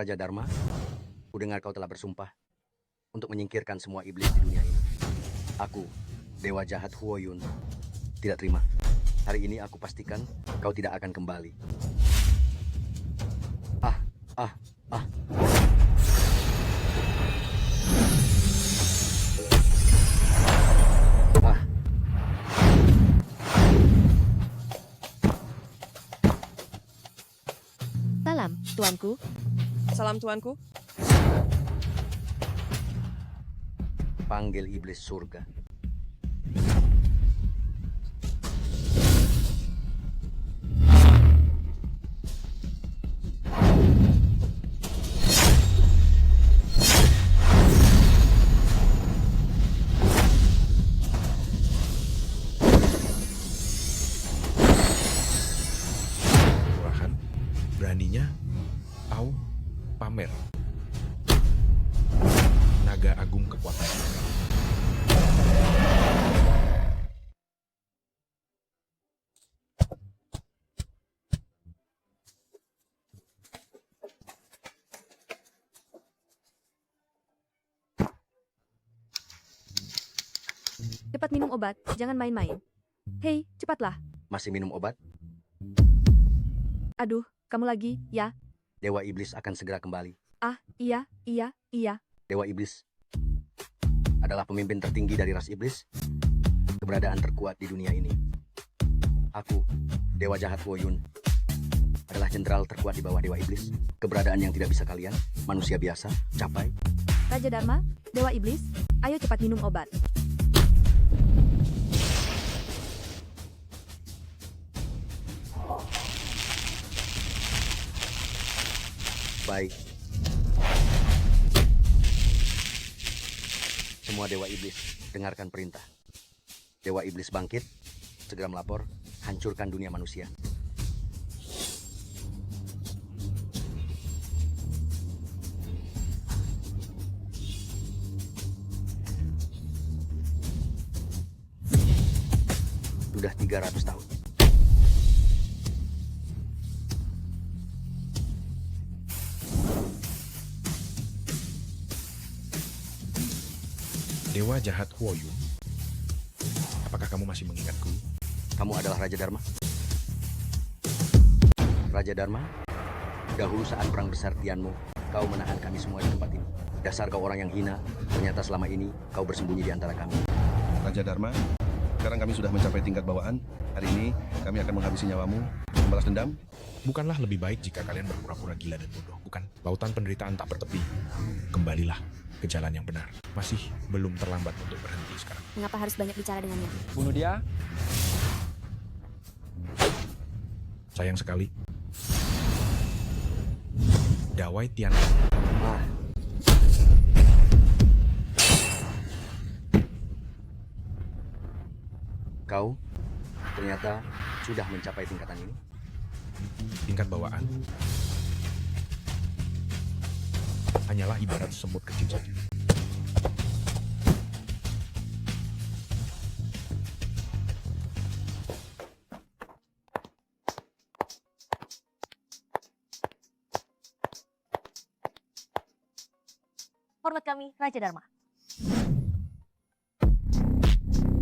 Raja Dharma, kudengar kau telah bersumpah untuk menyingkirkan semua iblis di dunia ini. Aku, Dewa Jahat Huoyun, tidak terima. Hari ini aku pastikan kau tidak akan kembali. Ah, ah, ah. Ah, Salam, tuanku. Salam tuanku. panggil iblis surga. Murahan, beraninya kau pamer naga agung kekuatan. Cepat minum obat, jangan main-main. Hei, cepatlah. Masih minum obat? Aduh, kamu lagi, ya? Dewa iblis akan segera kembali. Ah, iya. Dewa iblis adalah pemimpin tertinggi dari ras iblis, keberadaan terkuat di dunia ini. Aku, Dewa Jahat Huoyun, adalah jenderal terkuat di bawah Dewa Iblis. Keberadaan yang tidak bisa kalian, manusia biasa, capai. Raja Dharma, Dewa Iblis, ayo cepat minum obat. Baik. Semua Dewa Iblis, dengarkan perintah. Dewa Iblis bangkit, segera melapor, hancurkan dunia manusia. Sudah 300 tahun. Dewa Jahat Huoyun, apakah kamu masih mengingatku? Kamu adalah Raja Dharma? Raja Dharma, dahulu saat perang besar Tianmu, kau menahan kami semua di tempat ini. Dasar kau orang yang hina, ternyata selama ini kau bersembunyi di antara kami. Raja Dharma, sekarang kami sudah mencapai tingkat bawaan. Hari ini kami akan menghabisi nyawamu. Membalas dendam? Bukanlah lebih baik jika kalian berpura-pura gila dan bodoh, bukan? Lautan penderitaan tak bertepi. Kembalilah ke jalan yang benar. Masih belum terlambat untuk berhenti sekarang. Mengapa harus banyak bicara dengannya? Bunuh dia. Sayang sekali. Dawai Tian. Ah, kau ternyata sudah mencapai tingkatan ini. Tingkat bawaan hanyalah ibarat semut kecil saja. Hormat kami, Raja Dharma.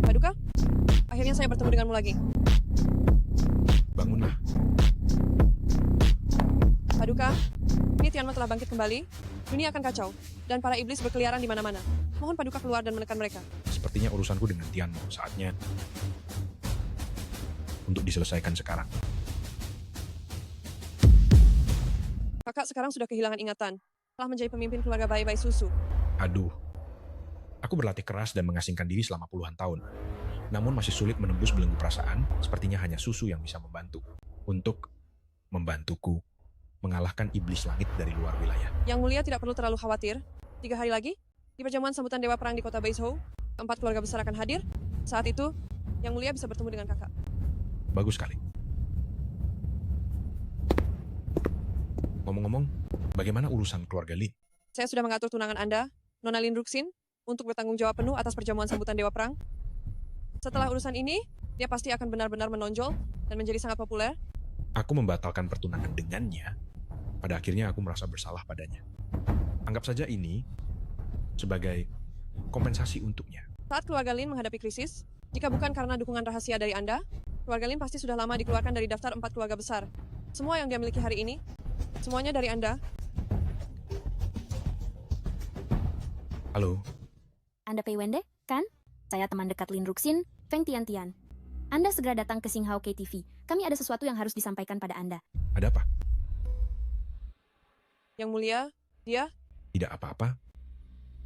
Paduka, akhirnya saya bertemu denganmu lagi. Bangunlah. Paduka, ini Tianmu telah bangkit kembali. Dunia akan kacau, dan para iblis berkeliaran di mana-mana. Mohon Paduka keluar dan menekan mereka. Sepertinya urusanku dengan Tianmu saatnya untuk diselesaikan sekarang. Kakak sekarang sudah kehilangan ingatan. Telah menjadi pemimpin keluarga bayi-bayi susu. Aduh, aku berlatih keras dan mengasingkan diri selama puluhan tahun. Namun masih sulit menembus belenggu perasaan, sepertinya hanya susu yang bisa membantu. Untuk membantuku mengalahkan iblis langit dari luar wilayah. Yang mulia tidak perlu terlalu khawatir. 3 hari lagi, di perjamuan sambutan Dewa Perang di kota Beizhou, 4 keluarga besar akan hadir. Saat itu, Yang mulia bisa bertemu dengan kakak. Bagus sekali. Ngomong-ngomong, bagaimana urusan keluarga Lin? Saya sudah mengatur tunangan Anda, Nona Lin Ruxin, untuk bertanggung jawab penuh atas perjamuan sambutan Dewa Perang. Setelah urusan ini, dia pasti akan benar-benar menonjol dan menjadi sangat populer. Aku membatalkan pertunangan dengannya Pada akhirnya aku merasa bersalah padanya. Anggap saja ini sebagai kompensasi untuknya. Saat keluarga Lin menghadapi krisis, jika bukan karena dukungan rahasia dari Anda, keluarga Lin pasti sudah lama dikeluarkan dari daftar 4 keluarga besar. Semua yang dia miliki hari ini, semuanya dari Anda. Halo, Anda Pei Wende, kan? Saya teman dekat Lin Ruxin, Feng Tiantian. Anda segera datang ke Xinghao KTV. Kami ada sesuatu yang harus disampaikan pada Anda. ada apa? Yang mulia, dia Tidak apa-apa.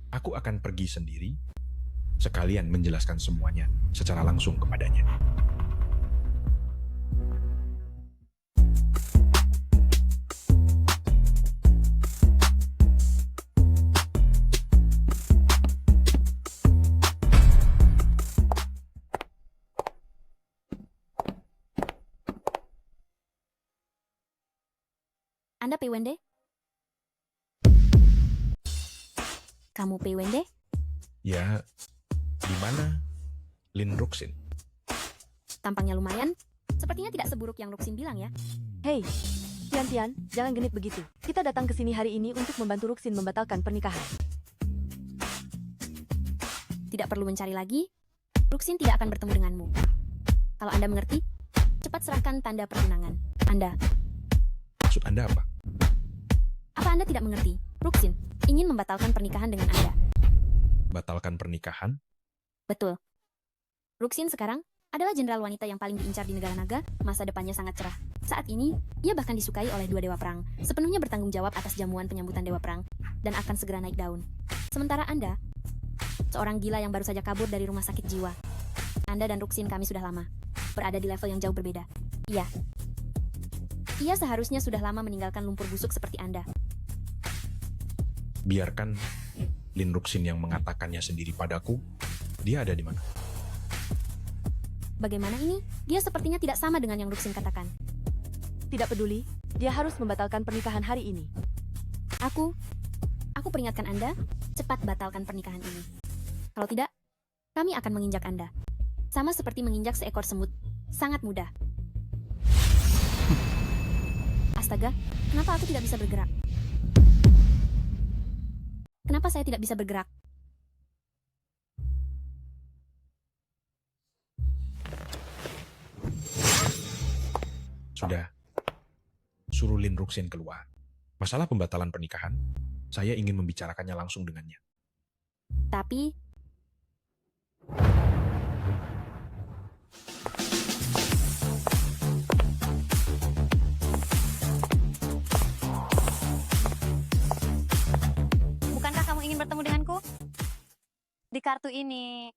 Aku akan pergi sendiri, sekalian menjelaskan semuanya secara langsung kepadanya. Anda Pei Wende? Kamu Pei Wende? Ya, di mana Lin Ruxin? Tampangnya lumayan. Sepertinya tidak seburuk yang Ruxin bilang ya. Hei, Tian, jangan genit begitu. Kita datang ke sini hari ini untuk membantu Ruxin membatalkan pernikahan. Tidak perlu mencari lagi. Ruxin tidak akan bertemu denganmu. Kalau Anda mengerti, cepat serahkan tanda pertunangan. Anda, Maksud Anda apa? apa Anda tidak mengerti? Ruxin ingin membatalkan pernikahan dengan Anda. Batalkan pernikahan? Betul. Ruxin sekarang adalah jenderal wanita yang paling diincar di negara naga, masa depannya sangat cerah. Saat ini, ia bahkan disukai oleh 2 dewa perang, sepenuhnya bertanggung jawab atas jamuan penyambutan dewa perang, dan akan segera naik daun. Sementara Anda, seorang gila yang baru saja kabur dari rumah sakit jiwa. Anda dan Ruxin kami sudah lama, berada di level yang jauh berbeda. Iya. Ia seharusnya sudah lama meninggalkan lumpur busuk seperti Anda. Biarkan Lin Ruxin yang mengatakannya sendiri padaku. Dia ada di mana? Bagaimana ini? Dia sepertinya tidak sama dengan yang Ruxin katakan. Tidak peduli, dia harus membatalkan pernikahan hari ini. Aku peringatkan Anda, cepat batalkan pernikahan ini. Kalau tidak, kami akan menginjak Anda. Sama seperti menginjak seekor semut. Sangat mudah. Astaga, kenapa aku tidak bisa bergerak? Kenapa saya tidak bisa bergerak? Sudah. Suruh Lin Ruxin keluar. Masalah pembatalan pernikahan, saya ingin membicarakannya langsung dengannya. Tapi, bukankah kamu ingin bertemu denganku? Di kartu ini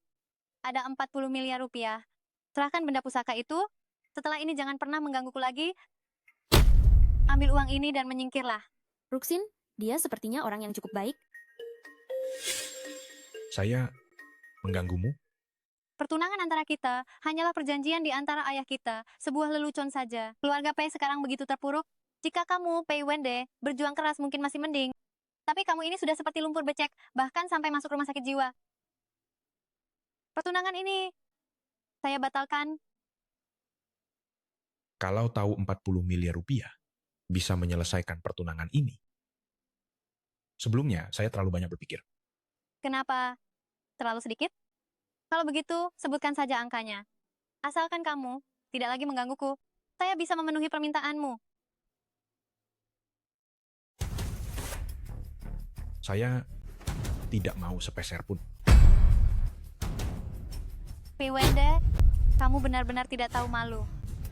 ada 40 miliar rupiah. Serahkan benda pusaka itu. Setelah ini jangan pernah menggangguku lagi. Ambil uang ini dan menyingkirlah. Ruxin, dia sepertinya orang yang cukup baik. Saya mengganggumu? Pertunangan antara kita hanyalah perjanjian di antara ayah kita, sebuah lelucon saja. Keluarga Pei sekarang begitu terpuruk. Jika kamu, Pei Wende, berjuang keras mungkin masih mending. Tapi kamu ini sudah seperti lumpur becek, bahkan sampai masuk rumah sakit jiwa. Pertunangan ini saya batalkan. Kalau tahu 40 miliar rupiah bisa menyelesaikan pertunangan ini. Sebelumnya, saya terlalu banyak berpikir. Kenapa terlalu sedikit? Kalau begitu, sebutkan saja angkanya. Asalkan kamu tidak lagi menggangguku, saya bisa memenuhi permintaanmu. Saya tidak mau sepeser pun. Pei Wende, kamu benar-benar tidak tahu malu.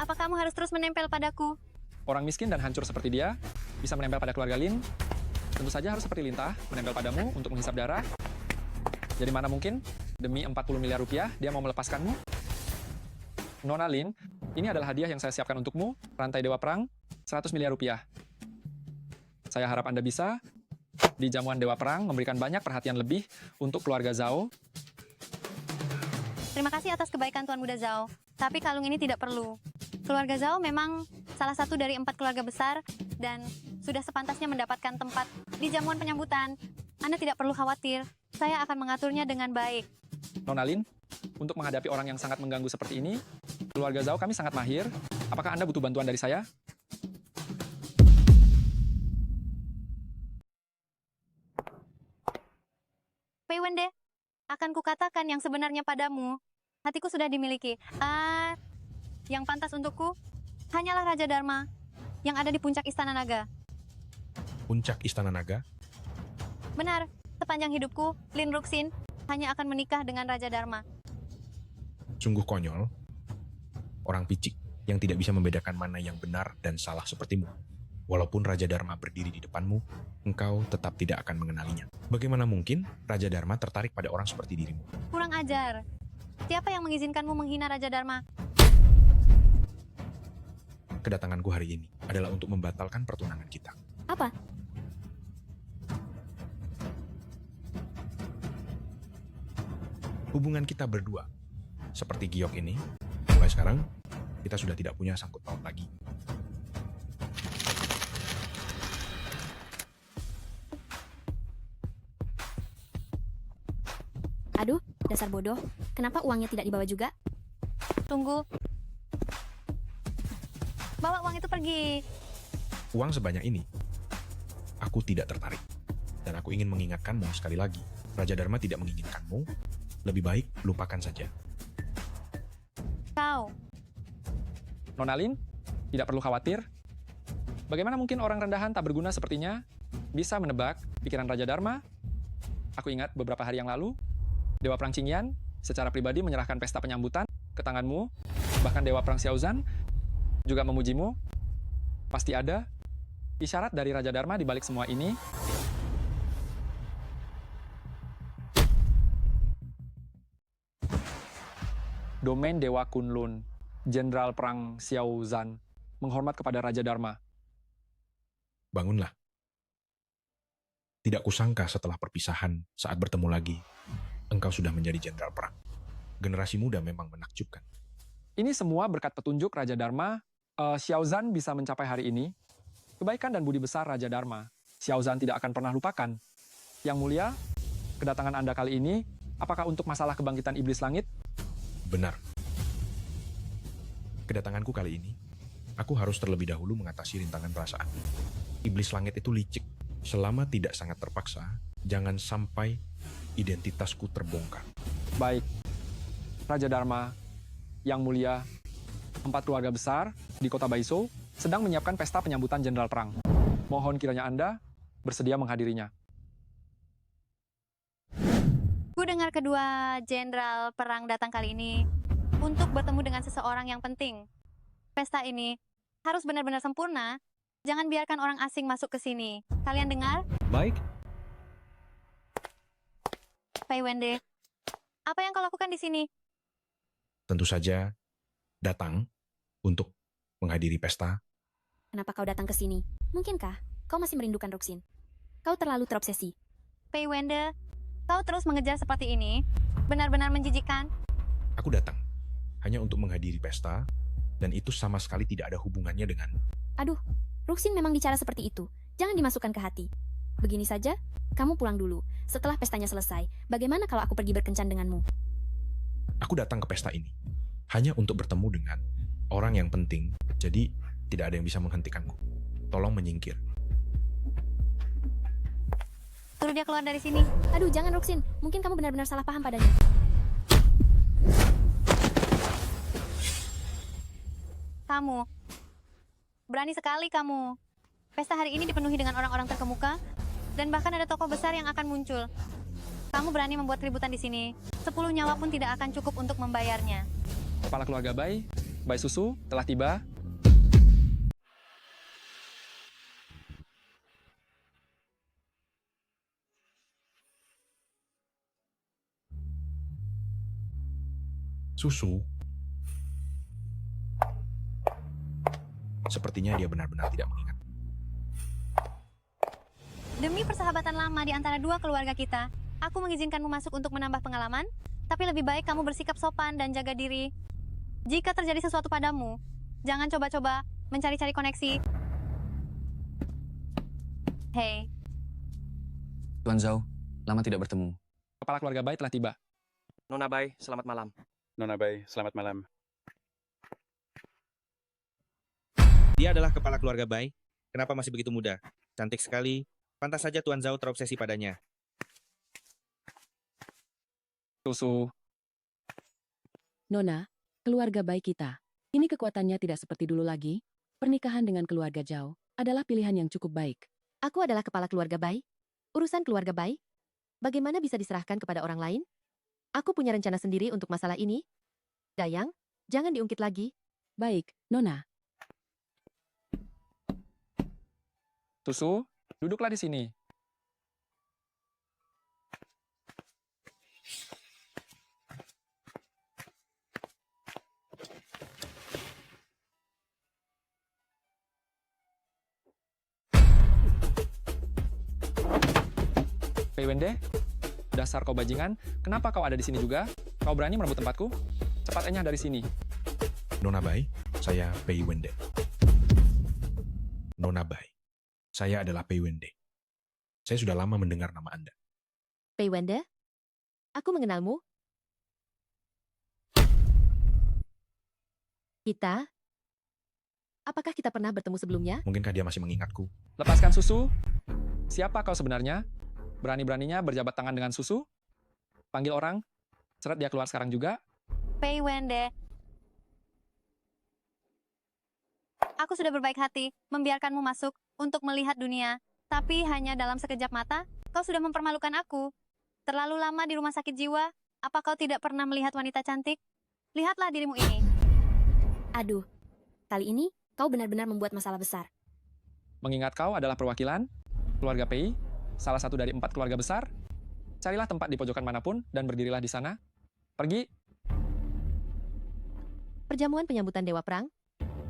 Apa kamu harus terus menempel padaku? Orang miskin dan hancur seperti dia bisa menempel pada keluarga Lin. Tentu saja harus seperti lintah, menempel padamu untuk menghisap darah. Jadi mana mungkin, demi 40 miliar rupiah, dia mau melepaskanmu? Nona Lin, ini adalah hadiah yang saya siapkan untukmu, rantai Dewa Perang, 100 miliar rupiah. Saya harap Anda bisa, di jamuan Dewa Perang, memberikan banyak perhatian lebih untuk keluarga Zhao. Terima kasih atas kebaikan Tuan Muda Zhao. Tapi kalung ini tidak perlu. Keluarga Zhao memang salah satu dari 4 keluarga besar dan sudah sepantasnya mendapatkan tempat di jamuan penyambutan. Anda tidak perlu khawatir. Saya akan mengaturnya dengan baik. Nona Lin, untuk menghadapi orang yang sangat mengganggu seperti ini, keluarga Zhao kami sangat mahir. Apakah Anda butuh bantuan dari saya? yang sebenarnya padamu. Hatiku sudah dimiliki. Yang pantas untukku hanyalah Raja Dharma yang ada di puncak Istana Naga. Puncak Istana Naga? Benar, sepanjang hidupku, Lin Ruxin hanya akan menikah dengan Raja Dharma. Sungguh konyol. Orang picik yang tidak bisa membedakan mana yang benar dan salah sepertimu. Walaupun Raja Dharma berdiri di depanmu, engkau tetap tidak akan mengenalinya. Bagaimana mungkin Raja Dharma tertarik pada orang seperti dirimu? Kurang ajar. Siapa yang mengizinkanmu menghina Raja Dharma? Kedatanganku hari ini adalah untuk membatalkan pertunangan kita. Apa? Hubungan kita berdua, seperti giok ini, mulai sekarang, kita sudah tidak punya sangkut paut lagi. Aduh, dasar bodoh. Kenapa uangnya tidak dibawa juga? Tunggu. Bawa uang itu pergi. Uang sebanyak ini, aku tidak tertarik. Dan aku ingin mengingatkanmu sekali lagi, Raja Dharma tidak menginginkanmu, lebih baik lupakan saja. Kau. Nona Lin, tidak perlu khawatir. Bagaimana mungkin orang rendahan tak berguna sepertinya bisa menebak pikiran Raja Dharma? Aku ingat beberapa hari yang lalu, Dewa Perang Qingyan secara pribadi menyerahkan pesta penyambutan ke tanganmu, bahkan Dewa Perang Xiaozan juga memujimu. Pasti ada isyarat dari Raja Dharma di balik semua ini. Domain Dewa Kunlun, Jenderal Perang Xiaozan, menghormat kepada Raja Dharma. Bangunlah. Tidak kusangka setelah perpisahan, saat bertemu lagi, engkau sudah menjadi jenderal perang. Generasi muda memang menakjubkan. Ini semua berkat petunjuk Raja Dharma. Xiaozan bisa mencapai hari ini. Kebaikan dan budi besar Raja Dharma, Xiaozan tidak akan pernah lupakan. Yang mulia, kedatangan Anda kali ini, apakah untuk masalah kebangkitan iblis langit? Benar. Kedatanganku kali ini, aku harus terlebih dahulu mengatasi rintangan perasaan. Iblis langit itu licik. Selama tidak sangat terpaksa, jangan sampai identitasku terbongkar. Baik, Raja Dharma, Yang Mulia, 4 keluarga besar di kota Baiso sedang menyiapkan pesta penyambutan Jenderal Perang. Mohon kiranya Anda bersedia menghadirinya. Ku dengar kedua Jenderal Perang datang kali ini untuk bertemu dengan seseorang yang penting. Pesta ini harus benar-benar sempurna. Jangan biarkan orang asing masuk ke sini. Kalian dengar? Baik, Pei Wende, apa yang kau lakukan di sini? Tentu saja, datang untuk menghadiri pesta. Kenapa kau datang ke sini? Mungkinkah kau masih merindukan Ruxin? Kau terlalu terobsesi. Pei Wende, kau terus mengejar seperti ini. Benar-benar menjijikan. Aku datang hanya untuk menghadiri pesta, dan itu sama sekali tidak ada hubungannya dengan... Aduh, Ruxin memang bicara seperti itu. Jangan dimasukkan ke hati. Begini saja, kamu pulang dulu. Setelah pestanya selesai, bagaimana kalau aku pergi berkencan denganmu? Aku datang ke pesta ini hanya untuk bertemu dengan orang yang penting, jadi tidak ada yang bisa menghentikanku. Tolong menyingkir. Suruh dia keluar dari sini. Aduh, jangan Ruxin. Mungkin kamu benar-benar salah paham padanya. Kamu. Berani sekali kamu. Pesta hari ini dipenuhi dengan orang-orang terkemuka, dan bahkan ada tokoh besar yang akan muncul. Kamu berani membuat keributan di sini. 10 nyawa pun tidak akan cukup untuk membayarnya. Kepala keluarga Bai, Bai Susu, telah tiba. Susu. Sepertinya dia benar-benar tidak mengingat. Demi persahabatan lama di antara dua keluarga kita, aku mengizinkanmu masuk untuk menambah pengalaman, tapi lebih baik kamu bersikap sopan dan jaga diri. Jika terjadi sesuatu padamu, jangan coba-coba mencari-cari koneksi. Hei, Tuan Zhao, lama tidak bertemu. Kepala keluarga Bai telah tiba. Nona Bai, selamat malam. Nona Bai, selamat malam. Dia adalah kepala keluarga Bai. Kenapa masih begitu muda? Cantik sekali. Pantas saja Tuan Zhao terobsesi padanya. Susu, Nona, keluarga baik kita. Ini kekuatannya tidak seperti dulu lagi. Pernikahan dengan keluarga Zhao adalah pilihan yang cukup baik. Aku adalah kepala keluarga Bai. Urusan keluarga Bai, bagaimana bisa diserahkan kepada orang lain? Aku punya rencana sendiri untuk masalah ini. Dayang, jangan diungkit lagi. Baik, Nona. Susu, duduklah di sini. Pei Wende, dasar kau bajingan, kenapa kau ada di sini juga? Kau berani merebut tempatku? Cepat enyah dari sini. Nona Bai, saya Pei Wende. Nona Bai, saya adalah Pei Wende. Saya sudah lama mendengar nama Anda. Pei Wende, aku mengenalmu. Apakah kita pernah bertemu sebelumnya? Mungkinkah dia masih mengingatku? Lepaskan Susu. Siapa kau sebenarnya? Berani-beraninya berjabat tangan dengan Susu? Panggil orang. Seret dia keluar sekarang juga. Pei Wende. Aku sudah berbaik hati membiarkanmu masuk untuk melihat dunia. Tapi hanya dalam sekejap mata, kau sudah mempermalukan aku. Terlalu lama di rumah sakit jiwa, apa kau tidak pernah melihat wanita cantik? Lihatlah dirimu ini. Aduh, kali ini kau benar-benar membuat masalah besar. Mengingat kau adalah perwakilan keluarga Pei, salah satu dari 4 keluarga besar, carilah tempat di pojokan manapun dan berdirilah di sana. Pergi. Perjamuan penyambutan Dewa Perang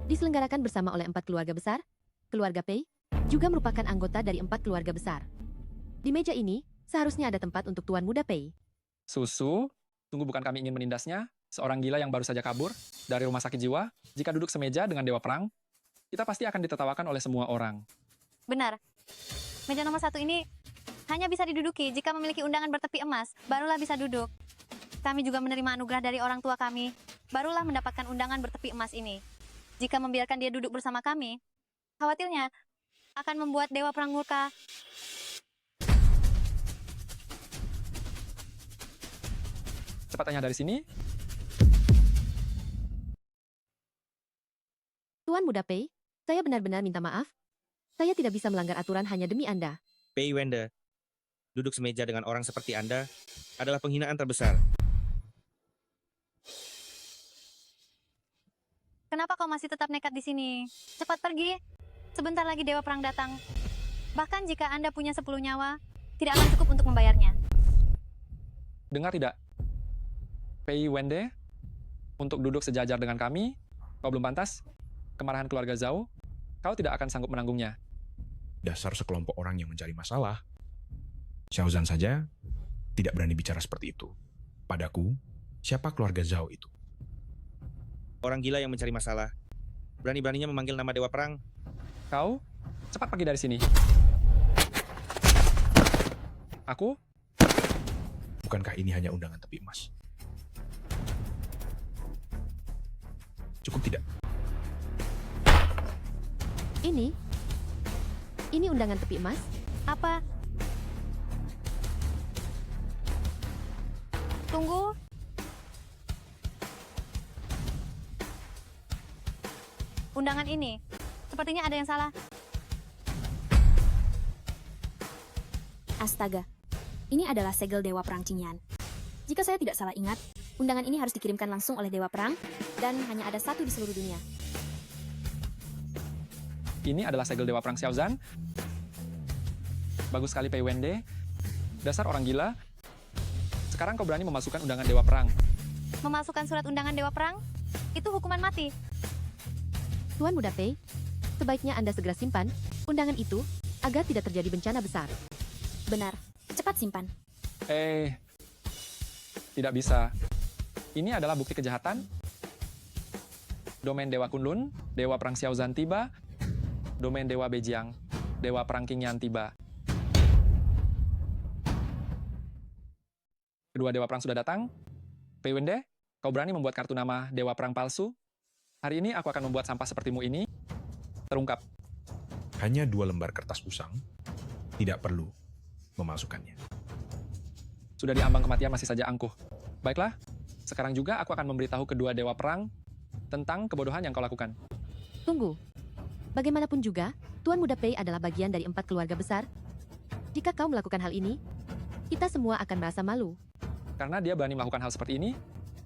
diselenggarakan bersama oleh 4 keluarga besar. Keluarga Pei juga merupakan anggota dari 4 keluarga besar. Di meja ini, seharusnya ada tempat untuk Tuan Muda Pei. Susu, sungguh bukan kami ingin menindasnya. Seorang gila yang baru saja kabur dari rumah sakit jiwa, jika duduk semeja dengan Dewa Perang, kita pasti akan ditertawakan oleh semua orang. Benar. Meja nomor 1 ini hanya bisa diduduki jika memiliki undangan bertepi emas, barulah bisa duduk. Kami juga menerima anugerah dari orang tua kami, barulah mendapatkan undangan bertepi emas ini. Jika membiarkan dia duduk bersama kami, khawatirnya akan membuat Dewa Perang murka. Cepatnya dari sini. Tuan Muda Pei, saya benar-benar minta maaf. Saya tidak bisa melanggar aturan hanya demi Anda. Pei Wende, duduk semeja dengan orang seperti Anda adalah penghinaan terbesar. Kenapa kau masih tetap nekat di sini? Cepat pergi. Sebentar lagi Dewa Perang datang. Bahkan jika Anda punya 10 nyawa, tidak akan cukup untuk membayarnya. Dengar tidak? Pei Wende, untuk duduk sejajar dengan kami, kau belum pantas. Kemarahan keluarga Zhao, kau tidak akan sanggup menanggungnya. Dasar sekelompok orang yang mencari masalah. Xiaozan saja tidak berani bicara seperti itu. Padaku, siapa keluarga Zhao itu? Orang gila yang mencari masalah. Berani-beraninya memanggil nama Dewa Perang. Kau, cepat pergi dari sini. Aku? Bukankah ini hanya undangan tepi emas? Cukup tidak? Ini undangan tepi emas? Apa? Tunggu. Undangan ini, sepertinya ada yang salah. Astaga, ini adalah segel Dewa Perang Qingyan. Jika saya tidak salah ingat, undangan ini harus dikirimkan langsung oleh Dewa Perang, dan hanya ada 1 di seluruh dunia. Ini adalah segel Dewa Perang Xiaozan. Bagus sekali Pei Wende. Dasar orang gila. Sekarang kau berani memasukkan undangan Dewa Perang. Memasukkan surat undangan Dewa Perang? Itu hukuman mati. Tuan Muda Pei, sebaiknya Anda segera simpan undangan itu agar tidak terjadi bencana besar. Benar, cepat simpan. Tidak bisa. Ini adalah bukti kejahatan. Domain Dewa Kunlun, Dewa Perang Xiaozan tiba. Domain Dewa Bejiang, Dewa Perang Qingyan tiba. Kedua Dewa Perang sudah datang. Pei Wende, kau berani membuat kartu nama Dewa Perang palsu? Hari ini aku akan membuat sampah sepertimu ini terungkap. Hanya 2 lembar kertas usang, tidak perlu memasukkannya. Sudah diambang kematian masih saja angkuh. Baiklah, Sekarang juga aku akan memberitahu kedua dewa perang tentang kebodohan yang kau lakukan. Tunggu. Bagaimanapun juga, Tuan Muda Pei adalah bagian dari 4 keluarga besar. Jika kau melakukan hal ini, kita semua akan merasa malu. Karena dia berani melakukan hal seperti ini,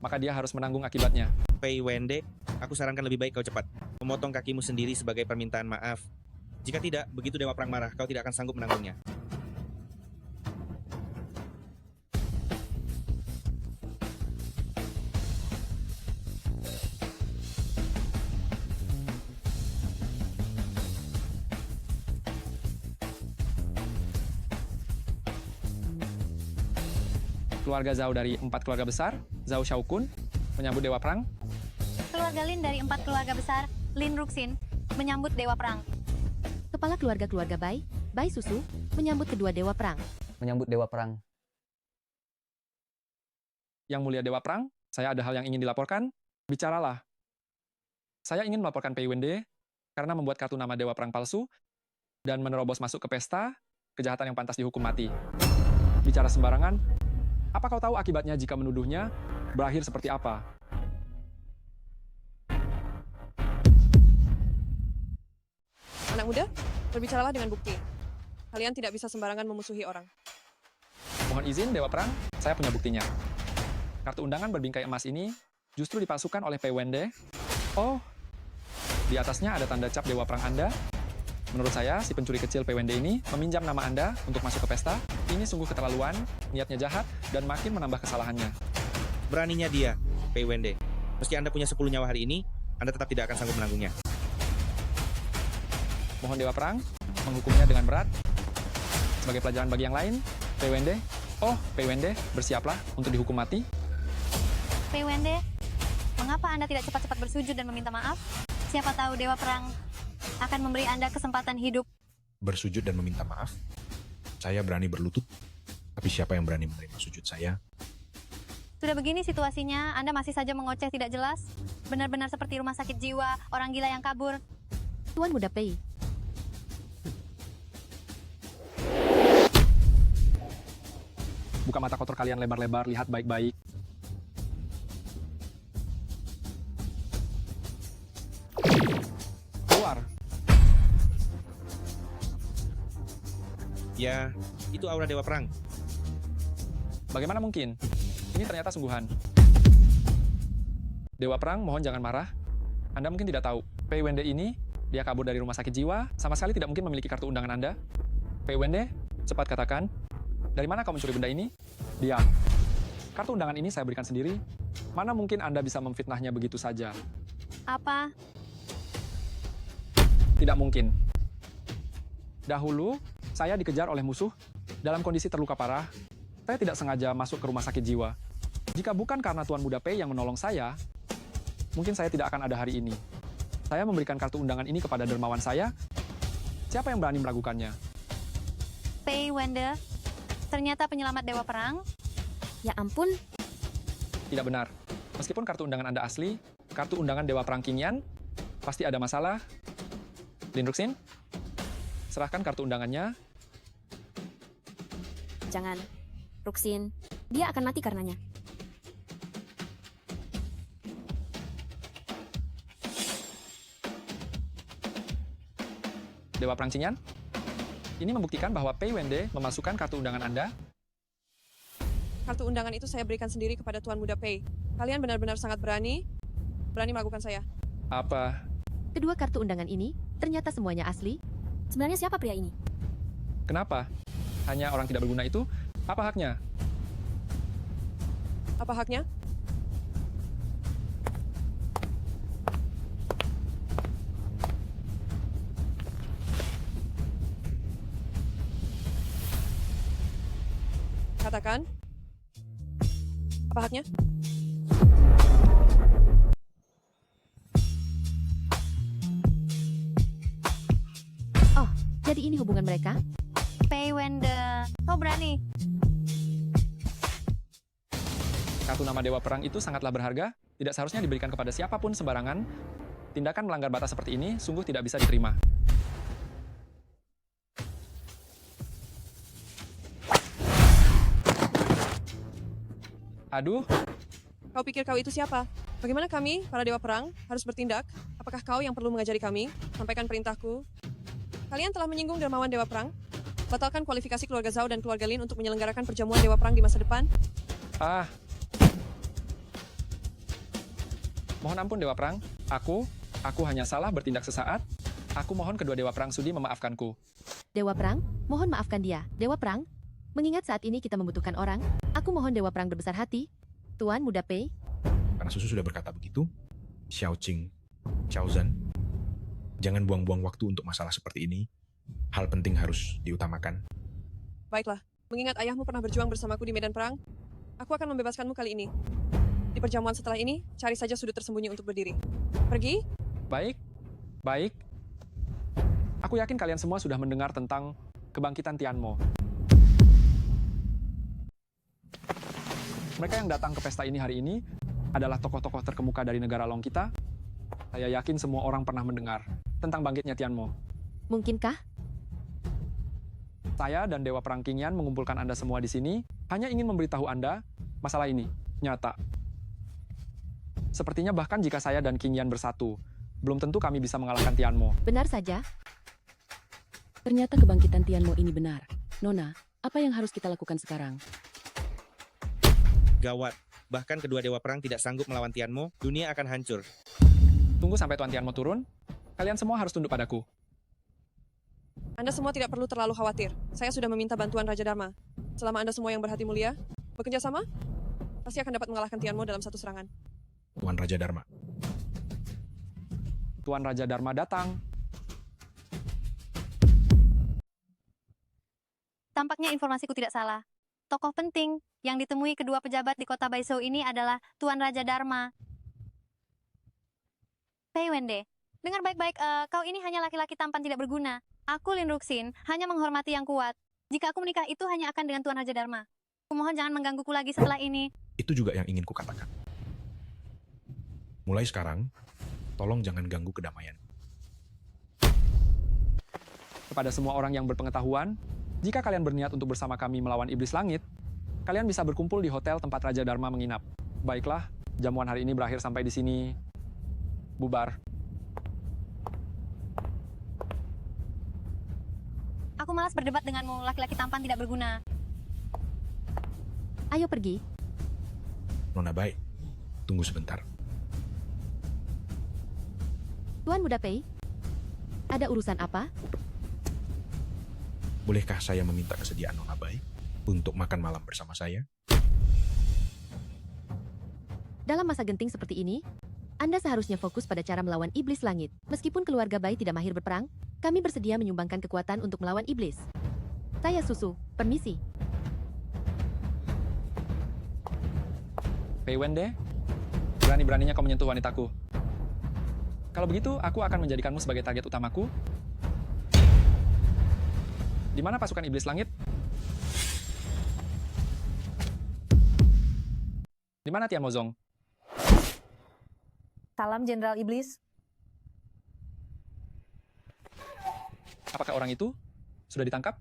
maka dia harus menanggung akibatnya. Pei Wende, aku sarankan lebih baik kau cepat memotong kakimu sendiri sebagai permintaan maaf. Jika tidak, begitu Dewa Perang marah, kau tidak akan sanggup menanggungnya. Keluarga Zhao dari 4 keluarga besar, Zhao Xiaokun, menyambut Dewa Perang. Keluarga Lin dari 4 keluarga besar, Lin Ruxin, menyambut Dewa Perang. Kepala keluarga Bai, Bai Susu, menyambut kedua dewa perang. Menyambut Dewa Perang. Yang mulia Dewa Perang, saya ada hal yang ingin dilaporkan. Bicaralah. Saya ingin melaporkan Pei Wende karena membuat kartu nama Dewa Perang palsu dan menerobos masuk ke pesta, kejahatan yang pantas dihukum mati. Bicara sembarangan, apa kau tahu akibatnya jika menuduhnya berakhir seperti apa? Anak muda, berbicaralah dengan bukti. Kalian tidak bisa sembarangan memusuhi orang. Mohon izin, Dewa Perang, saya punya buktinya. Kartu undangan berbingkai emas ini justru dipalsukan oleh Pei Wende. Oh, di atasnya ada tanda cap Dewa Perang Anda. Menurut saya, si pencuri kecil Pei Wende ini meminjam nama Anda untuk masuk ke pesta. Ini sungguh keterlaluan, niatnya jahat, dan makin menambah kesalahannya. Beraninya dia, Pei Wende. Meski Anda punya 10 nyawa hari ini, Anda tetap tidak akan sanggup menanggungnya. Mohon Dewa Perang menghukumnya dengan berat. Sebagai pelajaran bagi yang lain, Pei Wende, Pei Wende, bersiaplah untuk dihukum mati. Pei Wende, mengapa Anda tidak cepat-cepat bersujud dan meminta maaf? Siapa tahu Dewa Perang akan memberi Anda kesempatan hidup. Bersujud dan meminta maaf? Saya berani berlutut, tapi siapa yang berani menerima sujud saya? Sudah begini situasinya, Anda masih saja mengoceh tidak jelas. Benar-benar seperti rumah sakit jiwa, orang gila yang kabur. Tuan Muda Pei, Buka mata kotor kalian lebar-lebar, lihat baik-baik. Keluar. Ya, itu aura Dewa Perang. Bagaimana mungkin? Ini ternyata sungguhan. Dewa Perang, mohon jangan marah. Anda mungkin tidak tahu, Pei Wende ini, dia kabur dari rumah sakit jiwa, sama sekali tidak mungkin memiliki kartu undangan Anda. Pei Wende, cepat katakan, dari mana kau mencuri benda ini? Diam. Kartu undangan ini saya berikan sendiri. Mana mungkin Anda bisa memfitnahnya begitu saja? Apa? Tidak mungkin. Dahulu, saya dikejar oleh musuh dalam kondisi terluka parah. Saya tidak sengaja masuk ke rumah sakit jiwa. Jika bukan karena Tuan Muda Pei yang menolong saya, mungkin saya tidak akan ada hari ini. Saya memberikan kartu undangan ini kepada dermawan saya. Siapa yang berani meragukannya? Pei Wende, ternyata penyelamat Dewa Perang. Ya ampun, Tidak benar. Meskipun kartu undangan Anda asli, kartu undangan Dewa Perang kinian, pasti ada masalah. Lin Ruxin, serahkan kartu undangannya. jangan. Ruxin, dia akan mati karenanya. Dewa Perang Qingyan, ini membuktikan bahwa Pei Wende memasukkan kartu undangan Anda. Kartu undangan itu saya berikan sendiri kepada Tuan Muda Pei. Kalian benar-benar sangat berani melakukan saya. Apa? kedua kartu undangan ini ternyata semuanya asli. Sebenarnya siapa pria ini? Kenapa? Hanya orang tidak berguna itu? Apa haknya? Apa haknya? Katakan. Apa haknya? Oh, jadi ini hubungan mereka? Pei Wende, kau berani. Kartu nama Dewa Perang itu sangatlah berharga, tidak seharusnya diberikan kepada siapapun sembarangan. Tindakan melanggar batas seperti ini sungguh tidak bisa diterima. Aduh, Kau pikir kau itu siapa? Bagaimana kami, para dewa perang, harus bertindak? Apakah kau yang perlu mengajari kami? Sampaikan perintahku. Kalian telah menyinggung dermawan dewa perang. Batalkan kualifikasi keluarga Zhao dan keluarga Lin untuk menyelenggarakan perjamuan dewa perang di masa depan. Mohon ampun Dewa Perang. Aku hanya salah bertindak sesaat. Aku mohon kedua Dewa Perang sudi memaafkanku. Dewa Perang, mohon maafkan dia. Dewa Perang, mengingat saat ini kita membutuhkan orang, aku mohon Dewa Perang berbesar hati. Tuan Muda Pei. Karena Susu sudah berkata begitu, Xiao Qing, Xiao Zhan, jangan buang-buang waktu untuk masalah seperti ini. Hal penting harus diutamakan. Baiklah, mengingat ayahmu pernah berjuang bersamaku di medan perang, aku akan membebaskanmu kali ini. Di perjamuan setelah ini, cari saja sudut tersembunyi untuk berdiri. Pergi? Baik. Aku yakin kalian semua sudah mendengar tentang kebangkitan Tianmo. Mereka yang datang ke pesta ini hari ini adalah tokoh-tokoh terkemuka dari negara Long kita. Saya yakin semua orang pernah mendengar tentang bangkitnya Tianmo. Mungkinkah? Saya dan Dewa Perang Qingyan mengumpulkan Anda semua di sini hanya ingin memberitahu Anda masalah ini nyata. Sepertinya bahkan jika saya dan Qingyan bersatu, belum tentu kami bisa mengalahkan Tianmo. Benar saja. Ternyata kebangkitan Tianmo ini benar. Nona, apa yang harus kita lakukan sekarang? Gawat. Bahkan kedua dewa perang tidak sanggup melawan Tianmo, dunia akan hancur. Tunggu sampai Tuan Tianmo turun. Kalian semua harus tunduk padaku. Anda semua tidak perlu terlalu khawatir. Saya sudah meminta bantuan Raja Dharma. Selama Anda semua yang berhati mulia, bekerja sama, pasti akan dapat mengalahkan Tianmo dalam satu serangan. Tuan Raja Dharma. Tuan Raja Dharma datang. Tampaknya informasiku tidak salah. Tokoh penting yang ditemui kedua pejabat di kota Baizhou ini adalah Tuan Raja Dharma. Pei Wende, dengar baik-baik, kau ini hanya laki-laki tampan tidak berguna. Aku Lin Ruxin, hanya menghormati yang kuat. Jika aku menikah itu hanya akan dengan Tuan Raja Dharma. Kumohon jangan menggangguku lagi setelah ini. Itu juga yang ingin kukatakan. Mulai sekarang, tolong jangan ganggu kedamaian. Kepada semua orang yang berpengetahuan, jika kalian berniat untuk bersama kami melawan iblis langit, kalian bisa berkumpul di hotel tempat Raja Dharma menginap. Baiklah, jamuan hari ini berakhir sampai di sini. Bubar. Aku malas berdebat denganmu, laki-laki tampan tidak berguna. Ayo pergi. Nona baik, tunggu sebentar. Tuan Muda Pei, ada urusan apa? Bolehkah saya meminta kesediaan Nona baik untuk makan malam bersama saya? Dalam masa genting seperti ini, Anda seharusnya fokus pada cara melawan iblis langit. Meskipun keluarga Bai tidak mahir berperang, kami bersedia menyumbangkan kekuatan untuk melawan iblis. Saya Susu, permisi. Pei Wende, berani-beraninya kau menyentuh wanitaku. Kalau begitu, aku akan menjadikanmu sebagai target utamaku. Di mana pasukan iblis langit? Di mana Tian Mozong? Salam Jenderal Iblis. Apakah orang itu sudah ditangkap?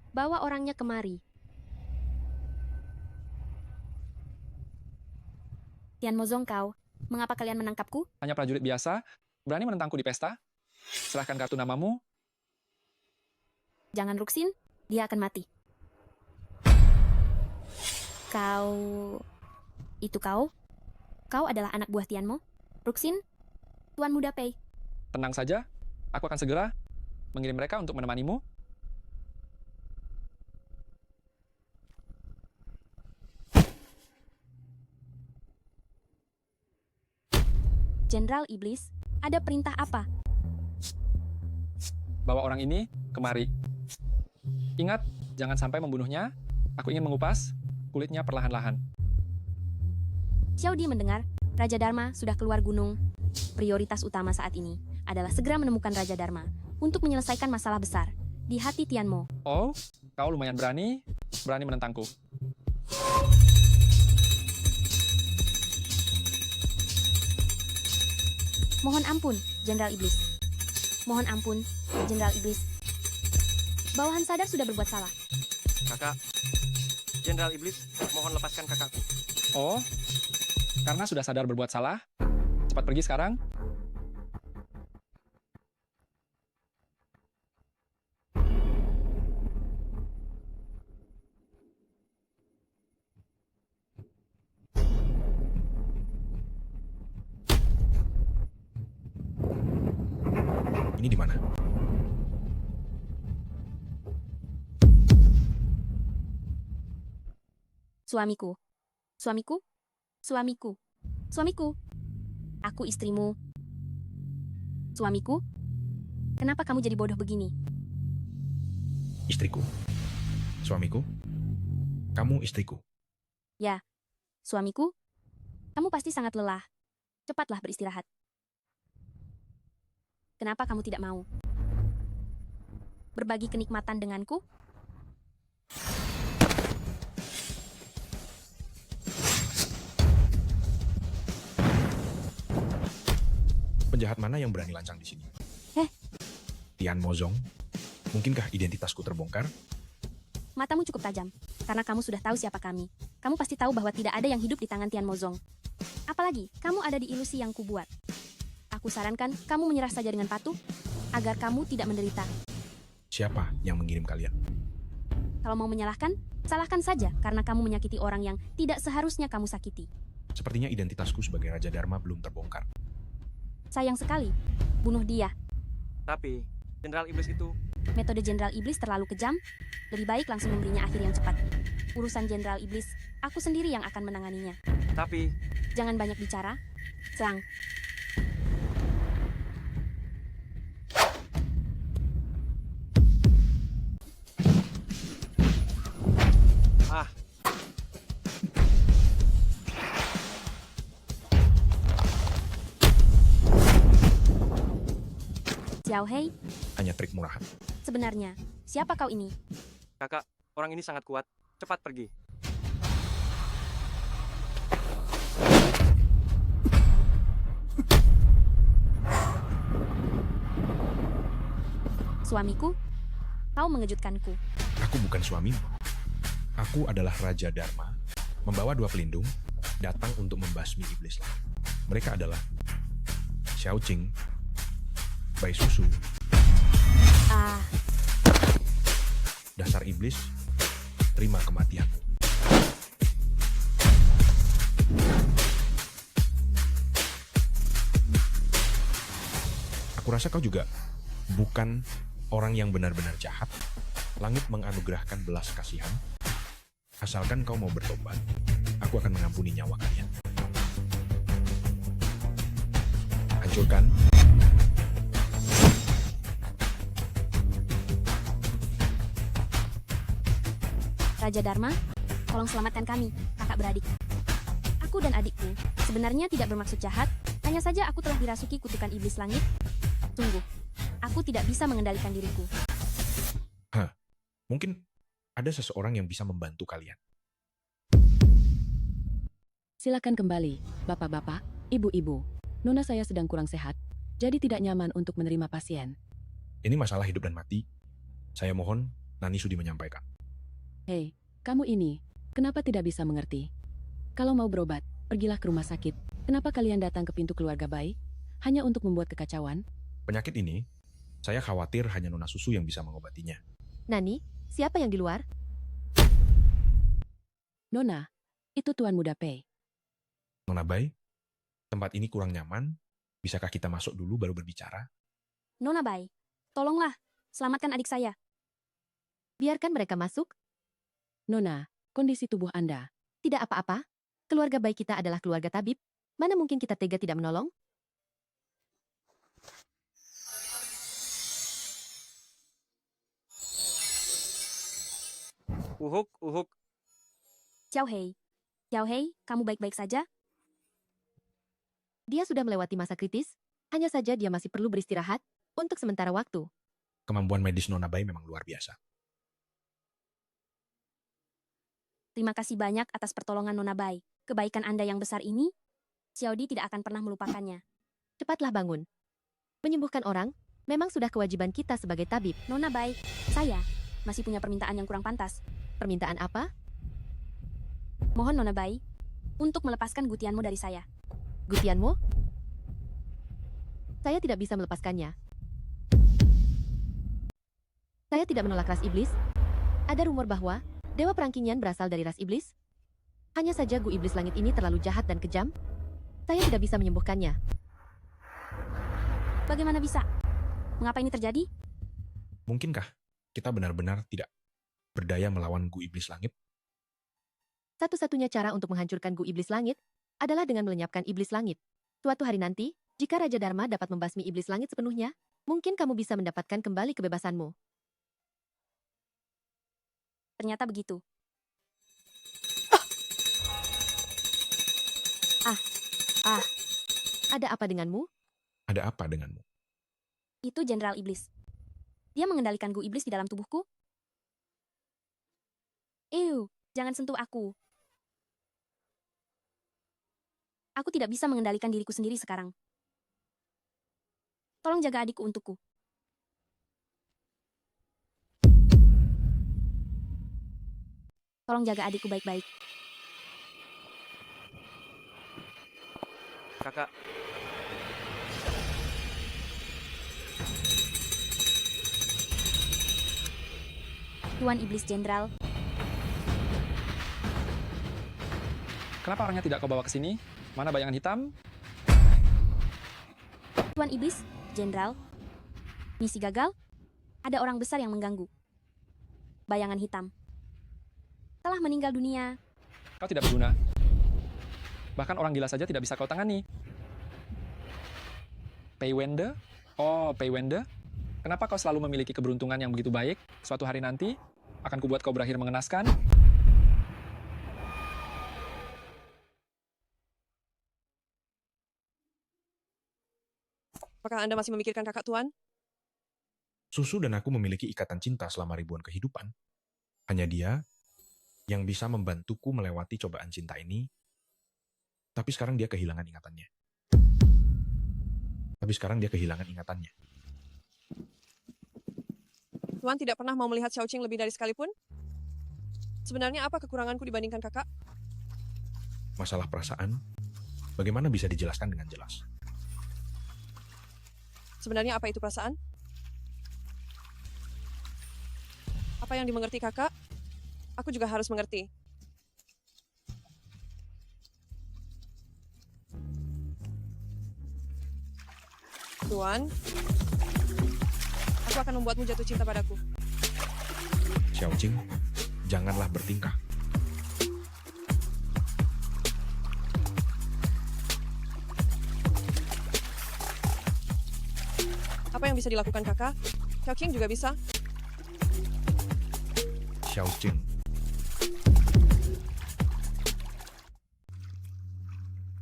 Bawa orangnya kemari. Tian Mozong kau, mengapa kalian menangkapku? Hanya prajurit biasa, berani menentangku di pesta? Serahkan kartu namamu. Jangan Ruxin, dia akan mati. Kau... Itu kau? Kau adalah anak buah Tianmo? Ruxin? Tuan Muda Pei? Tenang saja, aku akan segera mengirim mereka untuk menemanimu. Jenderal Iblis, ada perintah apa? Bawa orang ini kemari. Ingat, jangan sampai membunuhnya. Aku ingin mengupas kulitnya perlahan-lahan. Xiaodi mendengar, Raja Dharma sudah keluar gunung. Prioritas utama saat ini adalah segera menemukan Raja Dharma untuk menyelesaikan masalah besar di hati Tianmo. Oh, kau lumayan berani menentangku. Mohon ampun, Jenderal Iblis. Mohon ampun, Jenderal Iblis. Bawahan sadar sudah berbuat salah. Kakak, Jenderal Iblis, mohon lepaskan kakakku. Oh, karena sudah sadar berbuat salah, cepat pergi sekarang. Ini di mana? Suamiku. Suamiku? Suamiku. Suamiku. Aku istrimu. Suamiku? Kenapa kamu jadi bodoh begini? Istriku. Suamiku. Kamu istriku. Ya, suamiku. Kamu pasti sangat lelah. Cepatlah beristirahat. Kenapa kamu tidak mau berbagi kenikmatan denganku? Penjahat mana yang berani lancang di sini? Tian Mozong. Mungkinkah identitasku terbongkar? Matamu cukup tajam, karena kamu sudah tahu siapa kami. Kamu pasti tahu bahwa tidak ada yang hidup di tangan Tian Mozong. Apalagi, kamu ada di ilusi yang kubuat. Aku sarankan kamu menyerah saja dengan patuh, agar kamu tidak menderita. Siapa yang mengirim kalian? Kalau mau menyalahkan, salahkan saja karena kamu menyakiti orang yang tidak seharusnya kamu sakiti. Sepertinya identitasku sebagai Raja Dharma belum terbongkar. Sayang sekali, bunuh dia. Tapi, Jenderal Iblis itu... Metode Jenderal Iblis terlalu kejam, lebih baik langsung memberinya akhir yang cepat. Urusan Jenderal Iblis, aku sendiri yang akan menanganinya. Tapi... Jangan banyak bicara, serang. Ah, Xiao Hei, Hanya trik murahan. sebenarnya, siapa kau ini? kakak, orang ini sangat kuat. Cepat pergi. Suamiku? Kau mengejutkanku. Aku bukan suamimu. Aku adalah Raja Dharma, membawa 2 pelindung, datang untuk membasmi iblis lain. Mereka adalah Xiao Qing, Bai Susu, Ah, dasar iblis, terima kematianmu. Aku rasa kau juga bukan orang yang benar-benar jahat. Langit menganugerahkan belas kasihan. Asalkan kau mau bertobat, aku akan mengampuni nyawa kalian. Hancurkan. Raja Dharma, tolong selamatkan kami, kakak beradik. Aku dan adikku sebenarnya tidak bermaksud jahat, hanya saja aku telah dirasuki kutukan iblis langit. Tunggu, aku tidak bisa mengendalikan diriku. Mungkin ada seseorang yang bisa membantu kalian. Silakan kembali, bapak-bapak, ibu-ibu. Nona saya sedang kurang sehat, jadi tidak nyaman untuk menerima pasien. Ini masalah hidup dan mati. Saya mohon Nani Sudi menyampaikan. Hei, kamu ini, kenapa tidak bisa mengerti? Kalau mau berobat, pergilah ke rumah sakit. Kenapa kalian datang ke pintu keluarga bayi? Hanya untuk membuat kekacauan? Penyakit ini, saya khawatir hanya Nona Susu yang bisa mengobatinya. Nani, siapa yang di luar? Nona, itu Tuan Muda Pei. Nona Bai, tempat ini kurang nyaman. Bisakah kita masuk dulu baru berbicara? Nona Bai, tolonglah, selamatkan adik saya. Biarkan mereka masuk. Nona, kondisi tubuh Anda. Tidak apa-apa. Keluarga baik kita adalah keluarga tabib. Mana mungkin kita tega tidak menolong? uhuk, uhuk. Xiao Hei, Xiao Hei, kamu baik-baik saja? Dia sudah melewati masa kritis. Hanya saja dia masih perlu beristirahat untuk sementara waktu. Kemampuan medis Nona Bai memang luar biasa. Terima kasih banyak atas pertolongan Nona Bai. Kebaikan Anda yang besar ini, Xiaodi tidak akan pernah melupakannya. Cepatlah bangun. Menyembuhkan orang memang sudah kewajiban kita sebagai tabib. Nona Bai, saya masih punya permintaan yang kurang pantas. Permintaan apa? Mohon Nona Bai, untuk melepaskan gutianmu dari saya. Gutianmu? Saya tidak bisa melepaskannya. Saya tidak menolak ras iblis. Ada rumor bahwa Dewa Perang Qingyan berasal dari ras iblis. Hanya saja Gu Iblis Langit ini terlalu jahat dan kejam. Saya tidak bisa menyembuhkannya. Bagaimana bisa? Mengapa ini terjadi? Mungkinkah kita benar-benar tidak berdaya melawan Gu Iblis Langit? Satu-satunya cara untuk menghancurkan Gu Iblis Langit adalah dengan melenyapkan Iblis Langit. Suatu hari nanti, jika Raja Dharma dapat membasmi Iblis Langit sepenuhnya, mungkin kamu bisa mendapatkan kembali kebebasanmu. Ternyata begitu. Ada apa denganmu? Ada apa denganmu? Itu Jenderal Iblis. Dia mengendalikan Gu Iblis di dalam tubuhku. Jangan sentuh aku. Aku tidak bisa mengendalikan diriku sendiri sekarang. Tolong jaga adikku untukku. Tolong jaga adikku baik-baik. Kakak, Tuan Iblis Jenderal, Kenapa orangnya tidak kau bawa ke sini? Mana bayangan hitam? Tuan Iblis Jenderal, misi gagal. Ada orang besar yang mengganggu. Bayangan hitam telah meninggal dunia. Kau tidak berguna. Bahkan orang gila saja tidak bisa kau tangani. Pei Wende? Oh, Pei Wende? Kenapa kau selalu memiliki keberuntungan yang begitu baik? Suatu hari nanti, akan kubuat kau berakhir mengenaskan. Apakah Anda masih memikirkan kakak Tuan? Susu dan aku memiliki ikatan cinta selama ribuan kehidupan. Hanya dia yang bisa membantuku melewati cobaan cinta ini, tapi sekarang dia kehilangan ingatannya. Tuan tidak pernah mau melihat Xiaoqing lebih dari sekalipun? Sebenarnya apa kekuranganku dibandingkan kakak? Masalah perasaan, bagaimana bisa dijelaskan dengan jelas? Sebenarnya apa itu perasaan? Apa yang dimengerti kakak? Aku juga harus mengerti. Tuan, aku akan membuatmu jatuh cinta padaku. Xiaoqing, janganlah bertingkah. Apa yang bisa dilakukan kakak? Xiaoqing juga bisa. Xiaoqing.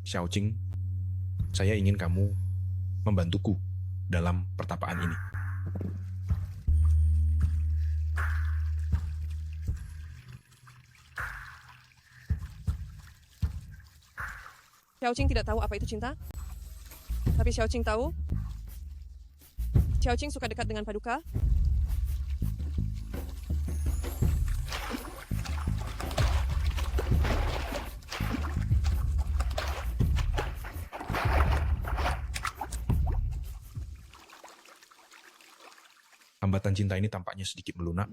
Xiaoqing, saya ingin kamu membantuku dalam pertapaan ini. Xiaoqing tidak tahu apa itu cinta. Tapi Xiaoqing tahu. Xiaoqing suka dekat dengan Paduka. Hambatan cinta ini tampaknya sedikit melunak.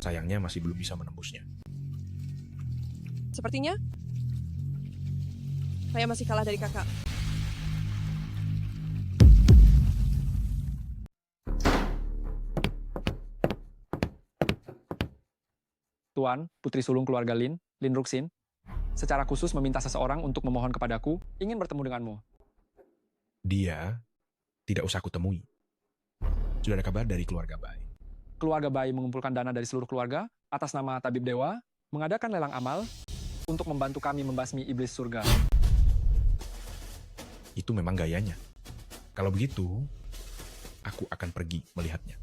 Sayangnya masih belum bisa menembusnya. Sepertinya saya masih kalah dari kakak. Tuan, putri sulung keluarga Lin Ruxin, secara khusus meminta seseorang untuk memohon kepadaku, ingin bertemu denganmu. Dia tidak usah kutemui. Sudah ada kabar dari keluarga Bai. Keluarga Bai mengumpulkan dana dari seluruh keluarga atas nama Tabib Dewa, mengadakan lelang amal untuk membantu kami membasmi iblis surga. Itu memang gayanya. Kalau begitu, aku akan pergi melihatnya.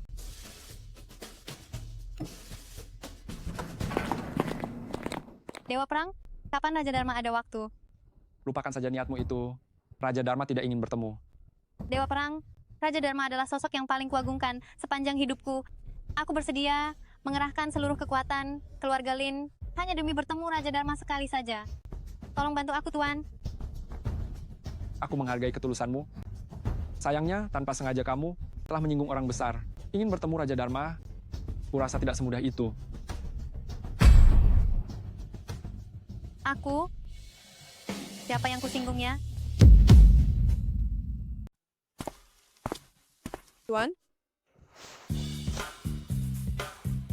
Dewa Perang, kapan Raja Dharma ada waktu? Lupakan saja niatmu itu. Raja Dharma tidak ingin bertemu. Dewa Perang, Raja Dharma adalah sosok yang paling kuagungkan sepanjang hidupku. Aku bersedia mengerahkan seluruh kekuatan keluarga Lin hanya demi bertemu Raja Dharma sekali saja. Tolong bantu aku, Tuan. Aku menghargai ketulusanmu. Sayangnya, tanpa sengaja kamu telah menyinggung orang besar. Ingin bertemu Raja Dharma, kurasa tidak semudah itu. Aku? Siapa yang kusinggungnya? Tuan,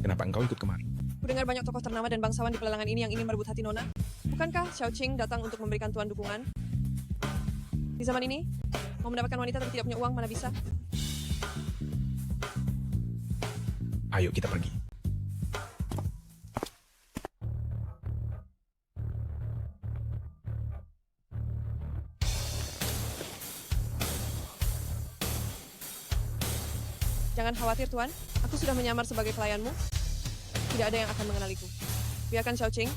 Kenapa engkau ikut kemari? kudengar banyak tokoh ternama dan bangsawan di pelelangan ini yang ingin merebut hati Nona. Bukankah Xiao Qing datang untuk memberikan Tuan dukungan? Di zaman ini, mau mendapatkan wanita tapi tidak punya uang mana bisa? Ayo kita pergi. Jangan khawatir, Tuan. Aku sudah menyamar sebagai pelayanmu. Tidak ada yang akan mengenaliku. Biarkan Xiao Qing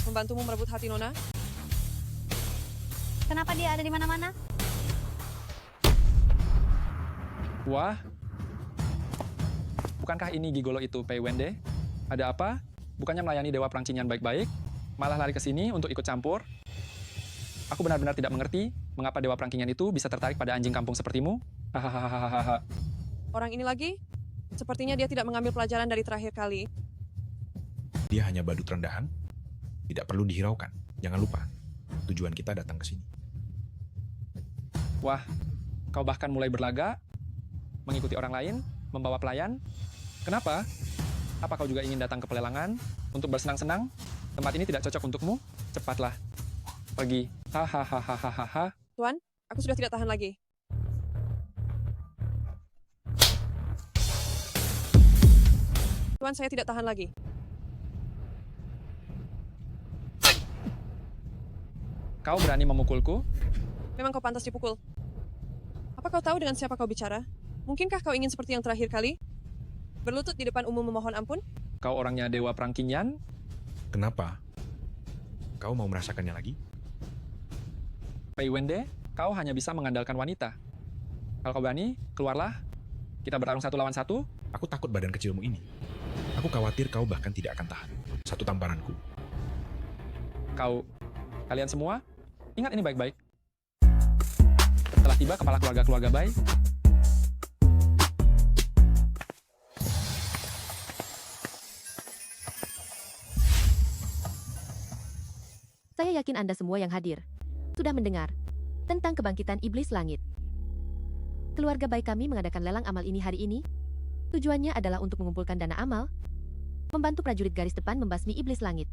membantumu merebut hati Nona. Kenapa dia ada di mana-mana? Wah, bukankah ini gigolo itu Pei Wende? Ada apa? Bukannya melayani Dewa Perang Qingyan baik-baik, malah lari ke sini untuk ikut campur? Aku benar-benar tidak mengerti mengapa Dewa Perang Qingyan itu bisa tertarik pada anjing kampung sepertimu. Hahaha. Orang ini lagi, sepertinya dia tidak mengambil pelajaran dari terakhir kali. Dia hanya badut rendahan. Tidak perlu dihiraukan. Jangan lupa, tujuan kita datang ke sini. Wah, kau bahkan mulai berlaga, mengikuti orang lain, membawa pelayan. Kenapa? Apa kau juga ingin datang ke pelelangan untuk bersenang-senang? Tempat ini tidak cocok untukmu. Cepatlah, pergi. Hahaha. Tuan, aku sudah tidak tahan lagi. Tuan, saya tidak tahan lagi. Kau berani memukulku? Memang kau pantas dipukul. Apa kau tahu dengan siapa kau bicara? Mungkinkah kau ingin seperti yang terakhir kali? Berlutut di depan umum memohon ampun? Kau orangnya Dewa Perang Qingyan? Kenapa? Kau mau merasakannya lagi? Pei Wende, kau hanya bisa mengandalkan wanita. Kalau kau berani, keluarlah. Kita bertarung 1 lawan 1. Aku takut badan kecilmu ini. Aku khawatir kau bahkan tidak akan tahan. Satu tamparanku. Kalian semua, ingat ini baik-baik. Telah tiba kepala keluarga Bai. Saya yakin Anda semua yang hadir sudah mendengar tentang kebangkitan iblis langit. Keluarga baik kami mengadakan lelang amal ini hari ini. Tujuannya adalah untuk mengumpulkan dana amal, membantu prajurit garis depan membasmi iblis langit.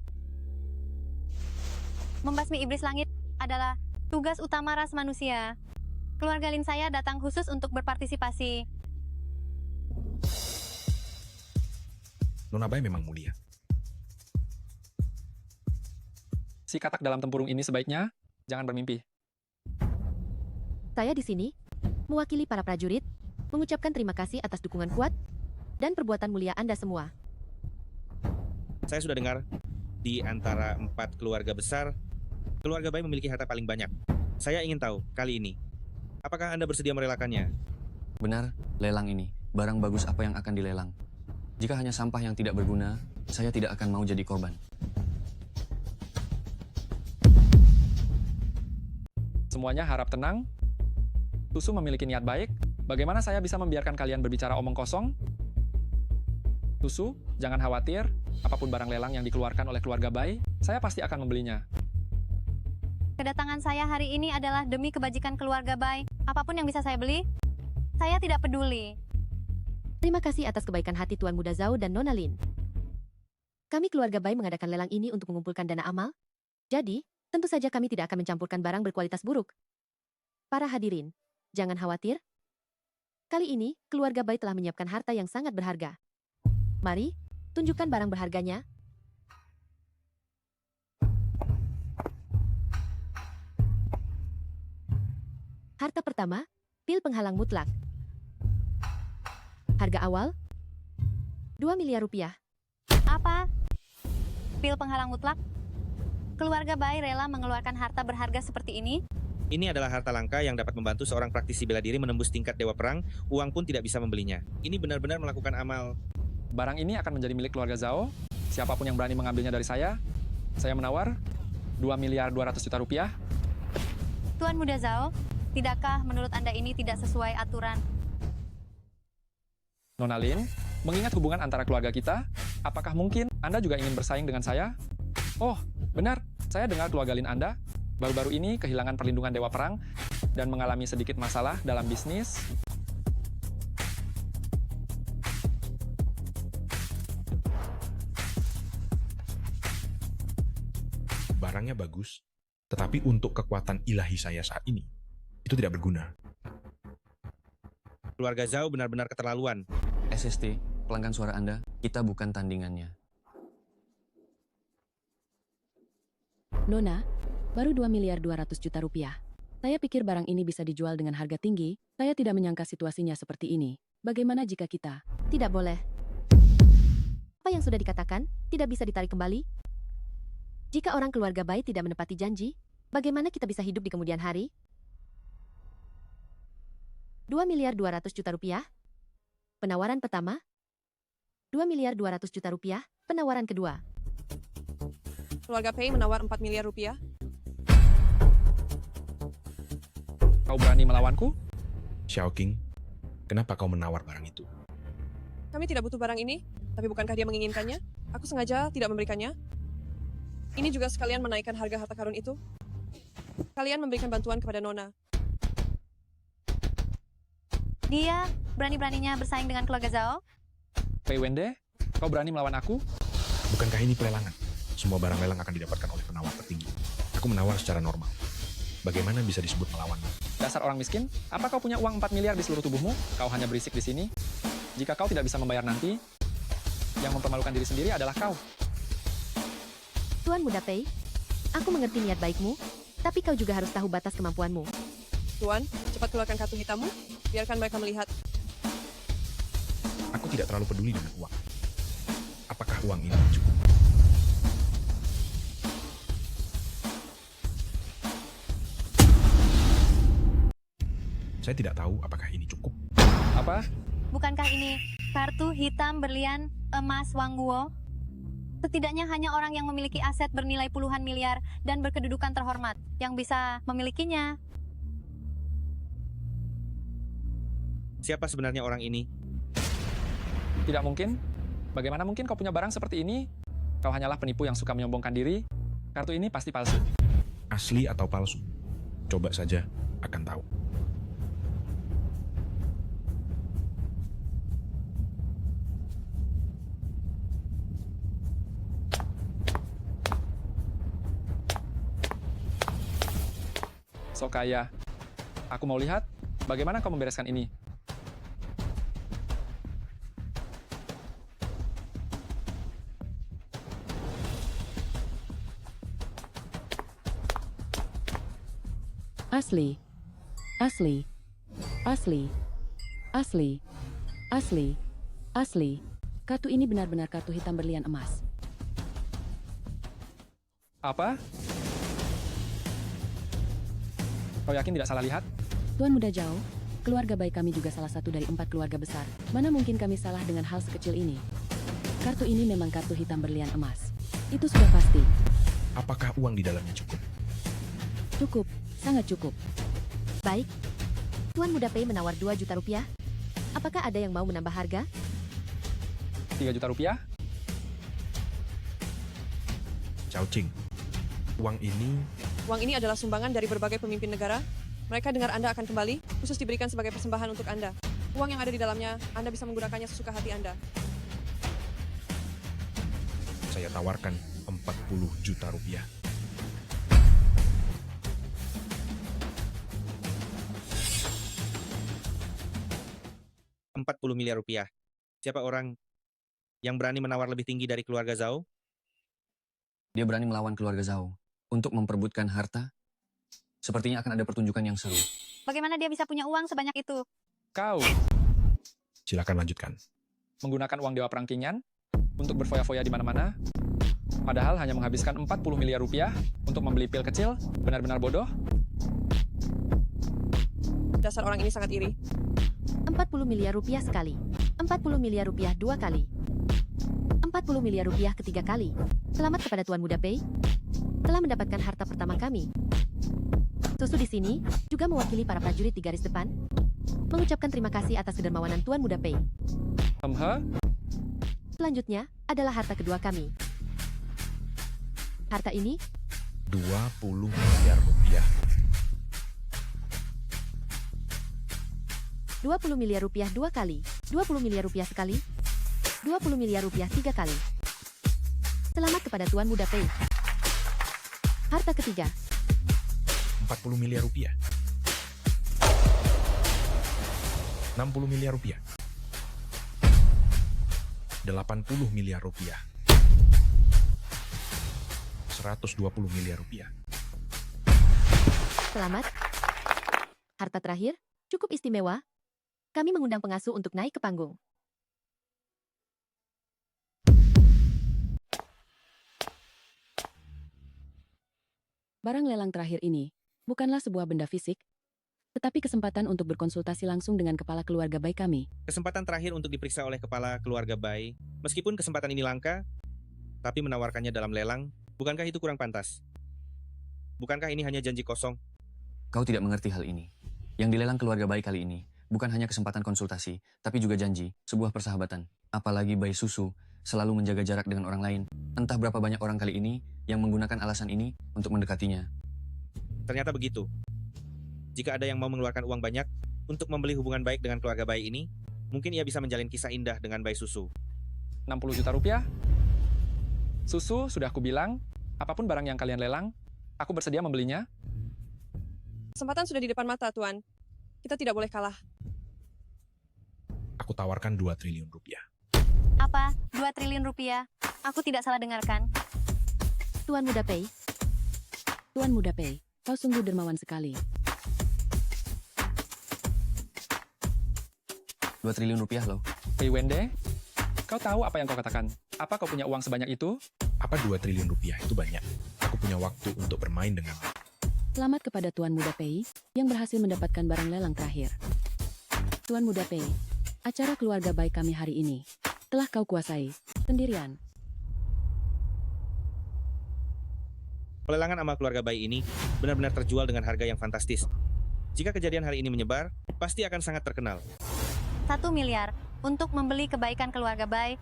Membasmi iblis langit adalah tugas utama ras manusia. Keluarga Lin saya datang khusus untuk berpartisipasi. Nona Bai memang mulia. Si katak dalam tempurung ini sebaiknya jangan bermimpi. Saya di sini mewakili para prajurit, mengucapkan terima kasih atas dukungan kuat dan perbuatan mulia Anda semua. Saya sudah dengar, di antara 4 keluarga besar, keluarga Bai memiliki harta paling banyak. Saya ingin tahu, kali ini, apakah Anda bersedia merelakannya? Benar, lelang ini. Barang bagus apa yang akan dilelang? Jika hanya sampah yang tidak berguna, saya tidak akan mau jadi korban. Semuanya harap tenang. Susu memiliki niat baik. Bagaimana saya bisa membiarkan kalian berbicara omong kosong? Susu, jangan khawatir. Apapun barang lelang yang dikeluarkan oleh keluarga Bai, saya pasti akan membelinya. Kedatangan saya hari ini adalah demi kebajikan keluarga Bai. Apapun yang bisa saya beli, saya tidak peduli. Terima kasih atas kebaikan hati Tuan Muda Zhao dan Nona Lin. Kami keluarga Bai mengadakan lelang ini untuk mengumpulkan dana amal. Jadi, tentu saja kami tidak akan mencampurkan barang berkualitas buruk. Para hadirin, jangan khawatir. Kali ini, keluarga Bai telah menyiapkan harta yang sangat berharga. Mari, tunjukkan barang berharganya. Harta pertama, pil penghalang mutlak. Harga awal, 2 miliar rupiah. Apa? Pil penghalang mutlak? Keluarga Bai rela mengeluarkan harta berharga seperti ini? Ini adalah harta langka yang dapat membantu seorang praktisi bela diri menembus tingkat dewa perang, uang pun tidak bisa membelinya. Ini benar-benar melakukan amal. Barang ini akan menjadi milik keluarga Zhao. Siapapun yang berani mengambilnya dari saya menawar 2 miliar 200 juta rupiah? Tuan Muda Zhao, tidakkah menurut Anda ini tidak sesuai aturan? Nona Lin, mengingat hubungan antara keluarga kita, apakah mungkin Anda juga ingin bersaing dengan saya? Oh, benar. Saya dengar keluarga Lin Anda baru-baru ini kehilangan perlindungan Dewa Perang dan mengalami sedikit masalah dalam bisnis. Barangnya bagus, tetapi untuk kekuatan ilahi saya saat ini, itu tidak berguna. Keluarga Zhao benar-benar keterlaluan. SST, pelanggan suara Anda, kita bukan tandingannya. Nona, baru 2 miliar 200 juta rupiah. Saya pikir barang ini bisa dijual dengan harga tinggi. Saya tidak menyangka situasinya seperti ini. Bagaimana jika kita... Tidak boleh. Apa yang sudah dikatakan tidak bisa ditarik kembali? Jika orang keluarga Bai tidak menepati janji, bagaimana kita bisa hidup di kemudian hari? 2 miliar 200 juta rupiah? Penawaran pertama? 2 miliar 200 juta rupiah? Penawaran kedua? Keluarga Pei menawar 4 miliar rupiah. Kau berani melawanku? Xiao King, kenapa kau menawar barang itu? Kami tidak butuh barang ini, tapi bukankah dia menginginkannya? Aku sengaja tidak memberikannya. Ini juga sekalian menaikkan harga harta karun itu. Kalian memberikan bantuan kepada Nona. Dia berani-beraninya bersaing dengan keluarga Zhao? Pei Wende, kau berani melawan aku? Bukankah ini pelelangan? Semua barang lelang akan didapatkan oleh penawar tertinggi. Aku menawar secara normal. Bagaimana bisa disebut melawan? Dasar orang miskin, apa kau punya uang 4 miliar di seluruh tubuhmu? Kau hanya berisik di sini. Jika kau tidak bisa membayar nanti, yang mempermalukan diri sendiri adalah kau. Tuan Muda Pei, aku mengerti niat baikmu, tapi kau juga harus tahu batas kemampuanmu. Tuan, cepat keluarkan kartu hitammu. Biarkan mereka melihat. Aku tidak terlalu peduli dengan uang. Apakah uang ini cukup? Saya tidak tahu apakah ini cukup. Apa? Bukankah ini kartu hitam berlian emas Wang Guo? Setidaknya hanya orang yang memiliki aset bernilai puluhan miliar dan berkedudukan terhormat yang bisa memilikinya. Siapa sebenarnya orang ini? Tidak mungkin. Bagaimana mungkin kau punya barang seperti ini? Kau hanyalah penipu yang suka menyombongkan diri. Kartu ini pasti palsu. Asli atau palsu? Coba saja, akan tahu. Sokaya, aku mau lihat bagaimana kau membereskan ini. Asli. Asli. Asli. Asli. Asli. Asli. Kartu ini benar-benar kartu hitam berlian emas. Apa? Kau yakin tidak salah lihat? Tuan Muda Zhao, keluarga baik kami juga salah satu dari 4 keluarga besar. Mana mungkin kami salah dengan hal sekecil ini? Kartu ini memang kartu hitam berlian emas. Itu sudah pasti. Apakah uang di dalamnya cukup? Cukup, sangat cukup. Baik. Tuan Muda Pei menawar 2 juta rupiah. Apakah ada yang mau menambah harga? 3 juta rupiah? Xiao Qing, uang ini adalah sumbangan dari berbagai pemimpin negara. Mereka dengar Anda akan kembali, khusus diberikan sebagai persembahan untuk Anda. Uang yang ada di dalamnya, Anda bisa menggunakannya sesuka hati Anda. saya tawarkan 40 juta rupiah. $40 miliar. Siapa orang yang berani menawar lebih tinggi dari keluarga Zhao? Dia berani melawan keluarga Zhao untuk memperebutkan harta. Sepertinya akan ada pertunjukan yang seru. Bagaimana dia bisa punya uang sebanyak itu? Kau Silakan lanjutkan. menggunakan uang Dewa Perang Qingyan untuk berfoya-foya di mana-mana, padahal hanya menghabiskan 40 miliar rupiah untuk membeli pil kecil, benar-benar bodoh. Dasar orang ini sangat iri. 40 miliar rupiah sekali. 40 miliar rupiah 2 kali. 40 miliar rupiah ketiga kali. Selamat kepada Tuan Muda Pei. telah mendapatkan harta pertama kami. Susu di sini juga mewakili para prajurit di garis depan, mengucapkan terima kasih atas kedermawanan Tuan Muda Pei. Selanjutnya adalah harta kedua kami. Harta ini 20 miliar rupiah. 20 miliar rupiah 2 kali, 20 miliar rupiah sekali, 20 miliar rupiah 3 kali. Selamat kepada Tuan Muda Pei. Harta ketiga 40 miliar rupiah. 60 miliar rupiah. 80 miliar rupiah. 120 miliar rupiah. Selamat. Harta terakhir cukup istimewa. Kami mengundang pengasuh untuk naik ke panggung. Barang lelang terakhir ini bukanlah sebuah benda fisik, tetapi kesempatan untuk berkonsultasi langsung dengan kepala keluarga bayi kami. Kesempatan terakhir untuk diperiksa oleh kepala keluarga bayi. Meskipun kesempatan ini langka, tapi menawarkannya dalam lelang, bukankah itu kurang pantas? Bukankah ini hanya janji kosong? Kau tidak mengerti hal ini. Yang dilelang keluarga bayi kali ini bukan hanya kesempatan konsultasi, tapi juga janji, sebuah persahabatan. Apalagi bayi susu selalu menjaga jarak dengan orang lain. Entah berapa banyak orang kali ini yang menggunakan alasan ini untuk mendekatinya. Ternyata begitu. Jika ada yang mau mengeluarkan uang banyak untuk membeli hubungan baik dengan keluarga bayi ini, mungkin ia bisa menjalin kisah indah dengan bayi susu. 60 juta rupiah? Susu, sudah aku bilang, apapun barang yang kalian lelang, aku bersedia membelinya. Kesempatan sudah di depan mata, Tuan. Kita tidak boleh kalah. Aku tawarkan 2 triliun rupiah. Apa? 2 triliun rupiah? Aku tidak salah dengarkan. Tuan Muda Pei. Tuan Muda Pei, kau sungguh dermawan sekali. 2 triliun rupiah loh. Pei Wende, kau tahu apa yang kau katakan? Apa kau punya uang sebanyak itu? Apa 2 triliun rupiah itu banyak? Aku punya waktu untuk bermain dengan. Selamat kepada Tuan Muda Pei yang berhasil mendapatkan barang lelang terakhir. Tuan Muda Pei, acara keluarga baik kami hari ini telah kau kuasai sendirian. Pelelangan amal keluarga bayi ini benar-benar terjual dengan harga yang fantastis. Jika kejadian hari ini menyebar, pasti akan sangat terkenal. 1 miliar untuk membeli kebaikan keluarga baik.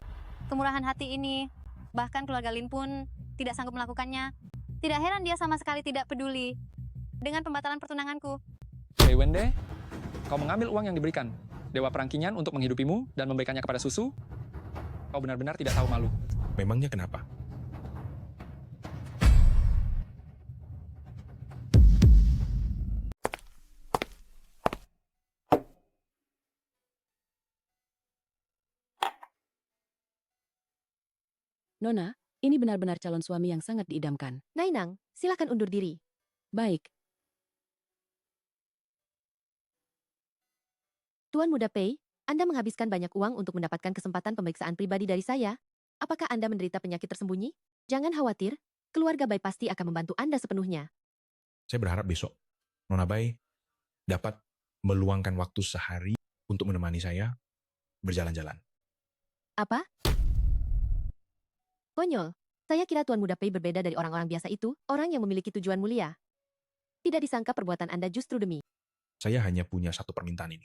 Kemurahan hati ini, bahkan keluarga Lin pun tidak sanggup melakukannya. Tidak heran dia sama sekali tidak peduli dengan pembatalan pertunanganku. Pei Wende, kau mengambil uang yang diberikan Dewa Perang Kinyan untuk menghidupimu dan memberikannya kepada susu? Kau benar-benar tidak tahu malu. Memangnya kenapa? Nona, ini benar-benar calon suami yang sangat diidamkan. Nainang, silakan undur diri. Baik, Tuan Muda Pei, Anda menghabiskan banyak uang untuk mendapatkan kesempatan pemeriksaan pribadi dari saya. Apakah Anda menderita penyakit tersembunyi? Jangan khawatir, keluarga bayi pasti akan membantu Anda sepenuhnya. Saya berharap besok Nona Bai dapat meluangkan waktu sehari untuk menemani saya berjalan-jalan. Apa? Konyol, saya kira Tuan Muda Pei berbeda dari orang-orang biasa itu, orang yang memiliki tujuan mulia. Tidak disangka perbuatan Anda justru demi. Saya hanya punya satu permintaan ini.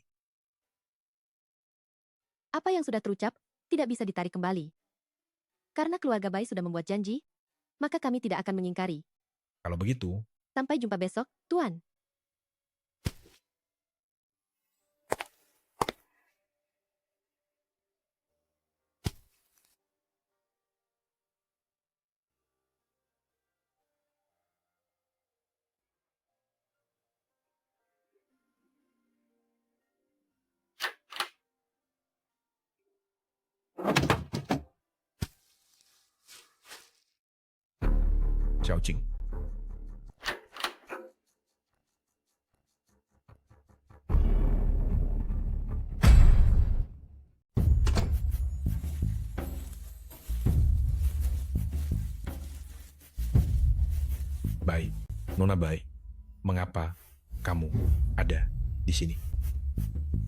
Apa yang sudah terucap, tidak bisa ditarik kembali. Karena keluarga bayi sudah membuat janji, maka kami tidak akan mengingkari. Kalau begitu, Sampai jumpa besok, Tuan. Xiao Jing. Baik, Nona Bai, mengapa kamu ada di sini?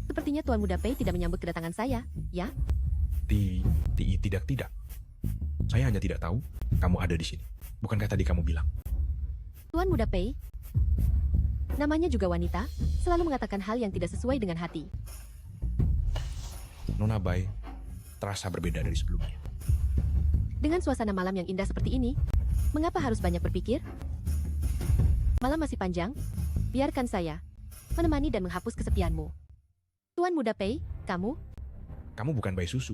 Sepertinya Tuan Muda Pei tidak menyambut kedatangan saya, ya? Tidak. Saya hanya tidak tahu kamu ada di sini. Bukankah tadi kamu bilang Tuan Muda Pei, namanya juga wanita, selalu mengatakan hal yang tidak sesuai dengan hati. Nona Bai terasa berbeda dari sebelumnya. Dengan suasana malam yang indah seperti ini, mengapa harus banyak berpikir? Malam masih panjang, biarkan saya menemani dan menghapus kesepianmu. Tuan Muda Pei, kamu? Kamu bukan Bai Susu.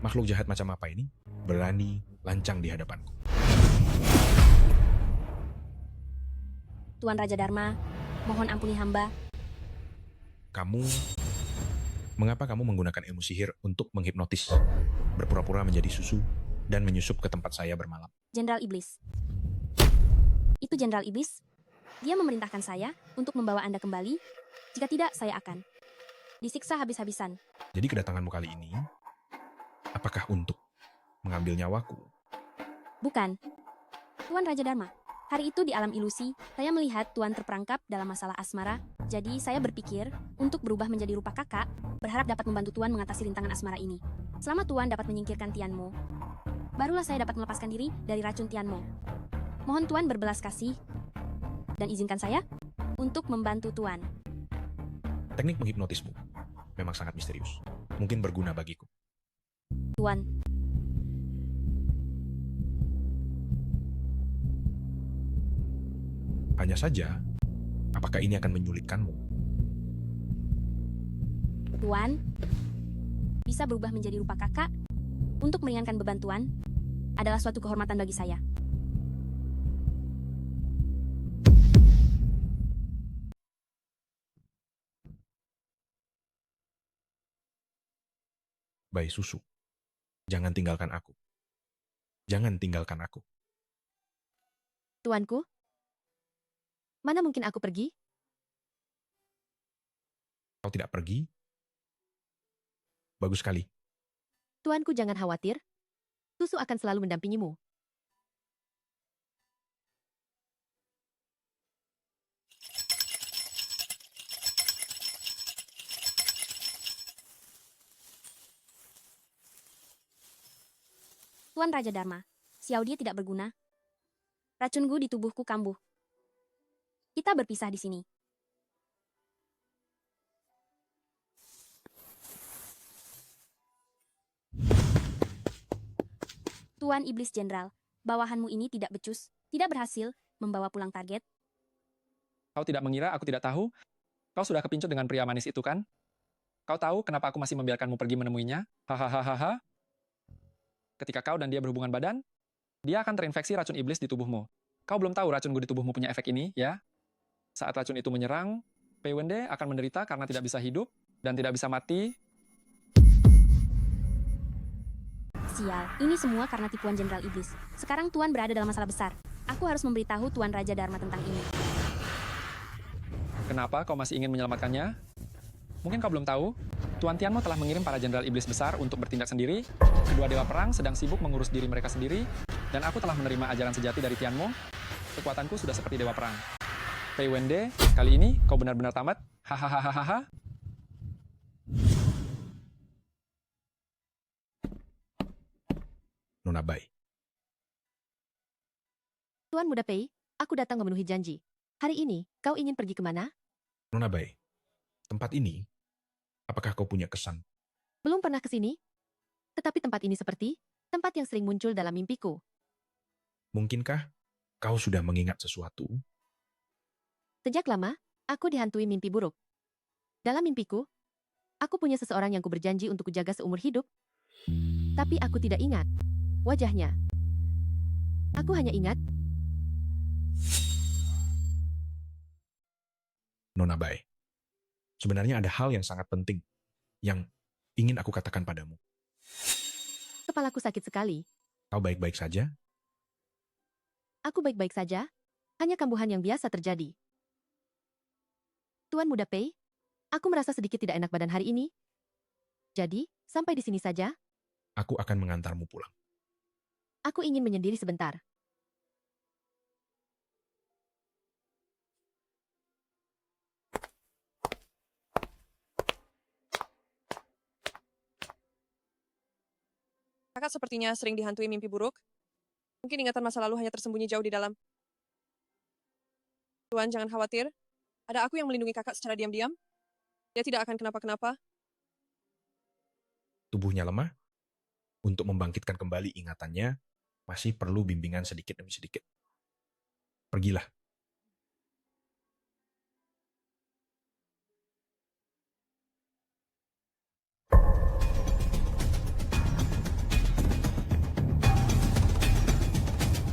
Makhluk jahat macam apa ini berani lancang di hadapanku? Tuan Raja Dharma, mohon ampuni hamba. Mengapa kamu menggunakan ilmu sihir untuk menghipnotis, berpura-pura menjadi susu, dan menyusup ke tempat saya bermalam? Jenderal Iblis. Itu Jenderal Iblis. Dia memerintahkan saya untuk membawa Anda kembali. Jika tidak, saya akan disiksa habis-habisan. Jadi kedatanganmu kali ini, apakah untuk mengambil nyawaku? Bukan. Tuan Raja Dharma, hari itu di alam ilusi, saya melihat Tuan terperangkap dalam masalah asmara. Jadi saya berpikir untuk berubah menjadi rupa kakak, berharap dapat membantu Tuan mengatasi rintangan asmara ini. Selama Tuan dapat menyingkirkan Tianmo, barulah saya dapat melepaskan diri dari racun Tianmo. Mohon Tuan berbelas kasih dan izinkan saya untuk membantu Tuan. Teknik menghipnotismu memang sangat misterius. Mungkin berguna bagiku. Tuan, hanya saja, apakah ini akan menyulitkanmu? Tuan, bisa berubah menjadi rupa kakak untuk meringankan beban Tuan adalah suatu kehormatan bagi saya. Bai Susu, jangan tinggalkan aku. Jangan tinggalkan aku. Tuanku? Mana mungkin aku pergi? Kau tidak pergi? Bagus sekali. Tuanku jangan khawatir. Susu akan selalu mendampingimu. Tuan Raja Dharma, Xiao Dia tidak berguna. Racun Gu di tubuhku kambuh. Kita berpisah di sini. Tuan Iblis Jenderal, bawahanmu ini tidak becus, tidak berhasil membawa pulang target. Kau tidak mengira aku tidak tahu? Kau sudah kepincut dengan pria manis itu kan? Kau tahu kenapa aku masih membiarkanmu pergi menemuinya? Hahaha. Ketika kau dan dia berhubungan badan, dia akan terinfeksi racun iblis di tubuhmu. Kau belum tahu racun Gu di tubuhmu punya efek ini, ya? Saat racun itu menyerang, Pei Wende akan menderita karena tidak bisa hidup dan tidak bisa mati. Sial, ini semua karena tipuan Jenderal Iblis. Sekarang Tuan berada dalam masalah besar. Aku harus memberitahu Tuan Raja Dharma tentang ini. Kenapa kau masih ingin menyelamatkannya? Mungkin kau belum tahu, Tuan Tianmo telah mengirim para Jenderal Iblis besar untuk bertindak sendiri. Kedua dewa perang sedang sibuk mengurus diri mereka sendiri, dan aku telah menerima ajaran sejati dari Tianmo. Kekuatanku sudah seperti dewa perang. Pei Wende, kali ini kau benar-benar tamat. Hahaha. Nona Bai, Tuan Muda Pei, aku datang memenuhi janji. Hari ini, kau ingin pergi kemana? Nona Bai, tempat ini, apakah kau punya kesan? Belum pernah ke sini? Tetapi tempat ini seperti tempat yang sering muncul dalam mimpiku. Mungkinkah kau sudah mengingat sesuatu? Sejak lama, aku dihantui mimpi buruk. Dalam mimpiku, aku punya seseorang yang kuberjanji untuk kujaga seumur hidup. Tapi aku tidak ingat wajahnya. Aku hanya ingat Nona Bai, sebenarnya ada hal yang sangat penting yang ingin aku katakan padamu. kepalaku sakit sekali. Kau baik-baik saja? Aku baik-baik saja, hanya kambuhan yang biasa terjadi. Tuan Muda Pei, aku merasa sedikit tidak enak badan hari ini. Jadi, sampai di sini saja. Aku akan mengantarmu pulang. Aku ingin menyendiri sebentar. Kakak sepertinya sering dihantui mimpi buruk. Mungkin ingatan masa lalu hanya tersembunyi jauh di dalam Tuan, jangan khawatir. Ada aku yang melindungi kakak secara diam-diam. Dia tidak akan kenapa-kenapa. Tubuhnya lemah, untuk membangkitkan kembali ingatannya, masih perlu bimbingan sedikit demi sedikit. Pergilah.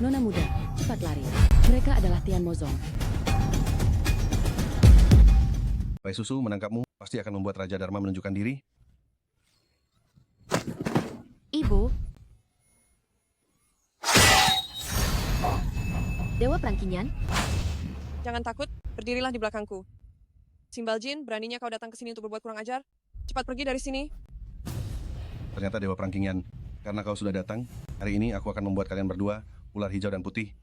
Nona muda, cepat lari. Mereka adalah Tian Mozong. Bai Susu menangkapmu pasti akan membuat Raja Dharma menunjukkan diri. Ibu. Dewa Perang Qingyan, Jangan takut, berdirilah di belakangku. Simbal Jin, beraninya kau datang ke sini untuk berbuat kurang ajar? Cepat pergi dari sini. Ternyata Dewa Perang Qingyan. Karena kau sudah datang, hari ini aku akan membuat kalian berdua, ular hijau dan putih,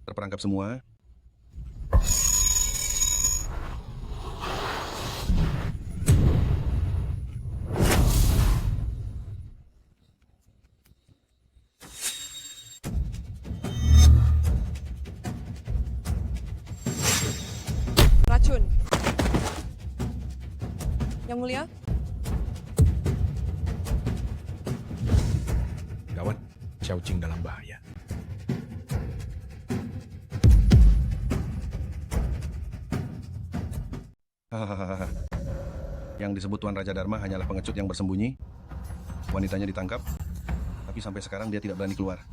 terperangkap semua. Racun. Yang mulia, Gawat, Xiao Qing dalam bahaya. Hahaha. Yang disebut Tuan Raja Dharma hanyalah pengecut yang bersembunyi. Wanitanya ditangkap, tapi sampai sekarang dia tidak berani keluar.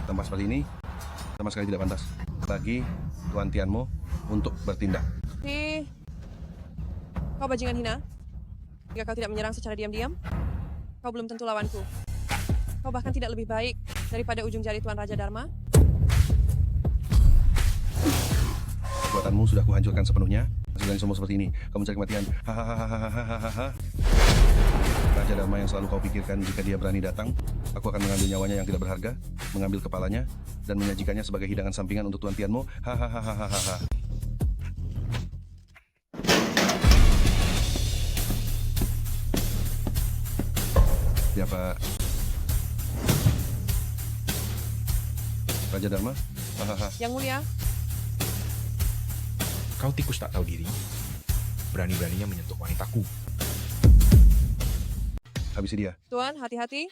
Tempat seperti ini sama sekali tidak pantas bagi Tuan Tianmo untuk bertindak. Kau bajingan hina. Jika kau tidak menyerang secara diam-diam, kau belum tentu lawanku. Kau bahkan tidak lebih baik daripada ujung jari Tuan Raja Dharma. Kekuatanmu sudah kuhancurkan sepenuhnya. Masih berani sombong seperti ini. Kau mencari kematian. Hahaha. Raja Dharma yang selalu kau pikirkan jika dia berani datang, aku akan mengambil nyawanya yang tidak berharga, mengambil kepalanya, dan menyajikannya sebagai hidangan sampingan untuk Tuan Tianmo. Hahaha. Siapa? Raja Dharma? Hahaha. Yang mulia, Kau tikus tak tahu diri, berani-beraninya menyentuh wanitaku. Habisi dia. Tuan, hati-hati.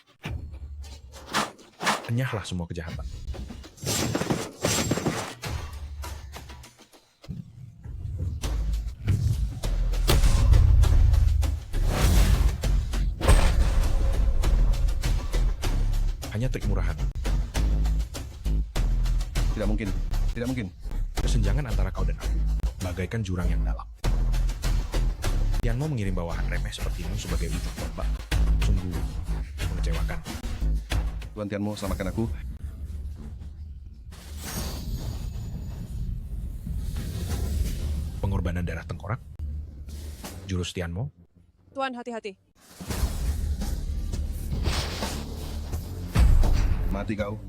Enyahlah semua kejahatan. Hanya trik murahan. Tidak mungkin. Tidak mungkin. Kesenjangan antara kau dan aku, bagaikan jurang yang dalam. Tianmo mengirim bawahan remeh sepertimu sebagai wujud tombak. Sungguh mengecewakan. Tuan Tianmo, selamatkan aku. Pengorbanan darah tengkorak. Jurus Tianmo. Tuan, hati-hati. Mati kau.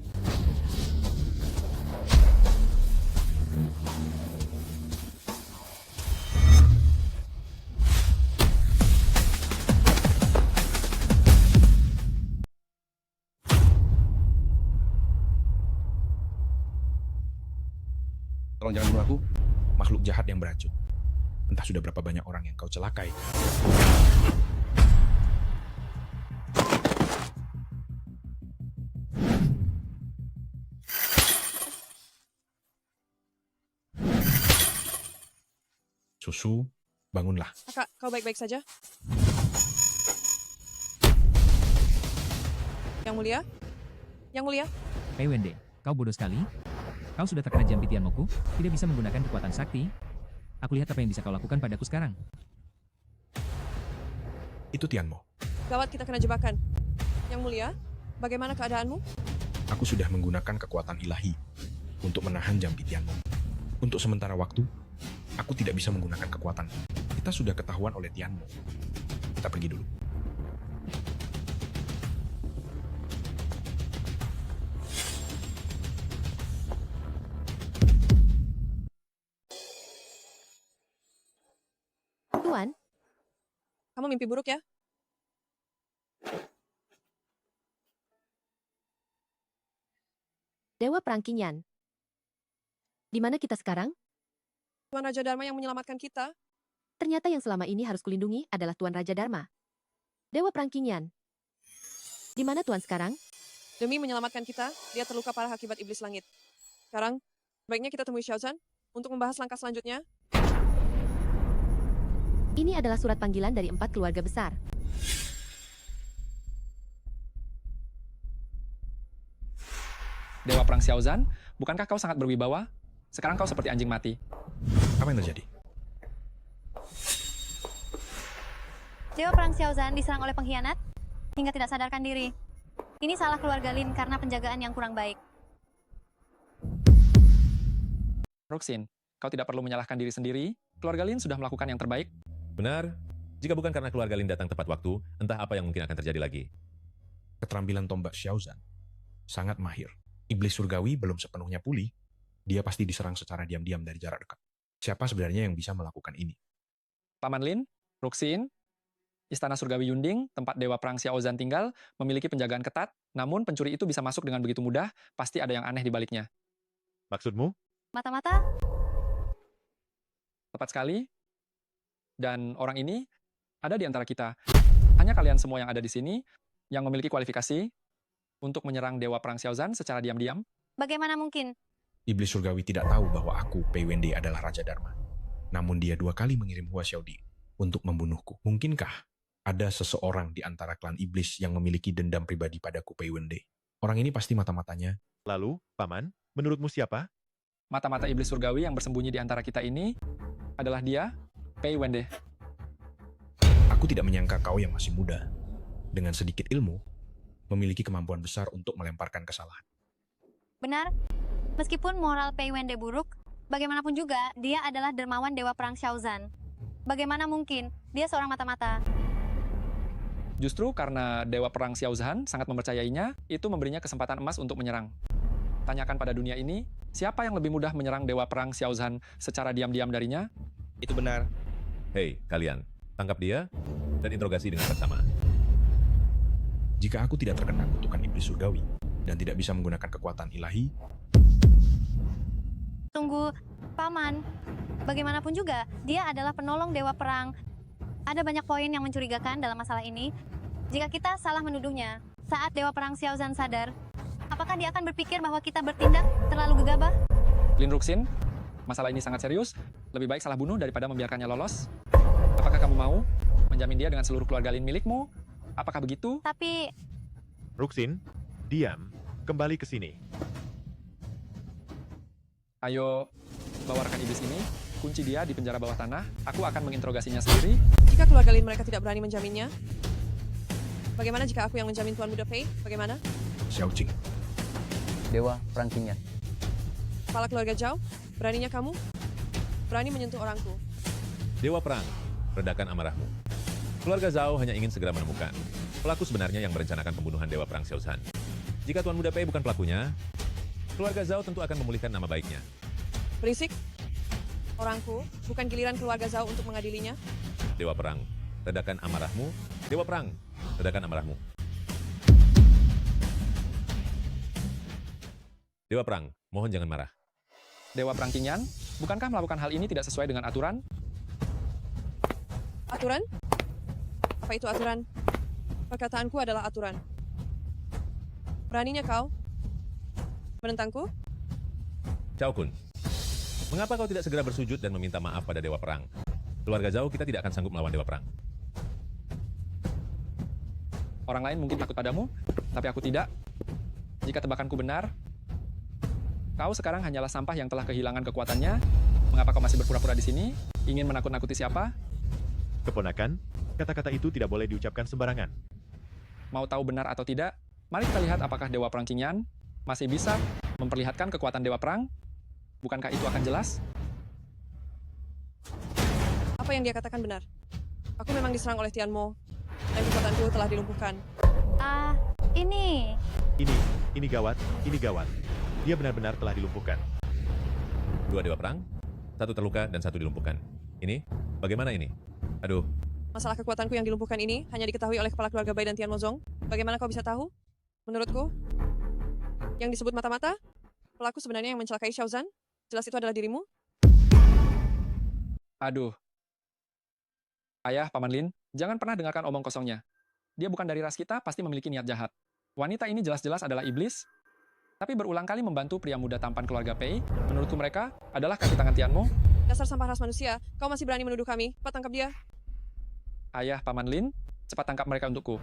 Tolong jangan bunuh aku. Makhluk jahat yang beracun. Entah sudah berapa banyak orang yang kau celakai. Susu, bangunlah. Kakak, kau baik-baik saja? Yang mulia? Yang mulia? Hei Wende, kau bodoh sekali. Kau sudah terkena jampi Tianmoku, tidak bisa menggunakan kekuatan sakti. Aku lihat apa yang bisa kau lakukan padaku sekarang. Itu Tianmo. Gawat, kita kena jebakan. Yang mulia, bagaimana keadaanmu? Aku sudah menggunakan kekuatan ilahi untuk menahan jampi Tianmo. Untuk sementara waktu, aku tidak bisa menggunakan kekuatan. Kita sudah ketahuan oleh Tianmo. Kita pergi dulu. Tuan, Kamu mimpi buruk ya? Dewa Perang Qingyan. Di mana kita sekarang? Tuan Raja Dharma yang menyelamatkan kita. Ternyata yang selama ini harus kulindungi adalah Tuan Raja Dharma. Dewa Perang Qingyan. Di mana Tuan sekarang? Demi menyelamatkan kita, dia terluka parah akibat iblis langit. Sekarang, baiknya kita temui Xiaozan untuk membahas langkah selanjutnya. Ini adalah surat panggilan dari 4 keluarga besar. Dewa Perang Xiaozan, bukankah kau sangat berwibawa? Sekarang kau seperti anjing mati. Apa yang terjadi? Dewa Perang Xiaozan diserang oleh pengkhianat hingga tidak sadarkan diri. Ini salah keluarga Lin karena penjagaan yang kurang baik. Roxin, kau tidak perlu menyalahkan diri sendiri. Keluarga Lin sudah melakukan yang terbaik. Benar. Jika bukan karena keluarga Lin datang tepat waktu, entah apa yang mungkin akan terjadi lagi. Keterampilan tombak Xiaozan sangat mahir. Iblis surgawi belum sepenuhnya pulih. Dia pasti diserang secara diam-diam dari jarak dekat. Siapa sebenarnya yang bisa melakukan ini? Paman Lin, Roxin, Istana Surgawi Yunding, tempat Dewa Perang Xiaozan tinggal, memiliki penjagaan ketat, namun pencuri itu bisa masuk dengan begitu mudah, pasti ada yang aneh di baliknya. Maksudmu? Mata-mata, Tepat sekali. Dan orang ini ada di antara kita. Hanya kalian semua yang ada di sini yang memiliki kualifikasi untuk menyerang Dewa Perang Xiaozan secara diam-diam. bagaimana mungkin? Iblis surgawi tidak tahu bahwa aku, Pei Wende, adalah Raja Dharma. Namun dia 2 kali mengirim Hua Xiaodi untuk membunuhku. Mungkinkah ada seseorang di antara klan iblis yang memiliki dendam pribadi padaku, Pei Wende? Orang ini pasti mata-matanya. Lalu, Paman, menurutmu siapa? Mata-mata iblis surgawi yang bersembunyi di antara kita ini adalah dia, Pei Wende. Aku tidak menyangka kau yang masih muda, dengan sedikit ilmu, memiliki kemampuan besar untuk melemparkan kesalahan. Benar, meskipun moral Pei Wende buruk, bagaimanapun juga dia adalah dermawan Dewa Perang Xiaozan. Bagaimana mungkin dia seorang mata-mata? Justru karena Dewa Perang Xiaozan sangat mempercayainya, itu memberinya kesempatan emas untuk menyerang. Tanyakan pada dunia ini, siapa yang lebih mudah menyerang Dewa Perang Xiaozan secara diam-diam darinya? Itu benar. Hei, kalian, tangkap dia dan interogasi dengan seksama. Jika aku tidak terkena kutukan iblis surgawi dan tidak bisa menggunakan kekuatan ilahi, Tunggu, Paman. Bagaimanapun juga, dia adalah penolong Dewa Perang. Ada banyak poin yang mencurigakan dalam masalah ini. Jika kita salah menuduhnya, saat Dewa Perang Xiaozan sadar, apakah dia akan berpikir bahwa kita bertindak terlalu gegabah? Lin Ruxin, masalah ini sangat serius. Lebih baik salah bunuh daripada membiarkannya lolos. Apakah kamu mau menjamin dia dengan seluruh keluarga Lin milikmu? Apakah begitu? Tapi, Ruxin, diam. Kembali ke sini. Ayo, bawa rekan iblis ini. Kunci dia di penjara bawah tanah. Aku akan menginterogasinya sendiri. Jika keluarga Lin mereka tidak berani menjaminnya, bagaimana jika aku yang menjamin Tuan Muda Pei? Bagaimana? Xiaoqing. Dewa Perang Qingyan. Kepala keluarga Zhao, beraninya kamu? Berani menyentuh orangku. Dewa Perang, redakan amarahmu. Keluarga Zhao hanya ingin segera menemukan pelaku sebenarnya yang merencanakan pembunuhan Dewa Perang Xiaozan. Jika Tuan Muda Pei bukan pelakunya, keluarga Zhao tentu akan memulihkan nama baiknya. Berisik. Orangku, bukan giliran keluarga Zhao untuk mengadilinya. Dewa Perang, redakan amarahmu. Dewa Perang, redakan amarahmu. Dewa Perang, mohon jangan marah. Dewa Perang Qingyan, bukankah melakukan hal ini tidak sesuai dengan aturan? Aturan? Apa itu aturan? Perkataanku adalah aturan. Beraninya kau menentangku? Cao Kun, mengapa kau tidak segera bersujud dan meminta maaf pada Dewa Perang? Keluarga Zhao kita tidak akan sanggup melawan Dewa Perang. Orang lain mungkin takut padamu, tapi aku tidak. Jika tebakanku benar, kau sekarang hanyalah sampah yang telah kehilangan kekuatannya. Mengapa kau masih berpura-pura di sini? Ingin menakut-nakuti siapa? Keponakan, kata-kata itu tidak boleh diucapkan sembarangan. Mau tahu benar atau tidak? Mari kita lihat apakah Dewa Perang Qingyan masih bisa memperlihatkan kekuatan Dewa Perang. Bukankah itu akan jelas? Apa yang dia katakan benar? Aku memang diserang oleh Tian Mo, dan kekuatanku telah dilumpuhkan. Ini. Ini gawat, ini gawat. Dia benar-benar telah dilumpuhkan. 2 Dewa Perang, 1 terluka dan 1 dilumpuhkan. Ini, bagaimana ini? Aduh, Masalah kekuatanku yang dilumpuhkan ini hanya diketahui oleh kepala keluarga Bai dan Tian Mozong. Bagaimana kau bisa tahu? Menurutku, yang disebut mata-mata, pelaku sebenarnya yang mencelakai Xiaozan, jelas itu adalah dirimu. Aduh. Ayah, Paman Lin, jangan pernah dengarkan omong kosongnya. Dia bukan dari ras kita, pasti memiliki niat jahat. Wanita ini jelas-jelas adalah iblis, tapi berulang kali membantu pria muda tampan keluarga Pei. Menurutku mereka adalah kaki tangan Tianmo. Dasar sampah ras manusia, kau masih berani menuduh kami. Cepat tangkap dia. Ayah, Paman Lin, cepat tangkap mereka untukku.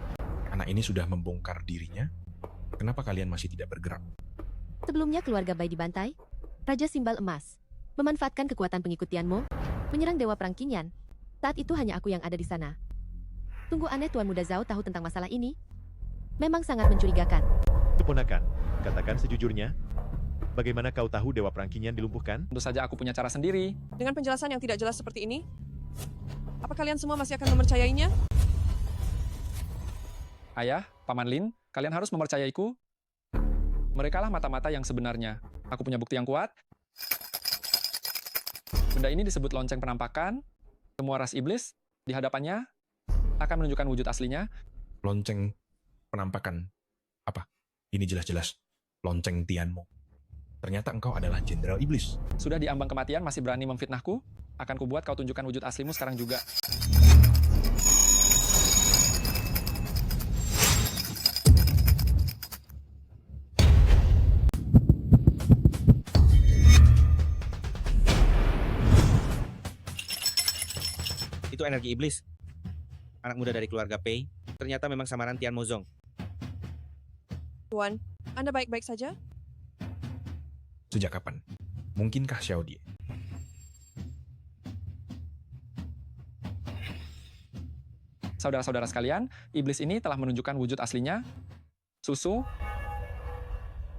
Anak ini sudah membongkar dirinya. Kenapa kalian masih tidak bergerak? Sebelumnya keluarga Bai dibantai, Raja Simbal Emas memanfaatkan kekuatan pengikut Tianmo, menyerang Dewa Perang Qingyan. Saat itu hanya aku yang ada di sana. Sungguh aneh Tuan Muda Zhao tahu tentang masalah ini. Memang sangat mencurigakan. Keponakan, katakan sejujurnya, bagaimana kau tahu Dewa Perang Qingyan dilumpuhkan? Tentu saja aku punya cara sendiri. Dengan penjelasan yang tidak jelas seperti ini, apa kalian semua masih akan mempercayainya? Ayah, Paman Lin, kalian harus mempercayaiku. Merekalah mata-mata yang sebenarnya. Aku punya bukti yang kuat. Benda ini disebut lonceng penampakan. Semua ras iblis di hadapannya akan menunjukkan wujud aslinya. Lonceng penampakan apa? Ini jelas-jelas lonceng Tianmo. Ternyata engkau adalah jenderal iblis. Sudah diambang kematian masih berani memfitnahku? Akan kubuat kau tunjukkan wujud aslimu sekarang juga. Itu energi iblis. Anak muda dari keluarga Pei, ternyata memang samaran Tian Mozong. Tuan, Anda baik-baik saja? Sejak kapan? Mungkinkah Xiao Die? Saudara-saudara sekalian, iblis ini telah menunjukkan wujud aslinya. Susu.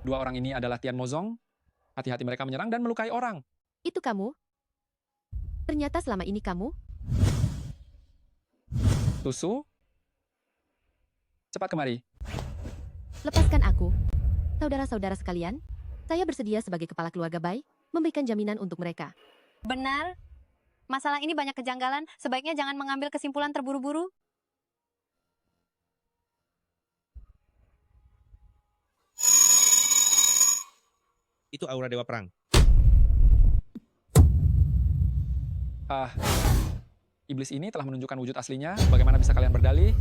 Dua orang ini adalah Tian Mozong. Hati-hati mereka menyerang dan melukai orang. Itu kamu? Ternyata selama ini kamu? Susu. Cepat kemari. Lepaskan aku. Saudara-saudara sekalian, saya bersedia sebagai kepala keluarga Bai, memberikan jaminan untuk mereka. Benar. Masalah ini banyak kejanggalan, sebaiknya jangan mengambil kesimpulan terburu-buru. Itu aura Dewa Perang. Iblis ini telah menunjukkan wujud aslinya. Bagaimana bisa kalian berdalih?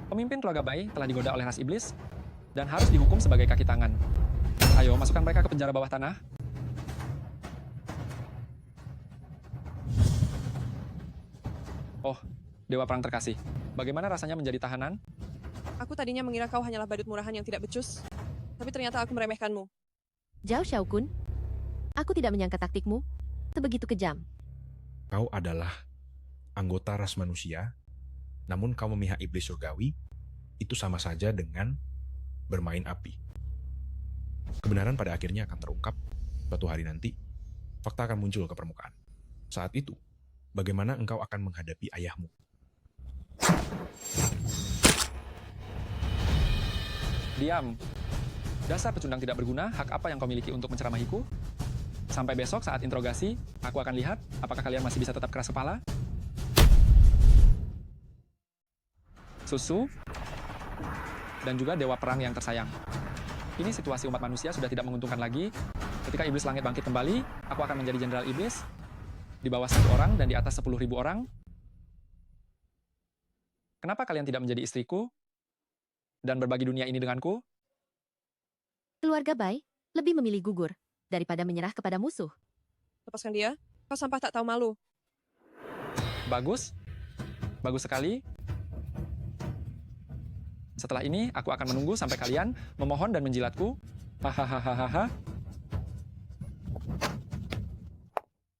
Pemimpin keluarga Bai telah digoda oleh ras iblis dan harus dihukum sebagai kaki tangan. Ayo, masukkan mereka ke penjara bawah tanah. Oh, Dewa Perang terkasih. Bagaimana rasanya menjadi tahanan? Aku tadinya mengira kau hanyalah badut murahan yang tidak becus, tapi ternyata aku meremehkanmu. Zhao Xiaokun, aku tidak menyangka taktikmu sebegitu kejam. Kau adalah anggota ras manusia, namun kau memihak iblis surgawi, itu sama saja dengan bermain api. Kebenaran pada akhirnya akan terungkap. Suatu hari nanti, fakta akan muncul ke permukaan. Saat itu, bagaimana engkau akan menghadapi ayahmu? Diam. Dasar pecundang tidak berguna, hak apa yang kau miliki untuk menceramahiku? Sampai besok saat interogasi, aku akan lihat apakah kalian masih bisa tetap keras kepala. Susu, dan juga Dewa Perang yang tersayang. Ini situasi umat manusia sudah tidak menguntungkan lagi. Ketika iblis langit bangkit kembali, aku akan menjadi jenderal iblis. Di bawah 1 orang dan di atas 10.000 orang. Kenapa kalian tidak menjadi istriku? Dan berbagi dunia ini denganku? Keluarga Bai lebih memilih gugur daripada menyerah kepada musuh. Lepaskan dia, kau sampah tak tahu malu. Bagus. Bagus sekali. Setelah ini, aku akan menunggu sampai kalian memohon dan menjilatku. Hahaha.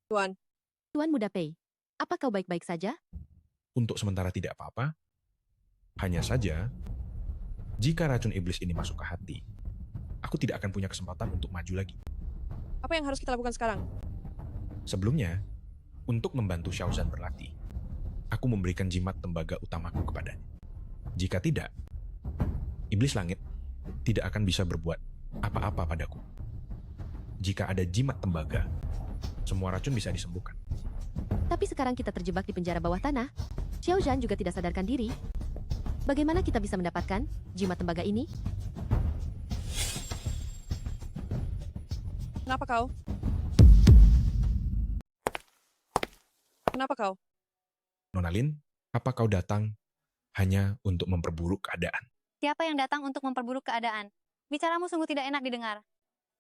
Tuan Muda Pei, apa kau baik-baik saja? Untuk sementara tidak apa-apa. Hanya saja, jika racun iblis ini masuk ke hati, aku tidak akan punya kesempatan untuk maju lagi. Apa yang harus kita lakukan sekarang? Sebelumnya, untuk membantu Xiaozhan berlatih, aku memberikan jimat tembaga utamaku kepadanya. Jika tidak, iblis langit tidak akan bisa berbuat apa-apa padaku. Jika ada jimat tembaga, semua racun bisa disembuhkan. Tapi sekarang kita terjebak di penjara bawah tanah. Xiaozhan juga tidak sadarkan diri. Bagaimana kita bisa mendapatkan jimat tembaga ini? Kenapa kau? Kenapa kau? Nona Lin, apa kau datang hanya untuk memperburuk keadaan? Siapa yang datang untuk memperburuk keadaan? Bicaramu sungguh tidak enak didengar.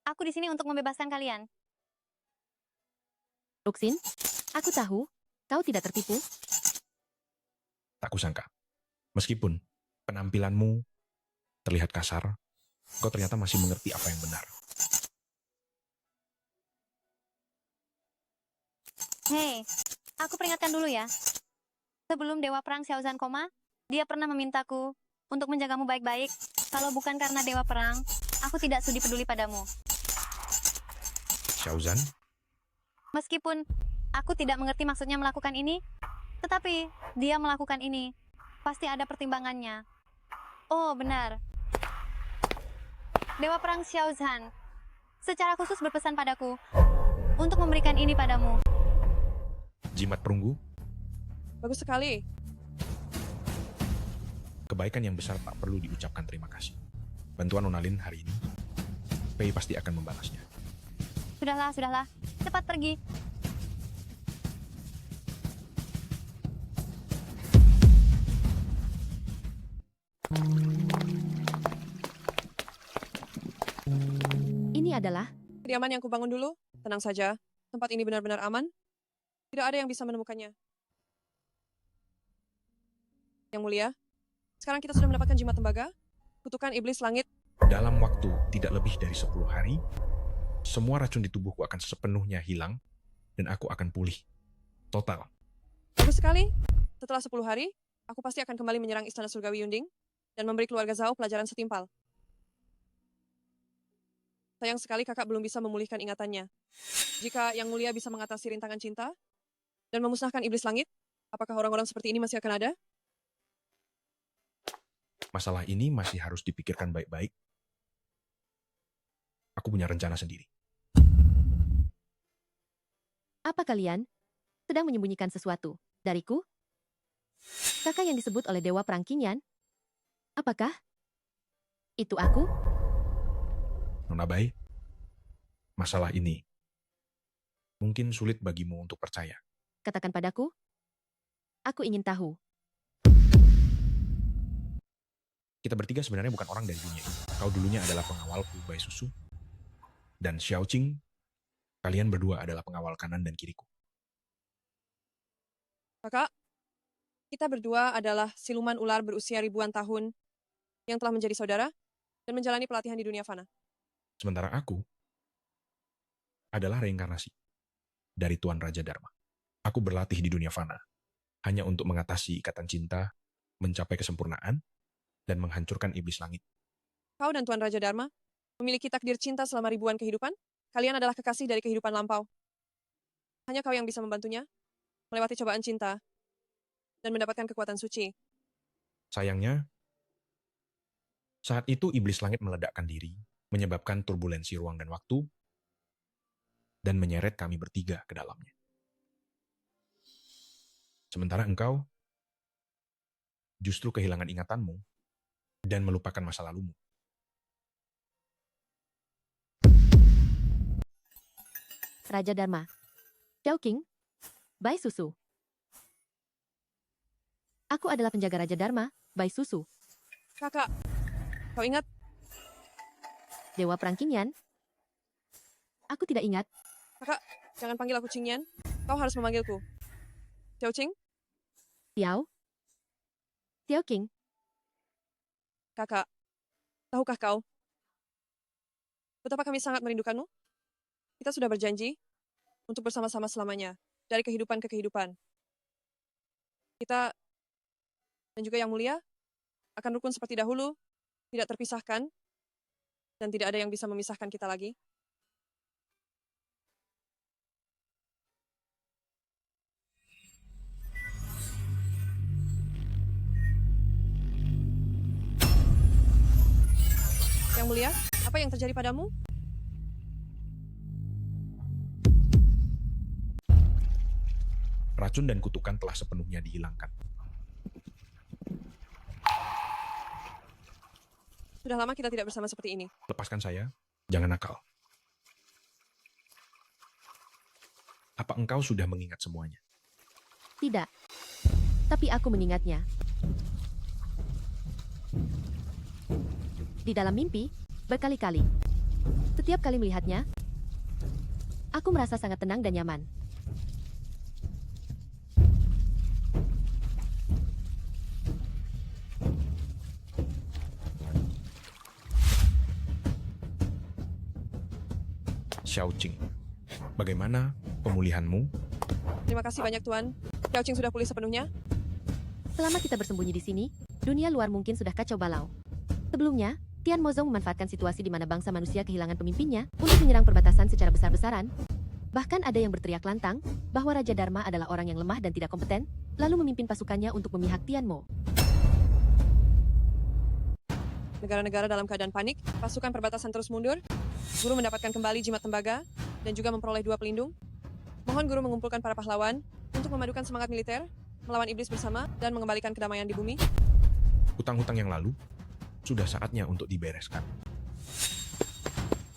Aku di sini untuk membebaskan kalian. Ruxin, aku tahu kau tidak tertipu. Tak kusangka. Meskipun penampilanmu terlihat kasar, kau ternyata masih mengerti apa yang benar. Hei, aku peringatkan dulu ya. Sebelum Dewa Perang Xiaozhan koma, dia pernah memintaku untuk menjagamu baik-baik. Kalau bukan karena Dewa Perang, aku tidak sudi peduli padamu. Xiaozhan? Meskipun aku tidak mengerti maksudnya melakukan ini, tetapi dia melakukan ini. Pasti ada pertimbangannya. Oh, benar. Dewa Perang Xiaozhan secara khusus berpesan padaku untuk memberikan ini padamu. Jimat perunggu? Bagus sekali. Kebaikan yang besar tak perlu diucapkan terima kasih. Bantuan Nona Lin hari ini, Pei pasti akan membalasnya. Sudahlah, sudahlah. Cepat pergi. Ini adalah Kediaman yang kubangun dulu. Tenang saja. Tempat ini benar-benar aman. Tidak ada yang bisa menemukannya. Yang mulia, sekarang kita sudah mendapatkan jimat tembaga, kutukan iblis langit. Dalam waktu tidak lebih dari 10 hari, semua racun di tubuhku akan sepenuhnya hilang, dan aku akan pulih. Total. Bagus sekali. Setelah 10 hari, aku pasti akan kembali menyerang Istana Surgawi Yunding dan memberi keluarga Zhao pelajaran setimpal. Sayang sekali kakak belum bisa memulihkan ingatannya. Jika Yang Mulia bisa mengatasi rintangan cinta dan memusnahkan iblis langit, apakah orang-orang seperti ini masih akan ada? Masalah ini masih harus dipikirkan baik-baik. Aku punya rencana sendiri. apa kalian sedang menyembunyikan sesuatu dariku? Kakak yang disebut oleh Dewa Perang Qingyan? Apakah itu aku? Nona Bai, masalah ini mungkin sulit bagimu untuk percaya. Katakan padaku. Aku ingin tahu. Kita bertiga sebenarnya bukan orang dari dunia ini. Kau dulunya adalah pengawalku, Bai Susu. Dan Xiao Qing, kalian berdua adalah pengawal kanan dan kiriku. Kakak, kita berdua adalah siluman ular berusia ribuan tahun yang telah menjadi saudara dan menjalani pelatihan di dunia fana. Sementara aku adalah reinkarnasi dari Tuan Raja Dharma. Aku berlatih di dunia fana hanya untuk mengatasi ikatan cinta, mencapai kesempurnaan, dan menghancurkan iblis langit. Kau dan Tuan Raja Dharma memiliki takdir cinta selama ribuan kehidupan. Kalian adalah kekasih dari kehidupan lampau. Hanya kau yang bisa membantunya melewati cobaan cinta dan mendapatkan kekuatan suci. Sayangnya, saat itu iblis langit meledakkan diri, menyebabkan turbulensi ruang dan waktu, dan menyeret kami bertiga ke dalamnya. Sementara engkau justru kehilangan ingatanmu dan melupakan masa lalumu. Raja Dharma, Xiao Qing, Bai Susu. Aku adalah penjaga Raja Dharma, Bai Susu. Kakak, kau ingat? Dewa Perang Qingyan? Aku tidak ingat. Kakak, jangan panggil aku Qingyan. Kau harus memanggilku Xiao Qing. Xiao? Xiao Qing? Kakak, tahukah kau betapa kami sangat merindukanmu? Kita sudah berjanji untuk bersama-sama selamanya, dari kehidupan ke kehidupan. Kita dan juga Yang Mulia akan rukun seperti dahulu, tidak terpisahkan, dan tidak ada yang bisa memisahkan kita lagi. Yang Mulia, apa yang terjadi padamu? Racun dan kutukan telah sepenuhnya dihilangkan. Sudah lama kita tidak bersama seperti ini. Lepaskan saya, jangan nakal. Apa engkau sudah mengingat semuanya? Tidak. Tapi aku mengingatnya. Di dalam mimpi, berkali-kali. Setiap kali melihatnya, aku merasa sangat tenang dan nyaman. Xiaoqing, bagaimana pemulihanmu? Terima kasih banyak, Tuan. Xiaoqing sudah pulih sepenuhnya. Selama kita bersembunyi di sini, dunia luar mungkin sudah kacau balau. Sebelumnya, Tian Mozong memanfaatkan situasi di mana bangsa manusia kehilangan pemimpinnya untuk menyerang perbatasan secara besar-besaran. Bahkan ada yang berteriak lantang bahwa Raja Dharma adalah orang yang lemah dan tidak kompeten, lalu memimpin pasukannya untuk memihak Tian Mo. Negara-negara dalam keadaan panik, pasukan perbatasan terus mundur, guru mendapatkan kembali jimat tembaga, dan juga memperoleh 2 pelindung. Mohon guru mengumpulkan para pahlawan untuk memadukan semangat militer, melawan iblis bersama, dan mengembalikan kedamaian di bumi. Hutang-hutang yang lalu sudah saatnya untuk dibereskan.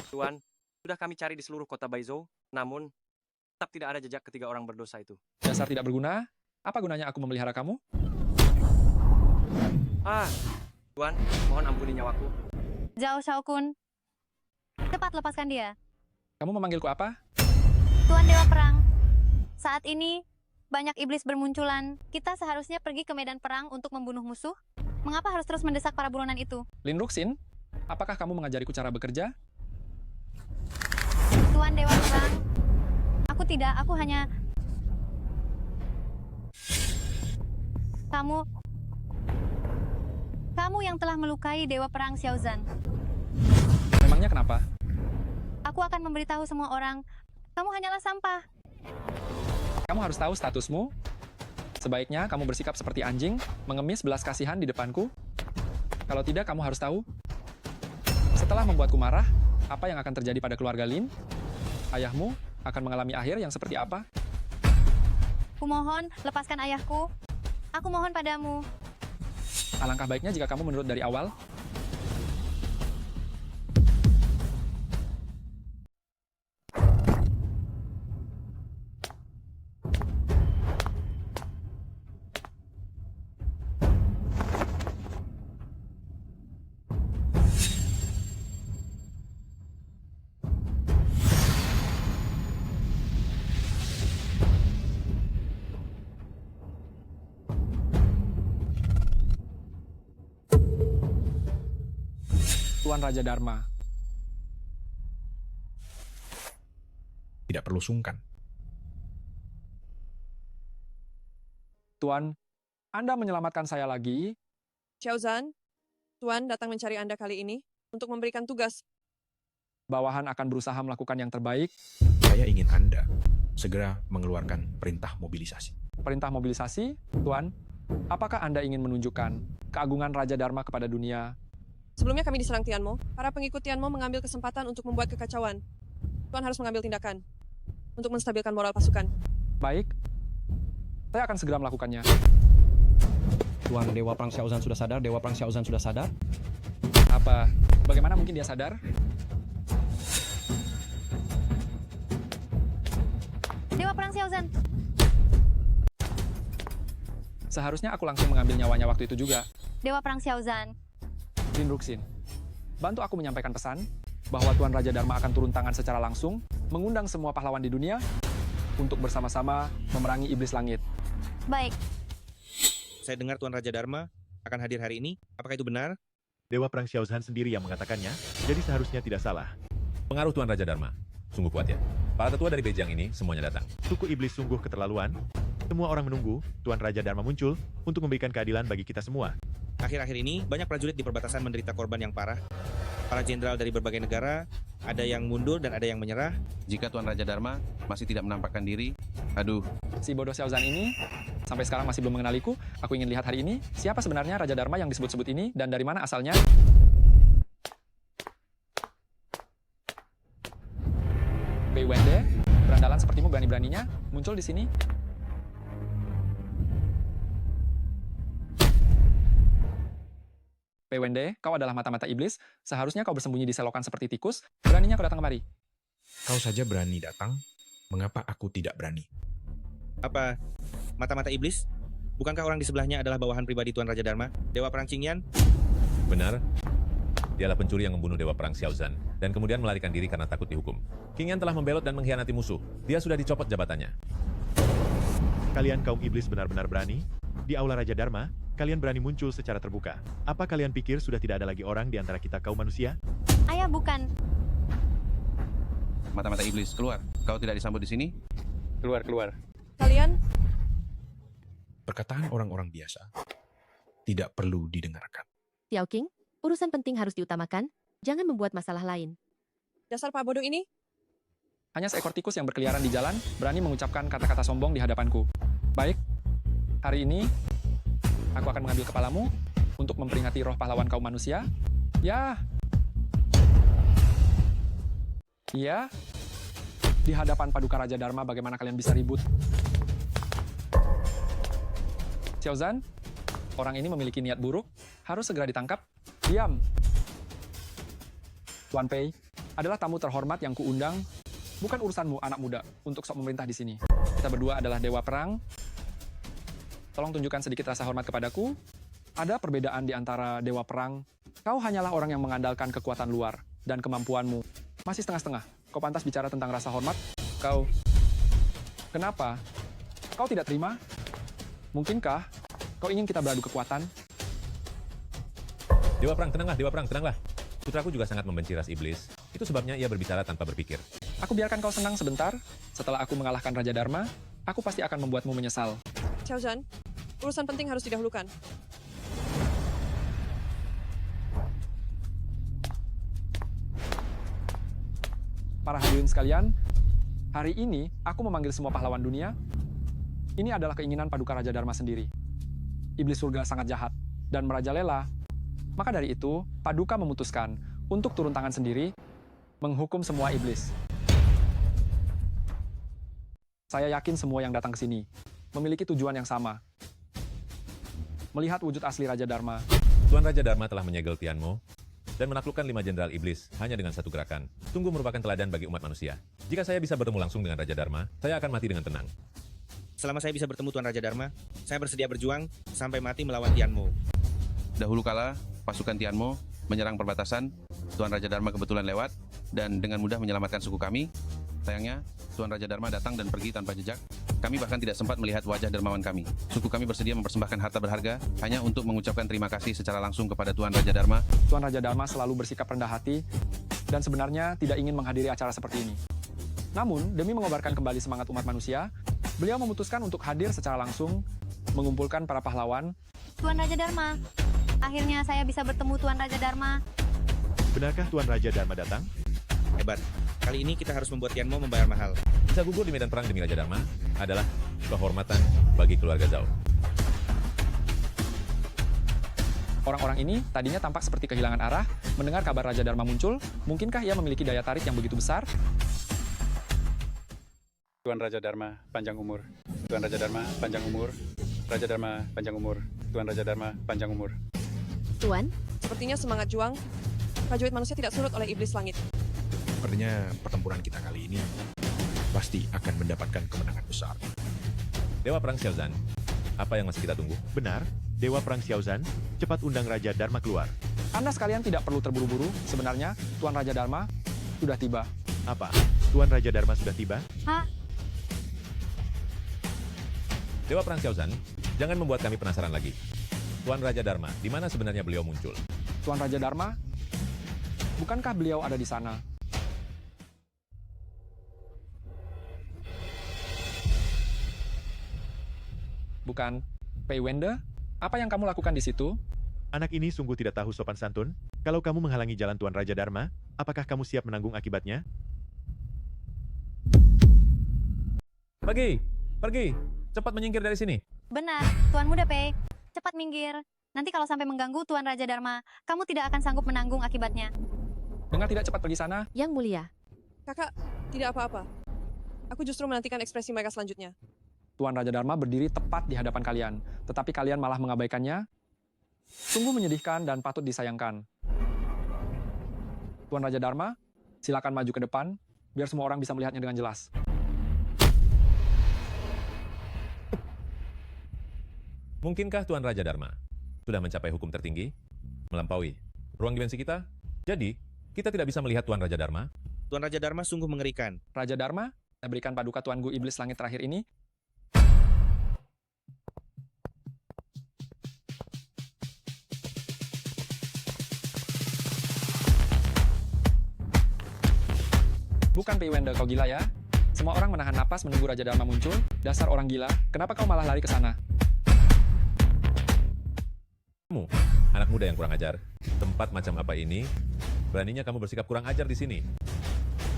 Tuan, sudah kami cari di seluruh kota Baizhou, namun tetap tidak ada jejak ketiga orang berdosa itu. Dasar tidak berguna, apa gunanya aku memelihara kamu? Tuan, mohon ampuni nyawaku. Zhao Shaokun, cepat lepaskan dia. Kamu memanggilku apa? Tuan Dewa Perang, saat ini banyak iblis bermunculan. Kita seharusnya pergi ke medan perang untuk membunuh musuh. Mengapa harus terus mendesak para buronan itu? Lin Ruxin, apakah kamu mengajariku cara bekerja? Tuan Dewa Perang, aku tidak, aku hanya... Kamu yang telah melukai Dewa Perang Xiaozan. Memangnya kenapa? Aku akan memberitahu semua orang, kamu hanyalah sampah. Kamu harus tahu statusmu. Sebaiknya kamu bersikap seperti anjing, mengemis belas kasihan di depanku. Kalau tidak, kamu harus tahu. Setelah membuatku marah, apa yang akan terjadi pada keluarga Lin? Ayahmu akan mengalami akhir yang seperti apa? Kumohon, lepaskan ayahku. Aku mohon padamu. Alangkah baiknya jika kamu menurut dari awal. Tuan Raja Dharma. Tidak perlu sungkan. Tuan, Anda menyelamatkan saya lagi. Xiaozan, Tuan datang mencari Anda kali ini untuk memberikan tugas. Bawahan akan berusaha melakukan yang terbaik. Saya ingin Anda segera mengeluarkan perintah mobilisasi. Perintah mobilisasi, Tuan. Apakah Anda ingin menunjukkan keagungan Raja Dharma kepada dunia? Sebelumnya kami diserang Tianmo, para pengikut Tianmo mengambil kesempatan untuk membuat kekacauan. Tuan harus mengambil tindakan untuk menstabilkan moral pasukan. Baik, saya akan segera melakukannya. Tuan, Dewa Perang Xiaozan sudah sadar? Dewa Perang Xiaozan sudah sadar? Apa? Bagaimana mungkin dia sadar? Dewa Perang Xiaozan. Seharusnya aku langsung mengambil nyawanya waktu itu juga. Dewa Perang Xiaozan. Lin Ruxin, bantu aku menyampaikan pesan bahwa Tuan Raja Dharma akan turun tangan secara langsung, mengundang semua pahlawan di dunia untuk bersama-sama memerangi iblis langit. Baik. Saya dengar Tuan Raja Dharma akan hadir hari ini. Apakah itu benar? Dewa Perang Xiaozan sendiri yang mengatakannya, jadi seharusnya tidak salah. Pengaruh Tuan Raja Dharma. Sungguh kuat ya. Para tetua dari Beijing ini semuanya datang. Suku iblis sungguh keterlaluan. Semua orang menunggu Tuan Raja Dharma muncul untuk memberikan keadilan bagi kita semua. Akhir-akhir ini, banyak prajurit di perbatasan menderita korban yang parah. Para jenderal dari berbagai negara, ada yang mundur dan ada yang menyerah. Jika Tuan Raja Dharma masih tidak menampakkan diri, aduh. Si bodoh Xiaozan ini sampai sekarang masih belum mengenaliku. Aku ingin lihat hari ini siapa sebenarnya Raja Dharma yang disebut-sebut ini dan dari mana asalnya. Wei Wende, berandalan sepertimu berani-beraninya muncul di sini. Wei Wende, kau adalah mata-mata iblis. Seharusnya kau bersembunyi di selokan seperti tikus. Beraninya kau datang kemari. Kau saja berani datang, mengapa aku tidak berani? Apa mata-mata iblis? Bukankah orang di sebelahnya adalah bawahan pribadi Tuan Raja Dharma, Dewa Perang Qingyan? Benar. Dialah pencuri yang membunuh Dewa Perang Xiaozan dan kemudian melarikan diri karena takut dihukum. Qingyan telah membelot dan mengkhianati musuh. Dia sudah dicopot jabatannya. Kalian kaum iblis benar-benar berani? Di Aula Raja Dharma, kalian berani muncul secara terbuka. Apa kalian pikir sudah tidak ada lagi orang di antara kita kaum manusia? Ayah bukan. Mata-mata iblis, keluar. Kau tidak disambut di sini? Keluar, keluar. Kalian Perkataan orang-orang biasa tidak perlu didengarkan. Xiao Qing, urusan penting harus diutamakan, jangan membuat masalah lain. dasar Pak bodoh ini? Hanya seekor tikus yang berkeliaran di jalan, berani mengucapkan kata-kata sombong di hadapanku. Baik, hari ini aku akan mengambil kepalamu untuk memperingati roh pahlawan kaum manusia. Ya, di hadapan Paduka Raja Dharma bagaimana kalian bisa ribut? Xiaozan, orang ini memiliki niat buruk, harus segera ditangkap. Diam. Tuan Pei adalah tamu terhormat yang kuundang. Bukan urusanmu, anak muda, untuk sok memerintah di sini. Kita berdua adalah dewa perang. Tolong tunjukkan sedikit rasa hormat kepadaku. Ada perbedaan di antara dewa perang. Kau hanyalah orang yang mengandalkan kekuatan luar dan kemampuanmu. Masih setengah-setengah. Kau pantas bicara tentang rasa hormat? Kau... Kenapa? Kau tidak terima? Mungkinkah kau ingin kita beradu kekuatan? Dewa Perang, tenanglah, Dewa Perang, tenanglah. Putraku juga sangat membenci ras iblis. Itu sebabnya ia berbicara tanpa berpikir. Aku biarkan kau senang sebentar. Setelah aku mengalahkan Raja Dharma, aku pasti akan membuatmu menyesal. Xiaozan, urusan penting harus didahulukan. Para hadirin sekalian, hari ini aku memanggil semua pahlawan dunia. Ini adalah keinginan Paduka Raja Dharma sendiri. Iblis surga sangat jahat dan merajalela. Maka dari itu, Paduka memutuskan untuk turun tangan sendiri menghukum semua iblis. Saya yakin semua yang datang ke sini memiliki tujuan yang sama. Melihat wujud asli Raja Dharma. Tuan Raja Dharma telah menyegel Tianmo dan menaklukkan 5 jenderal iblis hanya dengan satu gerakan. Sungguh merupakan teladan bagi umat manusia. Jika saya bisa bertemu langsung dengan Raja Dharma, saya akan mati dengan tenang. Selama saya bisa bertemu Tuan Raja Dharma, saya bersedia berjuang sampai mati melawan Tianmo. Dahulu kala, pasukan Tianmo menyerang perbatasan. Tuan Raja Dharma kebetulan lewat dan dengan mudah menyelamatkan suku kami. Sayangnya, Tuan Raja Dharma datang dan pergi tanpa jejak. Kami bahkan tidak sempat melihat wajah dermawan kami. Suku kami bersedia mempersembahkan harta berharga hanya untuk mengucapkan terima kasih secara langsung kepada Tuan Raja Dharma. Tuan Raja Dharma selalu bersikap rendah hati dan sebenarnya tidak ingin menghadiri acara seperti ini. Namun, demi mengobarkan kembali semangat umat manusia, beliau memutuskan untuk hadir secara langsung, mengumpulkan para pahlawan. Tuan Raja Dharma, akhirnya saya bisa bertemu Tuan Raja Dharma. Benarkah Tuan Raja Dharma datang? Hebat. Kali ini kita harus membuat Tianmo membayar mahal. Bisa gugur di medan perang demi Raja Dharma adalah kehormatan bagi keluarga Zhao. Orang-orang ini tadinya tampak seperti kehilangan arah, mendengar kabar Raja Dharma muncul, mungkinkah ia memiliki daya tarik yang begitu besar? Tuan Raja Dharma, panjang umur. Tuan Raja Dharma, panjang umur. Raja Dharma, panjang umur. Tuan Raja Dharma, panjang umur. Tuan, Sepertinya semangat juang prajurit manusia tidak surut oleh iblis langit. Sepertinya pertempuran kita kali ini pasti akan mendapatkan kemenangan besar. Dewa Perang Xiaozan, apa yang masih kita tunggu? Benar, Dewa Perang Xiaozan, cepat undang Raja Dharma keluar. Anda sekalian tidak perlu terburu-buru, sebenarnya Tuan Raja Dharma sudah tiba. Apa? Tuan Raja Dharma sudah tiba? Hah? Dewa Perang Xiaozan, jangan membuat kami penasaran lagi. Tuan Raja Dharma, di mana sebenarnya beliau muncul? Tuan Raja Dharma, bukankah beliau ada di sana? Bukan. Pei Wende, apa yang kamu lakukan di situ? Anak ini sungguh tidak tahu sopan santun. Kalau kamu menghalangi jalan Tuan Raja Dharma, apakah kamu siap menanggung akibatnya? Pergi, pergi, cepat menyingkir dari sini. Benar, Tuan Muda Pei. Cepat minggir. Nanti kalau sampai mengganggu Tuan Raja Dharma, kamu tidak akan sanggup menanggung akibatnya. Dengar tidak, cepat pergi sana. Yang Mulia. Kakak, tidak apa-apa. Aku justru menantikan ekspresi mereka selanjutnya. Tuan Raja Dharma berdiri tepat di hadapan kalian, tetapi kalian malah mengabaikannya. Sungguh menyedihkan dan patut disayangkan. Tuan Raja Dharma, silakan maju ke depan, biar semua orang bisa melihatnya dengan jelas. Mungkinkah Tuan Raja Dharma sudah mencapai hukum tertinggi, melampaui ruang dimensi kita? Jadi, kita tidak bisa melihat Tuan Raja Dharma. Tuan Raja Dharma sungguh mengerikan. Raja Dharma, saya berikan paduka Tuanku Iblis Langit terakhir ini. Bukan Pei Wende, kau gila ya? Semua orang menahan napas menunggu Raja Dharma muncul. Dasar orang gila, kenapa kau malah lari ke sana? Kamu, anak muda yang kurang ajar. Tempat macam apa ini? Beraninya kamu bersikap kurang ajar di sini.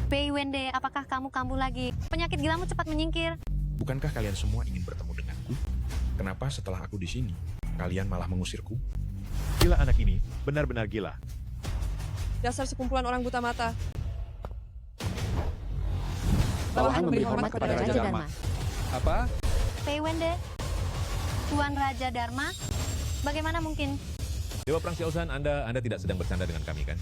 Pei Wende, apakah kamu kambuh lagi? Penyakit gilamu cepat menyingkir. Bukankah kalian semua ingin bertemu denganku? Kenapa setelah aku di sini, kalian malah mengusirku? Gila anak ini, benar-benar gila. Dasar sekumpulan orang buta mata. Bawahan memberi hormat kepada Raja Dharma. Apa? Pei Wende, Tuan Raja Dharma, bagaimana mungkin? Dewa Perang Xiaozhan, Anda tidak sedang bercanda dengan kami, kan?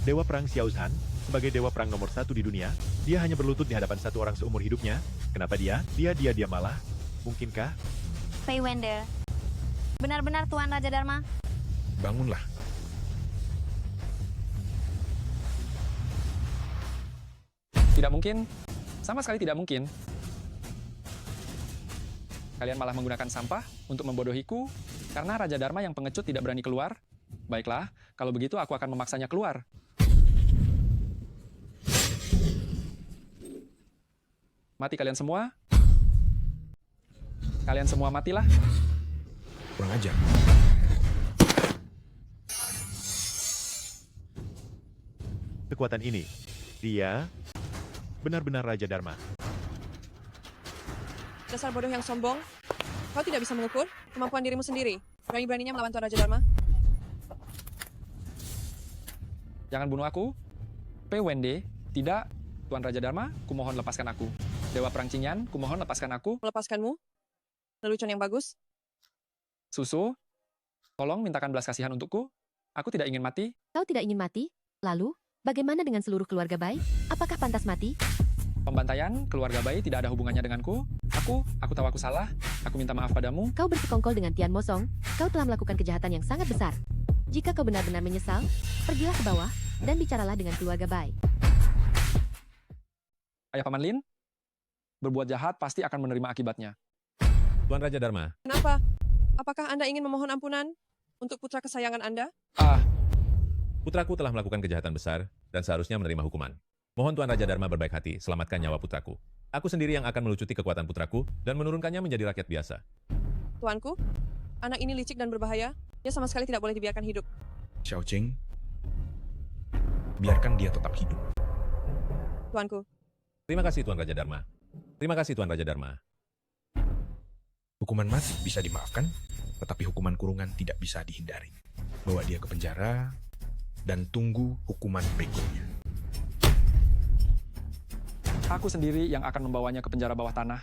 Dewa Perang Xiaozhan, sebagai dewa perang nomor 1 di dunia, dia hanya berlutut di hadapan satu orang seumur hidupnya. Kenapa dia malah? Mungkinkah? Pei Wende, benar-benar Tuan Raja Dharma? Bangunlah. Tidak mungkin. Sama sekali tidak mungkin. Kalian malah menggunakan sampah untuk membodohiku karena Raja Dharma yang pengecut tidak berani keluar. Baiklah, kalau begitu aku akan memaksanya keluar. Mati kalian semua. Kalian semua matilah. Kurang ajar. Kekuatan ini, dia benar-benar Raja Dharma. Dasar bodoh yang sombong. Kau tidak bisa mengukur kemampuan dirimu sendiri. Berani-beraninya melawan Tuan Raja Dharma. Jangan bunuh aku. Pei Wende, tidak. Tuan Raja Dharma, kumohon lepaskan aku. Dewa Perang Qingyan, kumohon lepaskan aku. Melepaskanmu? Lelucon yang bagus. Susu, tolong mintakan belas kasihan untukku. Aku tidak ingin mati. Kau tidak ingin mati? Lalu, bagaimana dengan seluruh keluarga Bai? Apakah pantas mati? Pembantaian keluarga Bai tidak ada hubungannya denganku. Aku tahu aku salah. Aku minta maaf padamu. Kau bersekongkol dengan Tian Mosong. Kau telah melakukan kejahatan yang sangat besar. Jika kau benar-benar menyesal, pergilah ke bawah dan bicaralah dengan keluarga Bai. Ayah Paman Lin, berbuat jahat pasti akan menerima akibatnya. Tuan Raja Dharma, Kenapa? Apakah Anda ingin memohon ampunan untuk putra kesayangan Anda? putraku telah melakukan kejahatan besar dan seharusnya menerima hukuman. Mohon Tuan Raja Dharma berbaik hati, selamatkan nyawa putraku. Aku sendiri yang akan melucuti kekuatan putraku dan menurunkannya menjadi rakyat biasa. Tuanku, anak ini licik dan berbahaya. Dia sama sekali tidak boleh dibiarkan hidup. Xiao Qing, biarkan dia tetap hidup. Tuanku. Terima kasih Tuan Raja Dharma. Terima kasih Tuan Raja Dharma. Hukuman mati bisa dimaafkan, tetapi hukuman kurungan tidak bisa dihindari. Bawa dia ke penjara dan tunggu hukuman berikutnya. Aku sendiri yang akan membawanya ke penjara bawah tanah.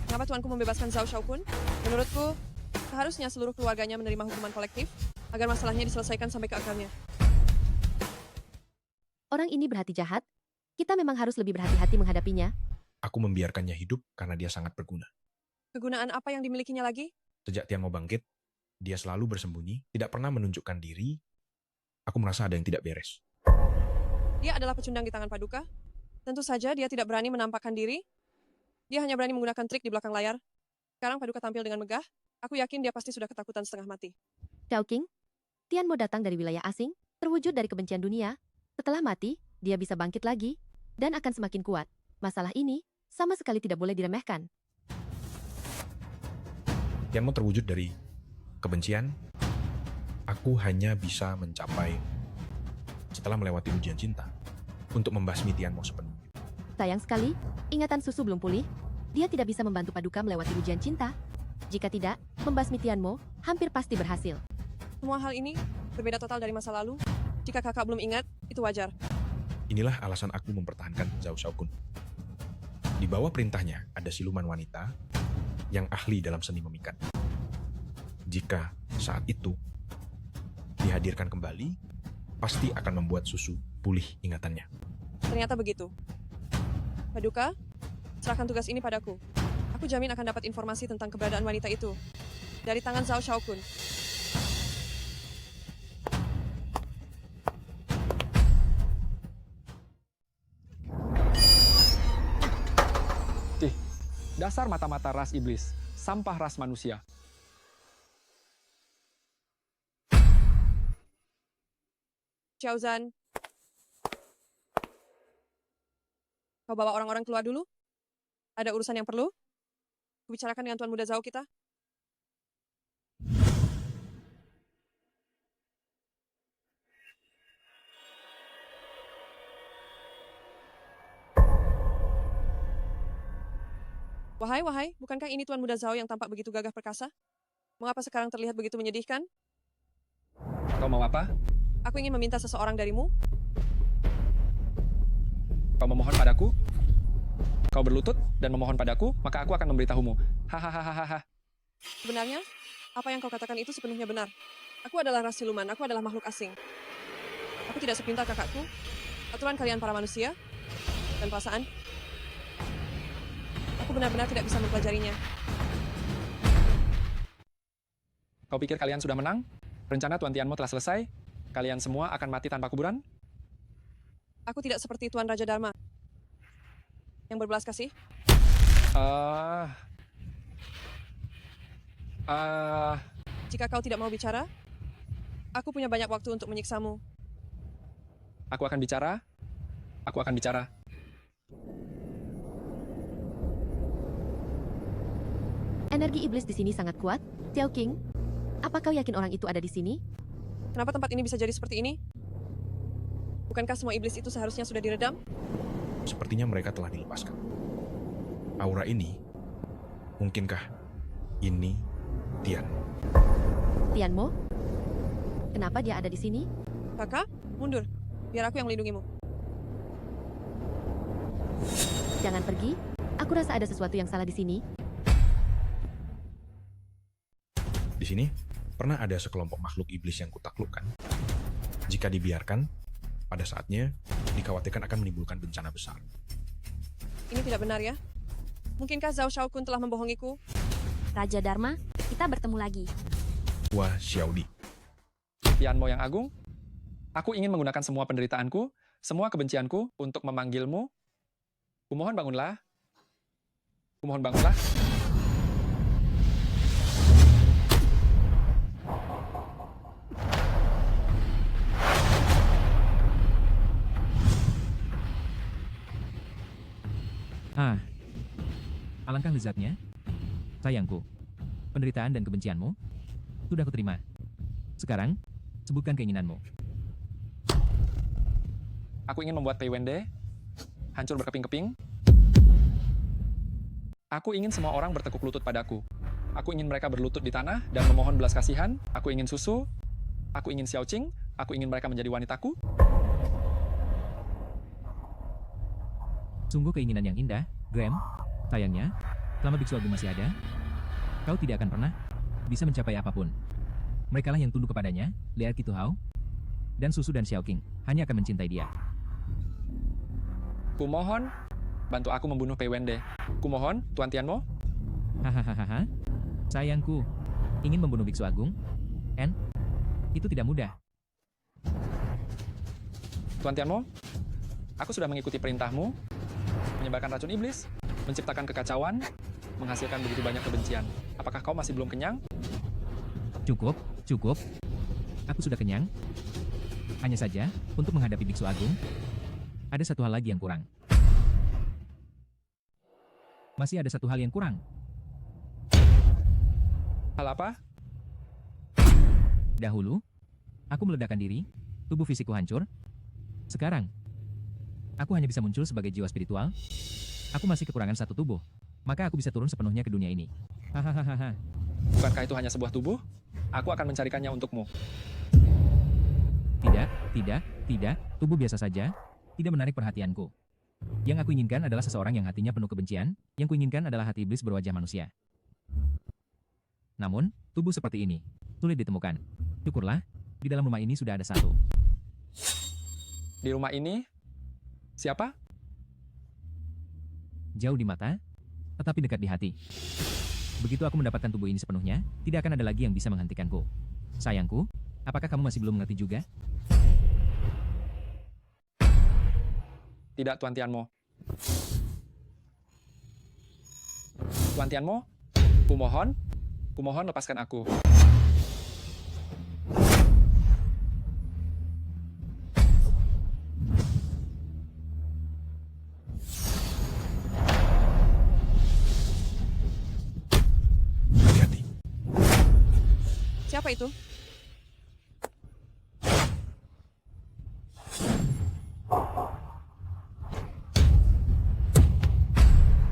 Kenapa Tuanku membebaskan Zhao Xiaokun? Menurutku, seharusnya seluruh keluarganya menerima hukuman kolektif agar masalahnya diselesaikan sampai ke akarnya. Orang ini berhati jahat. Kita memang harus lebih berhati-hati menghadapinya. Aku membiarkannya hidup karena dia sangat berguna. Kegunaan apa yang dimilikinya lagi? Sejak Tian mau bangkit, dia selalu bersembunyi, tidak pernah menunjukkan diri. Aku merasa ada yang tidak beres. Dia adalah pecundang di tangan Paduka. Tentu saja dia tidak berani menampakkan diri. Dia hanya berani menggunakan trik di belakang layar. Sekarang Paduka tampil dengan megah. Aku yakin dia pasti sudah ketakutan setengah mati. Xiao Qing, Tian mau datang dari wilayah asing, terwujud dari kebencian dunia. Setelah mati, dia bisa bangkit lagi, dan akan semakin kuat. Masalah ini sama sekali tidak boleh diremehkan. Tian mau terwujud dari kebencian. Aku hanya bisa mencapai setelah melewati ujian cinta untuk membasmi Tian Mo sepenuhnya. Sayang sekali, ingatan Susu belum pulih. Dia tidak bisa membantu Paduka melewati ujian cinta. Jika tidak, membasmi Tian Mo hampir pasti berhasil. Semua hal ini berbeda total dari masa lalu. Jika kakak belum ingat, itu wajar. Inilah alasan aku mempertahankan Zhao Xiaokun. Di bawah perintahnya ada siluman wanita yang ahli dalam seni memikat. Jika saat itu dihadirkan kembali, pasti akan membuat Susu pulih ingatannya. Ternyata begitu. Paduka, serahkan tugas ini padaku. Aku jamin akan dapat informasi tentang keberadaan wanita itu dari tangan Zhao Xiaokun. Dasar mata-mata ras iblis, sampah ras manusia. Xiaozan, kau bawa orang-orang keluar dulu? Ada urusan yang perlu? Kubicarakan dengan Tuan Muda Zhao kita. Wahai, bukankah ini Tuan Muda Zhao yang tampak begitu gagah perkasa? Mengapa sekarang terlihat begitu menyedihkan? Kau mau apa? Aku ingin meminta seseorang darimu. Kau memohon padaku? Kau berlutut dan memohon padaku, maka aku akan memberitahumu. Hahaha. Sebenarnya, apa yang kau katakan itu sepenuhnya benar. Aku adalah ras siluman, aku adalah makhluk asing. Aku tidak sepintar kakakku. Aturan kalian para manusia dan perasaan. Aku benar-benar tidak bisa mempelajarinya. Kau pikir kalian sudah menang? Rencana Tuan Tianmo telah selesai. Kalian semua akan mati tanpa kuburan? Aku tidak seperti Tuan Raja Dharma yang berbelas kasih. Jika kau tidak mau bicara, aku punya banyak waktu untuk menyiksamu. Aku akan bicara. Aku akan bicara. Energi iblis di sini sangat kuat. Xiao Qing, apa kau yakin orang itu ada di sini? Kenapa tempat ini bisa jadi seperti ini? Bukankah semua iblis itu seharusnya sudah diredam? Sepertinya mereka telah dilepaskan. Aura ini, mungkinkah ini Tian? Tianmo? Kenapa dia ada di sini? Kakak, mundur. Biar aku yang melindungimu. Jangan pergi. Aku rasa ada sesuatu yang salah di sini. Di sini, pernah ada sekelompok makhluk iblis yang kutaklukkan. Jika dibiarkan, pada saatnya dikhawatirkan akan menimbulkan bencana besar. Ini tidak benar ya? Mungkinkah Zhao Xiaokun telah membohongiku? Raja Dharma, kita bertemu lagi. Wah, Xiaodi. Tianmo yang agung, aku ingin menggunakan semua penderitaanku, semua kebencianku untuk memanggilmu. Kumohon bangunlah. Kumohon bangunlah. Alangkah lezatnya. Sayangku, penderitaan dan kebencianmu sudah kuterima. Sekarang, sebutkan keinginanmu. Aku ingin membuat Pei Wende hancur berkeping-keping. Aku ingin semua orang bertekuk lutut padaku. Aku ingin mereka berlutut di tanah dan memohon belas kasihan. Aku ingin susu. Aku ingin Xiao Qing. Aku ingin mereka menjadi wanitaku. Sungguh keinginan yang indah, Graham. Sayangnya, selama Biksu Agung masih ada, kau tidak akan pernah bisa mencapai apapun. Merekalah yang tunduk kepadanya, Lea Kituhao, dan Susu dan Xiao Qing hanya akan mencintai dia. Kumohon, bantu aku membunuh Pei Wende. Kumohon, Tuan Tianmo. Hahaha, sayangku, ingin membunuh Biksu Agung? Itu tidak mudah. Tuan Tianmo, aku sudah mengikuti perintahmu, menyebarkan racun iblis, menciptakan kekacauan, menghasilkan begitu banyak kebencian. Apakah kau masih belum kenyang? Cukup. Aku sudah kenyang. Hanya saja, untuk menghadapi Biksu Agung, ada satu hal lagi yang kurang. Masih ada satu hal yang kurang. Hal apa? Dahulu, aku meledakkan diri, tubuh fisikku hancur. Sekarang, aku hanya bisa muncul sebagai jiwa spiritual. Aku masih kekurangan satu tubuh, maka aku bisa turun sepenuhnya ke dunia ini. Hahaha. Bukankah itu hanya sebuah tubuh? Aku akan mencarikannya untukmu. Tidak. Tubuh biasa saja, tidak menarik perhatianku. Yang aku inginkan adalah seseorang yang hatinya penuh kebencian, yang kuinginkan adalah hati iblis berwajah manusia. Namun, tubuh seperti ini, sulit ditemukan. Syukurlah, di dalam rumah ini sudah ada satu. Di rumah ini, siapa? Jauh di mata, tetapi dekat di hati. Begitu aku mendapatkan tubuh ini sepenuhnya, tidak akan ada lagi yang bisa menghentikanku. Sayangku, apakah kamu masih belum mengerti juga? Tidak, Tuan Tianmo. Tuan Tianmo, kumohon lepaskan aku. Siapa itu?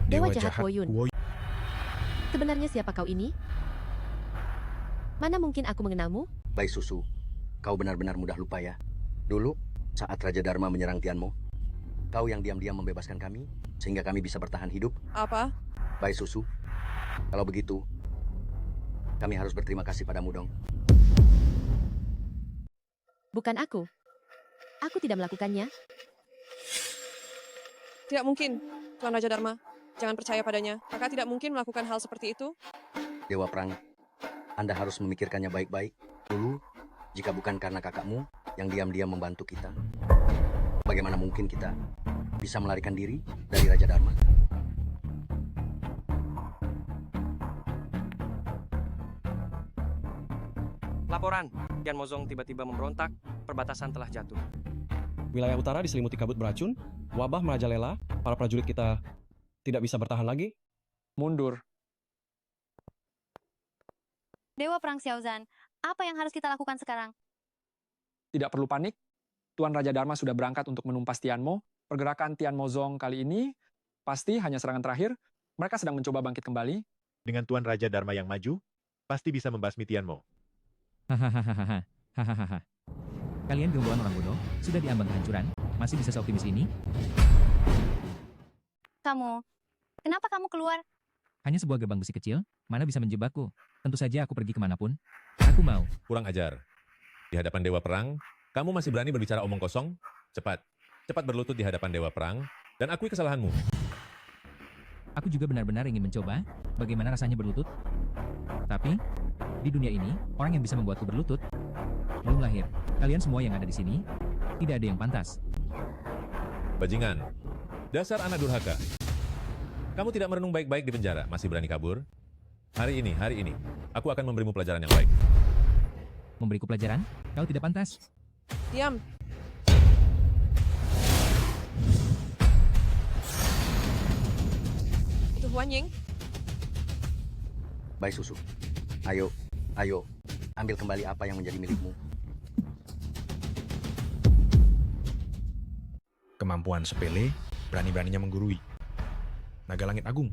Dewa jahat Woyun. Sebenarnya siapa kau ini? Mana mungkin aku mengenalmu? Bai Susu, kau benar-benar mudah lupa ya. Dulu, saat Raja Dharma menyerang Tianmo, kau yang diam-diam membebaskan kami, sehingga kami bisa bertahan hidup. Apa? Bai Susu, kalau begitu, kami harus berterima kasih padamu dong. Bukan aku. Aku tidak melakukannya. Tidak mungkin, Tuan Raja Dharma. Jangan percaya padanya. Kakak tidak mungkin melakukan hal seperti itu. Dewa Perang, Anda harus memikirkannya baik-baik. Dulu, jika bukan karena kakakmu yang diam-diam membantu kita, bagaimana mungkin kita bisa melarikan diri dari Raja Dharma? Laporan, Tian Mozong tiba-tiba memberontak, perbatasan telah jatuh. Wilayah utara diselimuti kabut beracun, wabah merajalela, para prajurit kita tidak bisa bertahan lagi. Mundur. Dewa Perang Xiaozan, apa yang harus kita lakukan sekarang? Tidak perlu panik. Tuan Raja Dharma sudah berangkat untuk menumpas Tianmo. Pergerakan Tian Mozong kali ini pasti hanya serangan terakhir. Mereka sedang mencoba bangkit kembali. Dengan Tuan Raja Dharma yang maju, pasti bisa membasmi Tianmo. Hahaha. Kalian gerombolan orang bodoh, sudah diambang kehancuran, masih bisa seoptimis ini? Kenapa kamu keluar? Hanya sebuah gerbang besi kecil, mana bisa menjebakku? Tentu saja aku pergi kemanapun. Aku mau. Kurang ajar. Di hadapan Dewa Perang, kamu masih berani berbicara omong kosong? Cepat berlutut di hadapan Dewa Perang, dan akui kesalahanmu. Aku juga benar-benar ingin mencoba, bagaimana rasanya berlutut. Tapi, di dunia ini, orang yang bisa membuatku berlutut, belum lahir. Kalian semua yang ada di sini, tidak ada yang pantas. Bajingan, dasar anak durhaka. Kamu tidak merenung baik-baik di penjara, masih berani kabur? Hari ini, aku akan memberimu pelajaran yang baik. Memberiku pelajaran? Kau tidak pantas. Diam. Itu Huan Ying. Bai Susu, ayo, ambil kembali apa yang menjadi milikmu. Kemampuan sepele, berani-beraninya menggurui. Naga Langit Agung.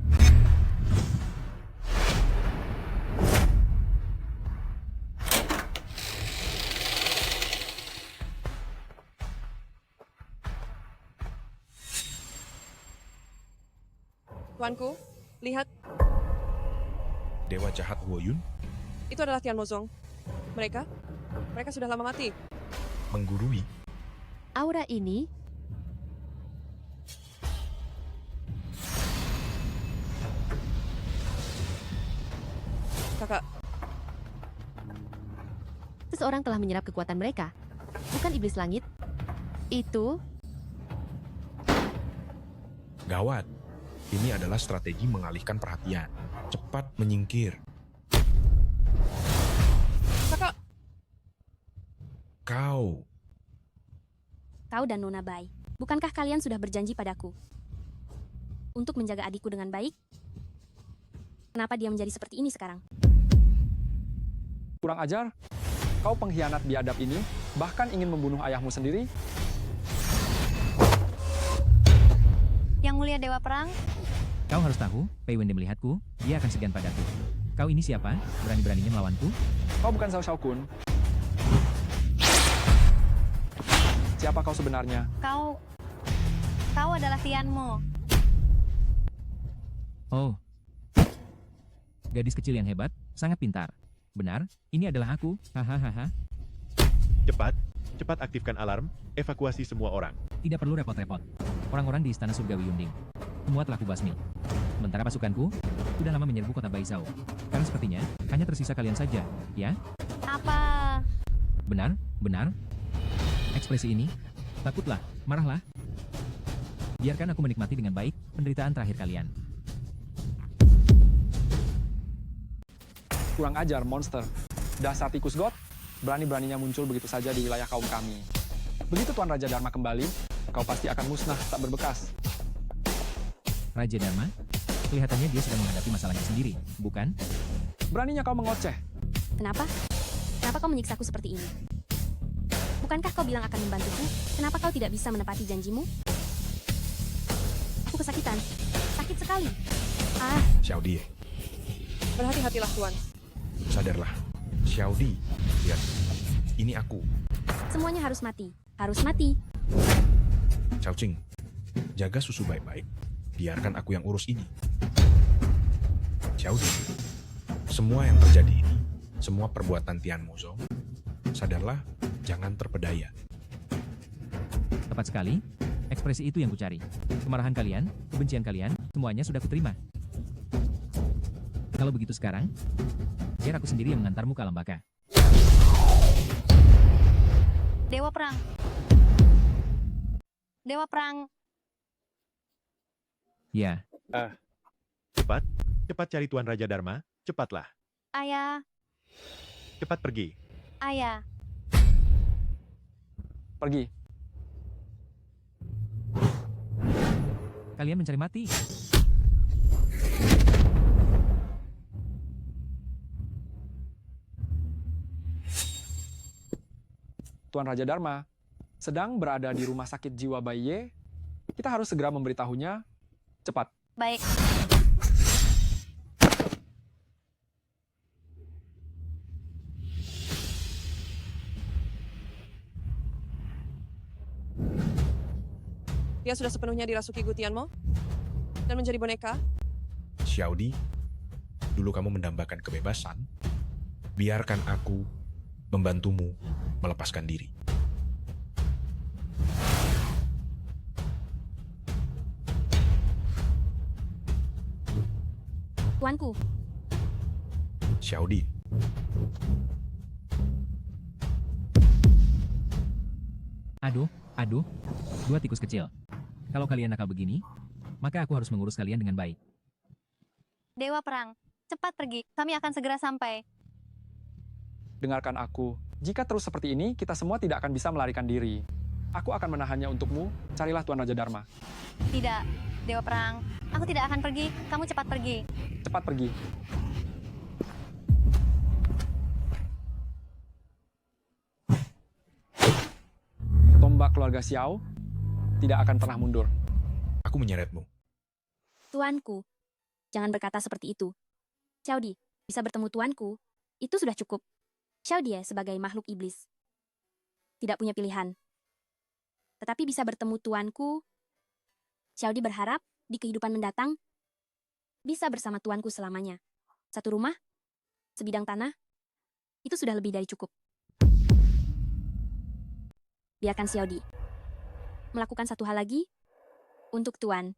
Tuanku, lihat. Dewa jahat Woyun Itu adalah Tian Mozong. Mereka sudah lama mati. menggurui. Aura ini Kakak, seseorang telah menyerap kekuatan mereka. Bukan iblis langit. Itu Gawat. Ini adalah strategi mengalihkan perhatian. Cepat menyingkir. kakak. Kau. Kau dan Nona Bai, bukankah kalian sudah berjanji padaku untuk menjaga adikku dengan baik? Kenapa dia menjadi seperti ini sekarang? Kurang ajar. Kau pengkhianat biadab ini, bahkan ingin membunuh ayahmu sendiri. Yang mulia Dewa Perang, Kau harus tahu, Pei Wende melihatku, dia akan segan padaku. Kau ini siapa? Berani-beraninya melawanku? Kau bukan Zhao Xiaokun. Siapa kau sebenarnya? kau adalah Tianmo. Oh. Gadis kecil yang hebat, sangat pintar. Benar, ini adalah aku. Hahaha. Cepat, cepat aktifkan alarm, evakuasi semua orang. Tidak perlu repot-repot. Orang-orang di Istana Surgawi Yunding semua telah kubasmi. Sementara pasukanku sudah lama menyerbu kota Baizhou. Sekarang sepertinya hanya tersisa kalian saja, ya? Apa? Benar, benar. Ekspresi ini, takutlah, marahlah. Biarkan aku menikmati dengan baik penderitaan terakhir kalian. Kurang ajar, monster. Dasar tikus god, berani-beraninya muncul begitu saja di wilayah kaum kami. Begitu Tuan Raja Dharma kembali, kau pasti akan musnah tak berbekas. Raja Dharma, kelihatannya dia sedang menghadapi masalahnya sendiri, bukan? Beraninya kau mengoceh. Kenapa? Kenapa kau menyiksaku seperti ini? Bukankah kau bilang akan membantuku? Kenapa kau tidak bisa menepati janjimu? Aku kesakitan. Sakit sekali. Ah, Xiaodi, Berhati-hatilah, Tuan. sadarlah. Xiaodi, lihat. Ini aku, semuanya harus mati. Harus mati. Xiao Qing. Jaga susu baik-baik. Biarkan aku yang urus ini. Xiaodi, semua yang terjadi ini, semua perbuatan Tian Muzhou, sadarlah, jangan terpedaya. Tepat sekali. Ekspresi itu yang kucari. Kemarahan kalian, kebencian kalian, semuanya sudah kuterima. Kalau begitu sekarang, biar aku sendiri yang mengantarmu ke alam baka. Dewa Perang. Dewa Perang. Ya. Cepat, cepat cari Tuan Raja Dharma, cepatlah. Ayah. Cepat pergi. Ayah. Pergi. Kalian mencari mati. Tuan Raja Dharma sedang berada di rumah sakit jiwa Baiye. Kita harus segera memberitahunya. Cepat. Baik. Dia sudah sepenuhnya dirasuki Gu Tianmo dan menjadi boneka. Xiaodi, dulu kamu mendambakan kebebasan. Biarkan aku membantumu melepaskan diri. Tuanku. Xiaodi, Aduh, dua tikus kecil. Kalau kalian nakal begini, maka aku harus mengurus kalian dengan baik. Dewa Perang, cepat pergi. Kami akan segera sampai. Dengarkan aku. Jika terus seperti ini, kita semua tidak akan bisa melarikan diri. Aku akan menahannya untukmu. Carilah Tuan Raja Dharma. Tidak, Dewa Perang. Aku tidak akan pergi. Kamu cepat pergi. Cepat pergi. Tombak keluarga Xiao tidak akan pernah mundur. Aku menyeretmu. Tuanku, jangan berkata seperti itu. Xiaodi, bisa bertemu tuanku, itu sudah cukup. Xiaodi sebagai makhluk iblis tidak punya pilihan. Tetapi bisa bertemu tuanku, Xiaodi berharap di kehidupan mendatang bisa bersama tuanku selamanya. Satu rumah, sebidang tanah, itu sudah lebih dari cukup. Biarkan Xiaodi melakukan satu hal lagi untuk Tuan.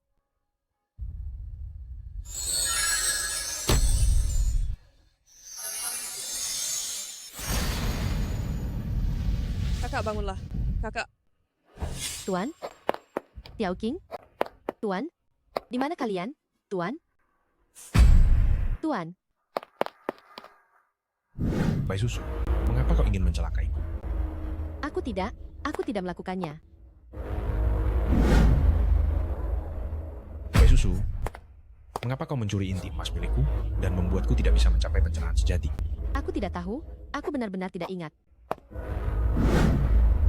Kakak, bangunlah. Kakak. Tuan? Xiao Qing? Tuan? Di mana kalian? Tuan? Tuan? Bai Susu, mengapa kau ingin mencelakaiku? Aku tidak melakukannya. Bai Susu, mengapa kau mencuri inti emas milikku dan membuatku tidak bisa mencapai pencerahan sejati? Aku tidak tahu, aku benar-benar tidak ingat.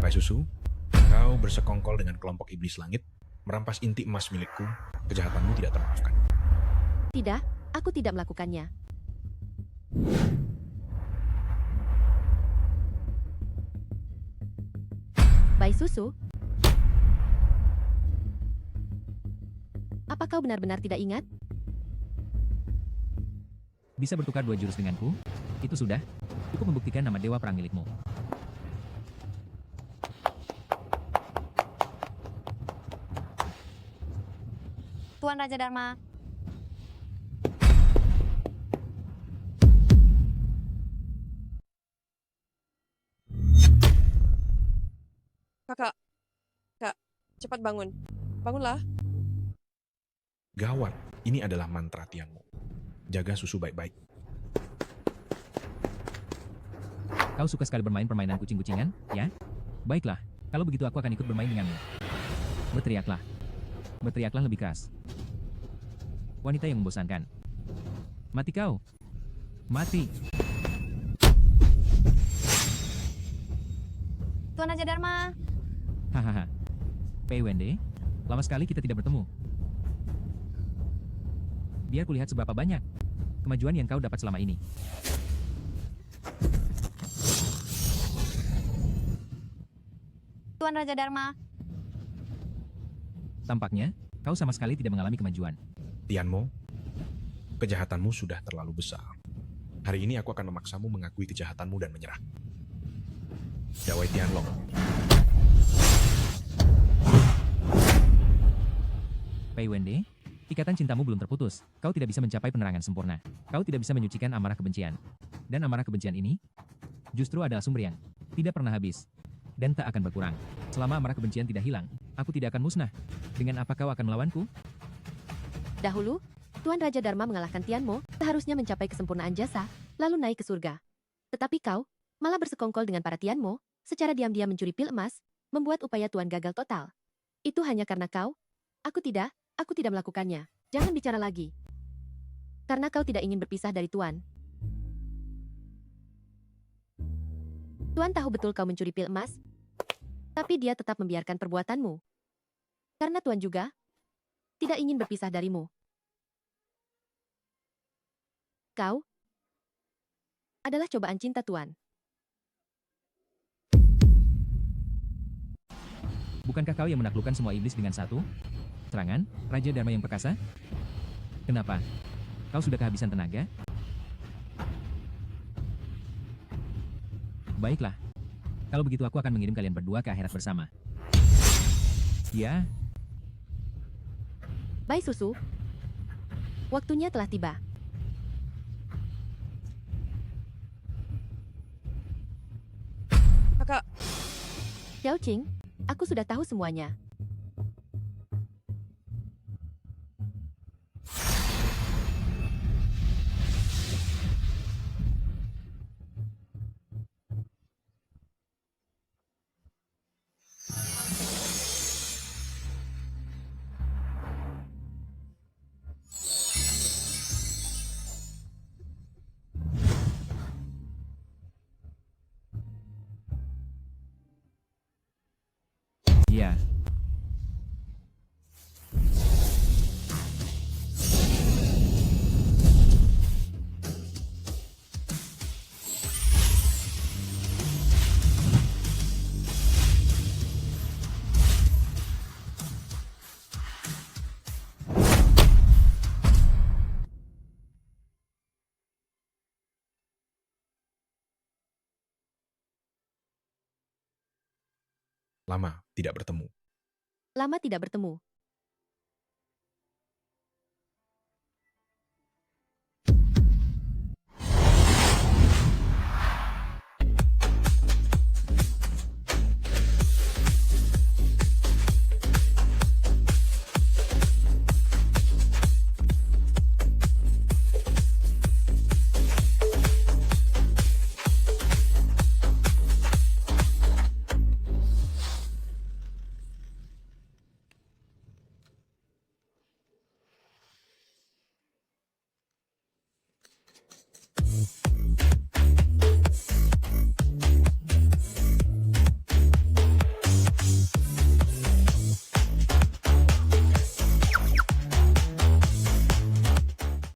Bai Susu, kau bersekongkol dengan kelompok iblis langit, merampas inti emas milikku, kejahatanmu tidak termaafkan. Tidak, aku tidak melakukannya. Bai Susu? Apa kau benar-benar tidak ingat? Bisa bertukar 2 jurus denganku? Itu sudah cukup membuktikan nama Dewa Perang milikmu. Tuan Raja Dharma. Kakak, Kak, cepat bangun. Bangunlah. Gawat, ini adalah mantra Tianmu. Jaga susu baik-baik. Kau suka sekali bermain permainan kucing-kucingan, ya? Baiklah, kalau begitu aku akan ikut bermain denganmu. Berteriaklah. Berteriaklah lebih keras. Wanita yang membosankan. Mati kau. Mati. Tuan Raja Dharma. Hahaha. Pei Wende, lama sekali kita tidak bertemu. Biar kulihat seberapa banyak kemajuan yang kau dapat selama ini. Tuan Raja Dharma. Tampaknya, kau sama sekali tidak mengalami kemajuan. Tianmo, kejahatanmu sudah terlalu besar. Hari ini aku akan memaksamu mengakui kejahatanmu dan menyerah. Dawai Tianlong. Pei Wende, ikatan cintamu belum terputus. Kau tidak bisa mencapai penerangan sempurna. Kau tidak bisa menyucikan amarah kebencian. Dan amarah kebencian ini justru adalah sumber yang tidak pernah habis dan tak akan berkurang. Selama amarah kebencian tidak hilang, aku tidak akan musnah. Dengan apa kau akan melawanku? Dahulu, Tuan Raja Dharma mengalahkan Tianmo, seharusnya mencapai kesempurnaan jasa, lalu naik ke surga. Tetapi kau malah bersekongkol dengan para Tianmo, secara diam-diam mencuri pil emas, membuat upaya Tuan gagal total. Itu hanya karena kau? Aku tidak melakukannya. Jangan bicara lagi. Karena kau tidak ingin berpisah dari Tuan. Tuan tahu betul kau mencuri pil emas, tapi dia tetap membiarkan perbuatanmu. Karena Tuan juga tidak ingin berpisah darimu. Kau adalah cobaan cinta Tuan. Bukankah kau yang menaklukkan semua iblis dengan satu serangan, Raja Dharma yang perkasa? Kenapa? Kau sudah kehabisan tenaga? Baiklah. Kalau begitu aku akan mengirim kalian berdua ke akhirat bersama. Ya. Bai Susu, waktunya telah tiba. Kakak. Xiao Qing, aku sudah tahu semuanya. Ya. Lama tidak bertemu. Lama tidak bertemu.